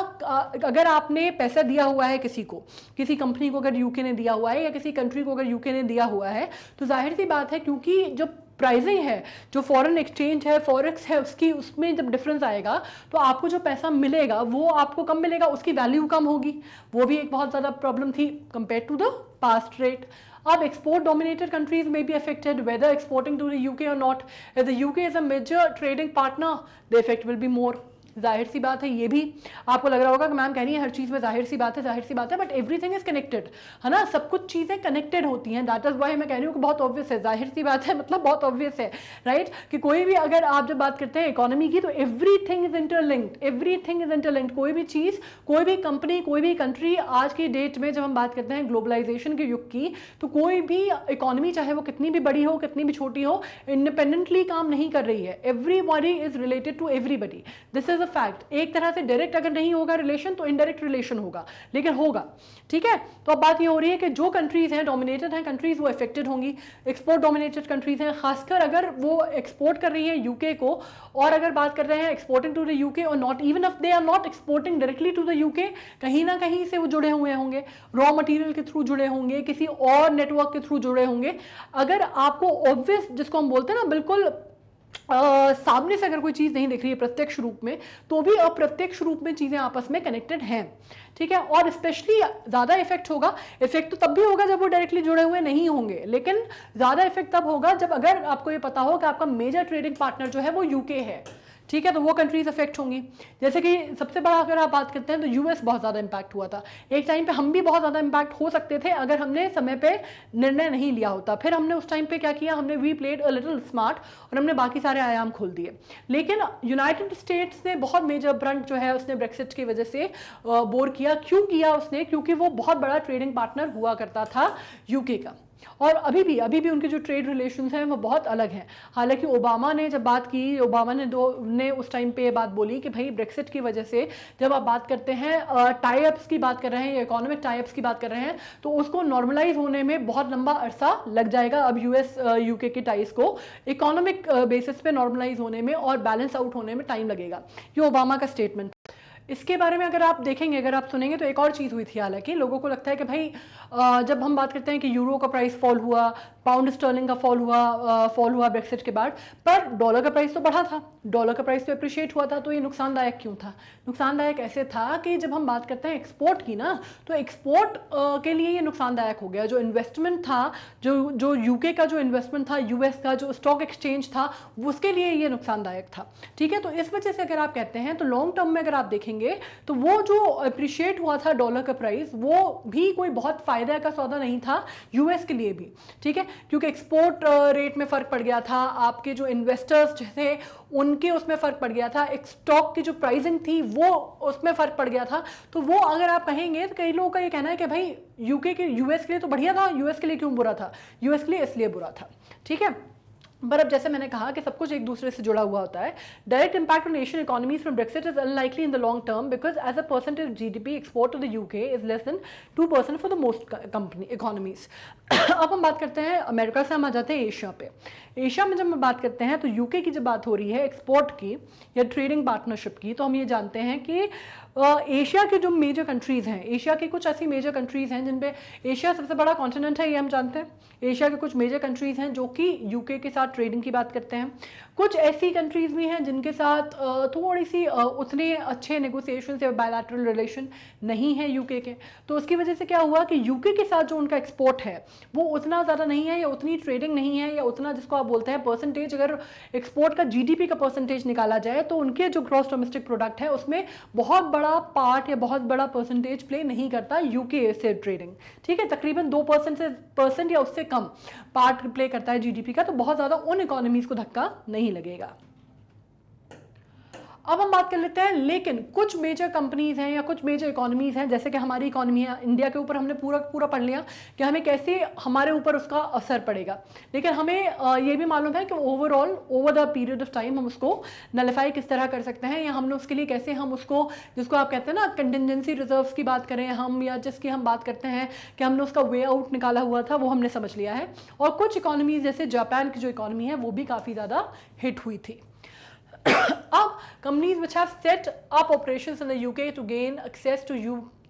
अगर आपने पैसा दिया हुआ है किसी को, किसी कंपनी को अगर UK ने दिया हुआ है या किसी कंट्री को अगर UK ने दिया हुआ है, तो जाहिर सी बात है क्योंकि जो प्राइसिंग है, जो फॉरेन एक्सचेंज है, फॉरेक्स है, उसमें जब डिफरेंस आएगा तो आपको जो पैसा मिलेगा वो आपको कम मिलेगा, उसकी वैल्यू कम होगी। वो भी एक बहुत ज़्यादा प्रॉब्लम थी compare to the past rate. अब एक्सपोर्ट डोमिनेटेड कंट्रीज में be affected whether exporting to the UK और not. If the UK is a major trading partner the effect will be more. जाहिर सी बात है, ये भी आपको लग रहा होगा कि मैम कह रही है हर चीज़ में जाहिर सी बात है, बट एवरीथिंग इज कनेक्टेड, है ना, सब कुछ चीज़ें कनेक्टेड होती हैं। दैट इज वाई मैं कह रही हूँ कि बहुत ऑब्वियस है, जाहिर सी बात है, मतलब बहुत ऑब्वियस है, राइट, कि कोई भी अगर आप जब बात करते हैं इकोनॉमी की, तो एवरीथिंग इज इंटरलिंक्ड। कोई भी चीज़, कोई भी कंपनी, कोई भी कंट्री आज की डेट में जब हम बात करते हैं ग्लोबलाइजेशन के युग की, तो कोई भी इकोनॉमी, चाहे वो कितनी भी बड़ी हो, कितनी भी छोटी हो, इंडिपेंडेंटली काम नहीं कर रही है। Everybody is related to everybody, this is a fact. एक तरह से डायरेक्ट अगर नहीं होगा रिलेशन तो इनडायरेक्ट रिलेशन होगा, लेकिन होगा, ठीक है। तो अब बात ये हो रही है कि जो कंट्रीज हैं, डोमिनेटेड हैं कंट्रीज, वो इफेक्टेड होंगी। एक्सपोर्ट डोमिनेटेड कंट्रीज हैं, खासकर अगर वो एक्सपोर्ट कर रही है UK को, और अगर बात कर रहे हैं एक्सपोर्टिंग टू द UK और not, even if they are not exporting directly to the UK, कहीं ना कहीं से वो जुड़े हुए होंगे, रॉ मटेरियल के थ्रू जुड़े होंगे, किसी और नेटवर्क के थ्रू जुड़े होंगे। अगर आपको ऑब्वियस, जिसको हम बोलते हैं ना, बिल्कुल सामने से अगर कोई चीज़ नहीं दिख रही है प्रत्यक्ष रूप में, तो भी अप्रत्यक्ष रूप में चीज़ें आपस में कनेक्टेड हैं, ठीक है। और स्पेशली ज़्यादा इफेक्ट होगा, इफेक्ट तो तब भी होगा जब वो डायरेक्टली जुड़े हुए नहीं होंगे, लेकिन ज़्यादा इफेक्ट तब होगा जब अगर आपको ये पता हो कि आपका मेजर ट्रेडिंग पार्टनर जो है वो UK है, ठीक है, तो वो कंट्रीज अफेक्ट होंगी। जैसे कि सबसे बड़ा अगर आप बात करते हैं तो US बहुत ज़्यादा इम्पैक्ट हुआ था। एक टाइम पे हम भी बहुत ज़्यादा इम्पैक्ट हो सकते थे अगर हमने समय पे निर्णय नहीं लिया होता। फिर हमने उस टाइम पे क्या किया, हमने we played a little smart और हमने बाकी सारे आयाम खोल दिए। लेकिन यूनाइटेड स्टेट्स ने बहुत मेजर ब्रंट जो है उसने ब्रेक्सिट की वजह से बोर किया। क्यों किया उसने? क्योंकि वो बहुत बड़ा ट्रेडिंग पार्टनर हुआ करता था UK का, और अभी भी उनके जो ट्रेड रिलेशंस हैं वो बहुत अलग हैं। हालांकि ओबामा ने जब बात की, ओबामा ने उस टाइम पे ये बात बोली कि भाई ब्रेक्सिट की वजह से जब आप बात करते हैं टाई अप्स की बात कर रहे हैं या इकोनॉमिक टाई अप्स की बात कर रहे हैं, तो उसको नॉर्मलाइज होने में बहुत लंबा अरसा लग जाएगा। अब US UK के टाइज को इकोनॉमिक बेसिस पे नॉर्मलाइज होने में और बैलेंस आउट होने में टाइम लगेगा। ये ओबामा का स्टेटमेंट। इसके बारे में अगर आप देखेंगे, अगर आप सुनेंगे, तो एक और चीज़ हुई थी। हालांकि लोगों को लगता है कि भाई जब हम बात करते हैं कि यूरो का प्राइस फॉल हुआ पाउंड स्टर्लिंग का फॉल हुआ ब्रेक्सिट के बाद, पर डॉलर का प्राइस तो बढ़ा था, डॉलर का प्राइस तो अप्रिशिएट हुआ था। तो ये नुकसानदायक क्यों था? नुकसानदायक ऐसे था कि जब हम बात करते हैं एक्सपोर्ट की ना, तो एक्सपोर्ट के लिए ये नुकसानदायक हो गया। जो इन्वेस्टमेंट था, जो यूके का जो इन्वेस्टमेंट था, यूएस का जो स्टॉक एक्सचेंज था, उसके लिए ये नुकसानदायक था। ठीक है, तो इस वजह से अगर आप कहते हैं तो लॉन्ग टर्म में अगर आप देखेंगे तो वो जो अप्रिशिएट हुआ था डॉलर का प्राइस, वो भी कोई बहुत फायदा का सौदा नहीं था यूएस के लिए भी। ठीक है, क्योंकि एक्सपोर्ट रेट में फर्क पड़ गया था, आपके जो इन्वेस्टर्स थे उनके उसमें फर्क पड़ गया था, एक स्टॉक की जो प्राइसिंग थी वो उसमें फर्क पड़ गया था। तो वो अगर आप कहेंगे तो कई लोगों का ये कहना है कि भाई यूएस के लिए तो बढ़िया था, यूएस के लिए क्यों बुरा था? यूएस के लिए इसलिए बुरा था। ठीक है, पर अब जैसे मैंने कहा कि सब कुछ एक दूसरे से जुड़ा हुआ होता है। Direct impact on Asian economies from Brexit is unlikely in the long term because as a percentage GDP export to the UK is less than 2% for the most company economies. अब हम बात करते हैं अमेरिका से, हम आ जाते हैं Asia पे। एशिया में जब हम बात करते हैं तो यूके की जब बात हो रही है एक्सपोर्ट की या ट्रेडिंग पार्टनरशिप की, तो हम ये जानते हैं कि एशिया के जो मेजर कंट्रीज़ हैं, एशिया की कुछ ऐसी मेजर कंट्रीज़ हैं जिन पे, एशिया सबसे बड़ा कॉन्टिनेंट है ये हम जानते हैं। एशिया के कुछ मेजर कंट्रीज़ हैं जो कि यूके के साथ ट्रेडिंग की बात करते हैं। कुछ ऐसी कंट्रीज़ भी हैं जिनके साथ थोड़ी सी उतने अच्छे नेगोशिएशन या बायलैटरल रिलेशन नहीं है यूके के। तो उसकी वजह से क्या हुआ कि यूके के साथ जो उनका एक्सपोर्ट है वो उतना ज़्यादा नहीं है, या उतनी ट्रेडिंग नहीं है, या उतना जिसको आप बोलते हैं परसेंटेज, अगर एक्सपोर्ट का जीडीपी का परसेंटेज निकाला जाए तो उनके जो ग्रॉस डोमेस्टिक प्रोडक्ट है उसमें बहुत बड़ा पार्ट या बहुत बड़ा परसेंटेज प्ले नहीं करता यूके से ट्रेडिंग। ठीक है, तकरीबन 2% या उससे कम पार्ट प्ले करता है जीडीपी का। तो बहुत ज़्यादा उन इकोनॉमीज को धक्का नहीं लगेगा। अब हम बात कर लेते हैं, लेकिन कुछ मेजर कंपनीज हैं या कुछ मेजर इकोनॉमीज हैं, जैसे कि हमारी इकोनॉमी है इंडिया के ऊपर, हमने पूरा पढ़ लिया कि हमें कैसे हमारे ऊपर उसका असर पड़ेगा। लेकिन हमें ये भी मालूम है कि overall over the period of time हम उसको नलिफाई किस तरह कर सकते हैं, या हमने उसके लिए कैसे हम उसको, जिसको आप कहते हैं ना कंटिजेंसी रिजर्व्स की बात करें हम, या जिसकी हम बात करते हैं कि हमने उसका वे आउट निकाला हुआ था, वो हमने समझ लिया है। और कुछ इकोनॉमीज जैसे जापान की जो इकोनॉमी है वो भी काफ़ी ज़्यादा हिट हुई थी। अब companies which have set up operations in the UK to gain access to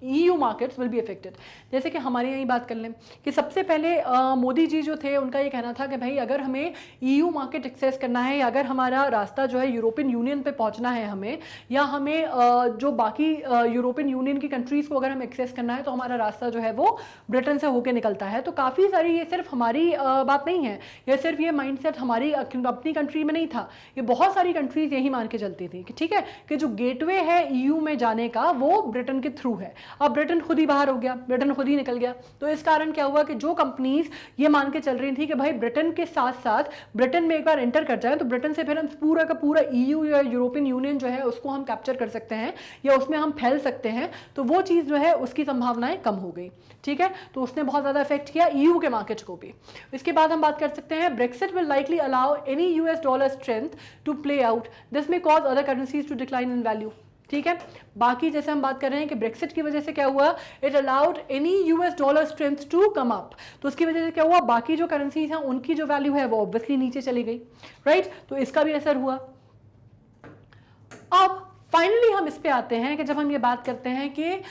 EU markets will be affected। जैसे कि हमारे यहाँ बात कर लें कि सबसे पहले मोदी जी जो थे उनका ये कहना था कि भाई अगर हमें EU मार्केट एक्सेस करना है, या अगर हमारा रास्ता जो है यूरोपियन यूनियन पे पहुँचना है हमें, या हमें जो बाकी यूरोपियन यूनियन की कंट्रीज़ को अगर हमें एक्सेस करना है तो हमारा रास्ता जो है वो ब्रिटेन से होकर निकलता है। तो काफ़ी सारी, ये सिर्फ हमारी बात नहीं है, या सिर्फ ये माइंडसेट हमारी अपनी कंट्री में नहीं था, ये बहुत सारी कंट्रीज़ यही मान के चलती थी कि ठीक है कि जो गेटवे है EU में जाने का वो ब्रिटेन के थ्रू है। अब ब्रिटेन खुद ही बाहर हो गया, ब्रिटेन खुद ही निकल गया। तो इस कारण क्या हुआ कि जो कंपनीज ये मान के चल रही थी कि भाई ब्रिटेन के साथ साथ ब्रिटेन में एक बार एंटर कर जाए तो ब्रिटेन से फिर हम पूरा का पूरा EU या यूरोपियन यूनियन जो है उसको हम कैप्चर कर सकते हैं या उसमें हम फैल सकते हैं, तो वो चीज़ जो है उसकी संभावनाएं कम हो गई। ठीक है, तो उसने बहुत ज़्यादा इफेक्ट किया EU के मार्केट को भी। इसके बाद हम बात कर सकते हैं, Brexit will likely allow any US dollar strength to play out, this may cause other currencies to decline in value. ठीक है, बाकी जैसे हम बात कर रहे हैं कि ब्रेक्सिट की वजह से क्या हुआ, it allowed any US dollar strength to come up, तो उसकी वजह से क्या हुआ, बाकी जो करेंसीज हैं उनकी जो वैल्यू है वो ऑब्वियसली नीचे चली गई, राइट। तो इसका भी असर हुआ। अब फाइनली हम इस पे आते हैं कि जब हम ये बात करते हैं कि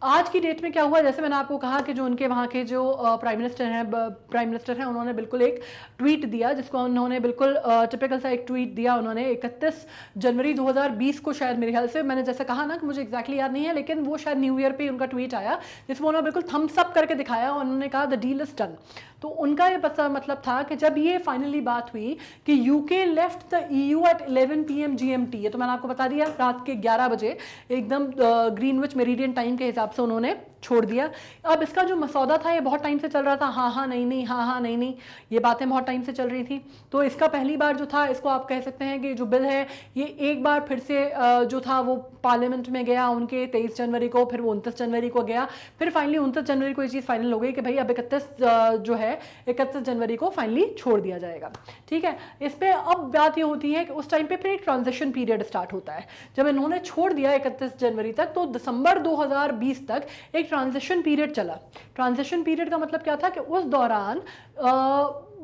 आज की डेट में क्या हुआ, जैसे मैंने आपको कहा कि जो उनके वहाँ के जो प्राइम मिनिस्टर हैं उन्होंने बिल्कुल एक ट्वीट दिया, जिसको उन्होंने बिल्कुल टिपिकल सा एक ट्वीट दिया उन्होंने 31 जनवरी 2020 को, शायद मेरे ख्याल से, मैंने जैसे कहा ना कि मुझे एग्जैक्टली याद नहीं है, लेकिन वो शायद न्यू ईयर पे उनका ट्वीट आया जिसमें उन्होंने बिल्कुल थम्स अप करके दिखाया और उन्होंने कहा द डील इज डन। तो उनका ये मतलब था कि जब ये फाइनली बात हुई कि UK left the EU at 11 PM GMT, ये तो मैंने आपको बता दिया रात के 11 बजे एकदम ग्रीनविच मेरिडियन टाइम के हिसाब से उन्होंने छोड़ दिया। अब इसका जो मसौदा था ये बहुत टाइम से चल रहा था, हाँ नहीं नहीं, हाँ नहीं नहीं, ये बातें बहुत टाइम से चल रही थी। तो इसका पहली बार जो था, इसको आप कह सकते हैं कि जो बिल है ये एक बार फिर से जो था वो पार्लियामेंट में गया उनके 23 जनवरी को, फिर वो 29 जनवरी को गया, फिर फाइनली 29 जनवरी को ये चीज़ फाइनल हो गई कि भाई अब 31 जनवरी को फाइनली छोड़ दिया जाएगा। ठीक है, इस पर अब बात ये होती है कि उस टाइम पे फिर एक ट्रांजिशन पीरियड स्टार्ट होता है। जब इन्होंने छोड़ दिया 31 जनवरी तक, तो दिसंबर 2020 तक एक ट्रांजिशन पीरियड चला। ट्रांजिशन पीरियड का मतलब क्या था कि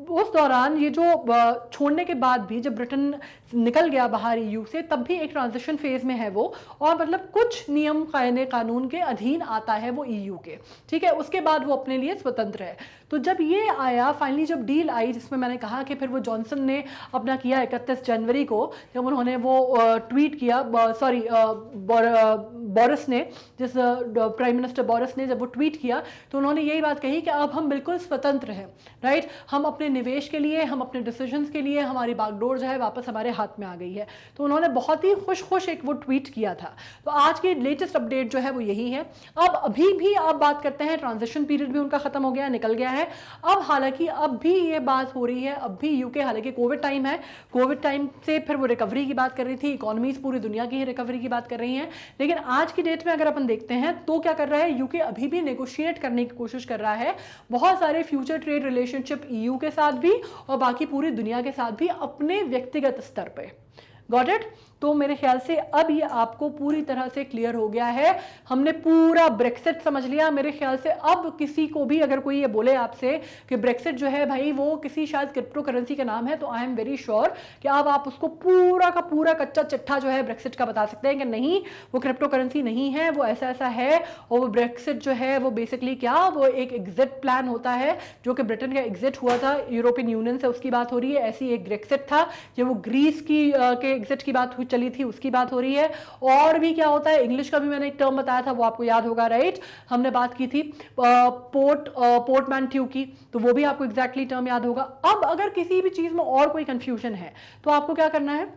उस दौरान ये जो छोड़ने के बाद भी जब ब्रिटेन निकल गया बाहर ईयू से, तब भी एक ट्रांजिशन फेज में है वो, और मतलब कुछ नियम कानून के अधीन आता है वो ईयू के, ठीक है। उसके बाद वो अपने लिए स्वतंत्र है। तो जब ये आया फाइनली, जब डील आई, जिसमें मैंने कहा कि फिर वो जॉनसन ने अपना किया 31 जनवरी को, जब उन्होंने वो ट्वीट किया, सॉरी बोरिस ने, जिस प्राइम मिनिस्टर बोरिस ने जब वो ट्वीट किया, तो उन्होंने यही बात कही कि अब हम बिल्कुल स्वतंत्र हैं, राइट। हम अपने निवेश के लिए, हम अपने डिसीजंस के लिए, हमारी बागडोर जो है वापस हमारे हाथ में आ गई है। तो उन्होंने बहुत ही खुश एक वो ट्वीट किया था। तो आज की लेटेस्ट अपडेट जो है वो यही है। अब अभी भी आप बात करते हैं, ट्रांजिशन पीरियड भी उनका खत्म हो गया, निकल गया है। अब हालांकि अब भी ये बात हो रही है, अब भी यूके, हालांकि कोविड टाइम है, कोविड टाइम से फिर वो रिकवरी की बात कर रही थी, इकोनॉमीज पूरी दुनिया की ही रिकवरी की बात कर रही हैं, लेकिन आज की डेट में अगर अपन देखते हैं तो क्या कर रहा है यूके, अभी भी नेगोशिएट करने की कोशिश कर रहा है बहुत सारे फ्यूचर ट्रेड रिलेशनशिप ईयू के साथ भी और बाकी पूरी दुनिया के साथ भी, अपने व्यक्तिगत स्तर पे। Got it? तो मेरे ख्याल से अब ये आपको पूरी तरह से क्लियर हो गया है। हमने पूरा ब्रेक्सिट समझ लिया। मेरे ख्याल से अब किसी को भी अगर कोई ये बोले आपसे कि ब्रेक्सिट जो है भाई वो किसी शायद क्रिप्टो करेंसी का नाम है, तो आई एम वेरी श्योर कि अब आप उसको पूरा का पूरा कच्चा चिट्ठा जो है ब्रेक्सिट का बता सकते हैं कि नहीं, वो क्रिप्टो करेंसी नहीं है, वो ऐसा ऐसा है। और वो ब्रेक्सिट जो है वो बेसिकली क्या, वो एक एग्जिट प्लान होता है, जो कि ब्रिटेन का एग्जिट हुआ था यूरोपियन यूनियन से, उसकी बात हो रही है। ऐसी एक ब्रेक्सिट था जो वो ग्रीस की के एग्जिट की बात चली थी, उसकी बात हो रही है। और भी क्या होता है, इंग्लिश का भी मैंने एक टर्म बताया था, वो आपको याद होगा, राइट। हमने बात की थी पोर्टमैन्ट्यू की, तो वो भी आपको एग्जैक्टली टर्म याद होगा। अब अगर किसी भी चीज में और कोई कंफ्यूजन है तो आपको क्या करना है,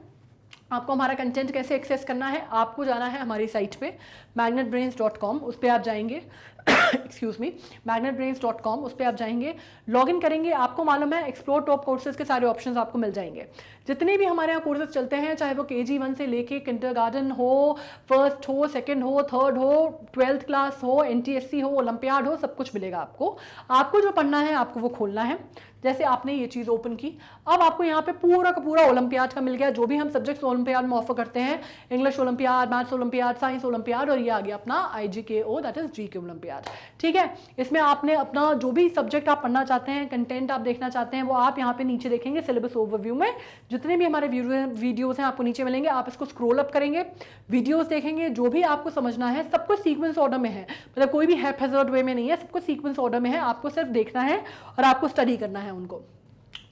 आपको हमारा कंटेंट कैसे एक्सेस करना है, आपको जाना है हमारी साइट पे magnetbrains.com, उस पर आप जाएंगे एक्सक्यूज मी, magnetbrains.com, उस पर आप जाएंगे, लॉगिन करेंगे, आपको मालूम है एक्सप्लोर टॉप कोर्सेज के सारे ऑप्शंस आपको मिल जाएंगे। जितने भी हमारे यहाँ कोर्सेज चलते हैं, चाहे वो KG1 से लेके किंडरगार्टन हो, फर्स्ट हो, सेकंड हो, थर्ड हो, 12th क्लास हो, NTSC हो, ओलंपियाड हो, सब कुछ मिलेगा आपको। आपको जो पढ़ना है आपको वो खोलना है। जैसे आपने ये चीज़ ओपन की, अब आपको यहाँ पे पूरा का पूरा ओलंपियाड का मिल गया, जो भी हम सब्जेक्ट्स ओलंपियाड में ऑफर करते हैं, English olympiad, maths olympiad, science olympiad, और ये आ गया अपना IGKO, that is GK olympiad. ठीक है, इसमें आपने अपना जो भी सब्जेक्ट आप पढ़ना चाहते हैं, कंटेंट आप देखना चाहते हैं, वो आप यहाँ पे नीचे देखेंगे सिलेबस ओवरव्यू में। जितने भी हमारे वीडियोस हैं आपको नीचे मिलेंगे, आप इसको स्क्रॉल अप करेंगे, वीडियोस देखेंगे, जो भी आपको समझना है सब कुछ सीक्वेंस ऑर्डर में है, मतलब कोई भी हैज़ार्ड वे में नहीं है, सब कुछ सीक्वेंस ऑर्डर में है। आपको सिर्फ देखना है और आपको स्टडी करना है उनको।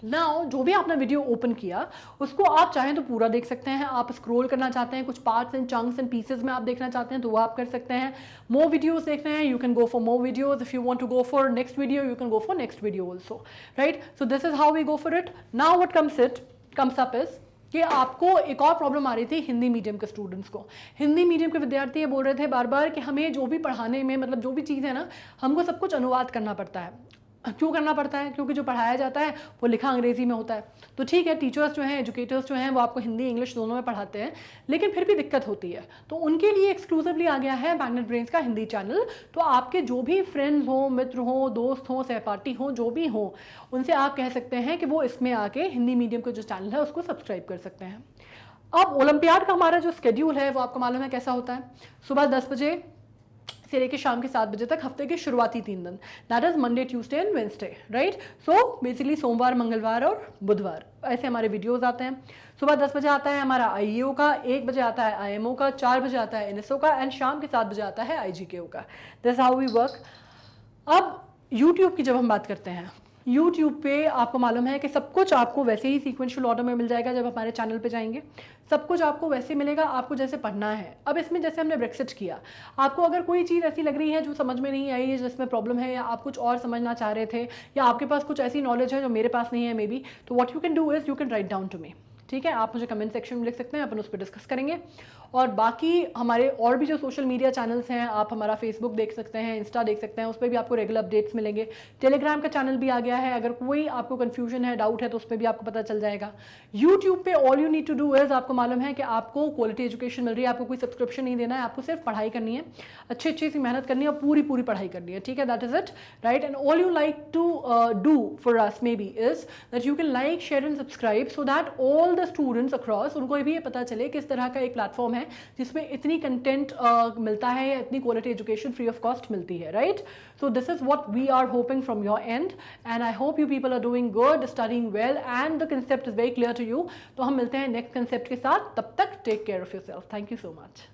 नाउ जो भी आपने वीडियो ओपन किया उसको आप चाहें तो पूरा देख सकते हैं, आप स्क्रॉल करना चाहते हैं, कुछ parts and chunks and pieces में आप देखना चाहते हैं तो वो आप कर सकते हैं। मोर वीडियोस देखना है, you can go for more videos. If you want to go for next video, you can go for next video also, right. So this is how we go for it. Now what comes up is कि आपको एक और problem आ रही थी Hindi medium के students को। Hindi medium के विद्यार्थी ये बोल रहे थे बार बार कि हमें जो भी पढ़ाने में, मतलब जो भी चीज़ है ना, हमको सब कुछ अनुवाद करना पड़ता है। क्यों करना पड़ता है? क्योंकि जो पढ़ाया जाता है वो लिखा अंग्रेजी में होता है। तो ठीक है, टीचर्स जो हैं, एजुकेटर्स जो हैं, वो आपको हिंदी इंग्लिश दोनों में पढ़ाते हैं, लेकिन फिर भी दिक्कत होती है। तो उनके लिए एक्सक्लूसिवली आ गया है मैग्नेट ब्रेन्स का हिंदी चैनल। तो आपके जो भी फ्रेंड्स हो, मित्र हो, दोस्त हो, सहपाठी हो, जो भी हो, उनसे आप कह सकते हैं कि वो इसमें आके हिंदी मीडियम का जो चैनल है उसको सब्सक्राइब कर सकते हैं। अब ओलंपियाड का हमारा जो शेड्यूल है वो आपको मालूम है कैसा होता है। सुबह 10 बजे से लेकर शाम के 7 बजे तक, हफ्ते के शुरुआती 3 दिन, that is Monday, Tuesday and Wednesday, right. So basically सोमवार, मंगलवार और बुधवार ऐसे हमारे वीडियोस आते हैं। सुबह 10 बजे आता है हमारा IEO का, 1 बजे आता है IMO का, 4 बजे आता है NSO का, एंड शाम के 7 बजे आता है IGKO का। This how we work. अब यूट्यूब की जब हम बात करते हैं, यूट्यूब पे आपको मालूम है कि सब कुछ आपको वैसे ही सीक्वेंशियल ऑर्डर में मिल जाएगा। जब हमारे चैनल पे जाएंगे सब कुछ आपको वैसे मिलेगा, आपको जैसे पढ़ना है। अब इसमें जैसे हमने ब्रेक्सिट किया, आपको अगर कोई चीज़ ऐसी लग रही है जो समझ में नहीं आई है, जिसमें प्रॉब्लम है, या आप कुछ और समझना चाह रहे थे, या आपके पास कुछ ऐसी नॉलेज है जो मेरे पास नहीं है मे बी, तो what you can do is you can write down to me. ठीक है, आप मुझे कमेंट सेक्शन में लिख सकते हैं, अपन उस पर डिस्कस करेंगे। और बाकी हमारे और भी जो सोशल मीडिया चैनल्स हैं, आप हमारा फेसबुक देख सकते हैं, इंस्टा देख सकते हैं, उस पर भी आपको रेगुलर अपडेट्स मिलेंगे। टेलीग्राम का चैनल भी आ गया है, अगर कोई आपको कन्फ्यूजन है, डाउट है, तो उस पर भी आपको पता चल जाएगा। यूट्यूब पे all you need to do is, आपको मालूम है कि आपको क्वालिटी एजुकेशन मिल रही है, आपको कोई सब्सक्रिप्शन नहीं देना है, आपको सिर्फ पढ़ाई करनी है, अच्छी सी मेहनत करनी है और पूरी पढ़ाई करनी है। ठीक है, that is it, right. And all you like to do for us maybe is that you can like, share and subscribe, so that all the students across, उनको भी ये पता चले किस तरह का एक प्लेटफॉर्म है जिसमें इतनी कंटेंट मिलता है या इतनी quality education free of cost मिलती है, right? So this is what we are hoping from your end and I hope you people are doing good, studying well and the concept is very clear to you. तो हम मिलते हैं next concept के साथ. तब तक take care of yourself. Thank you so much.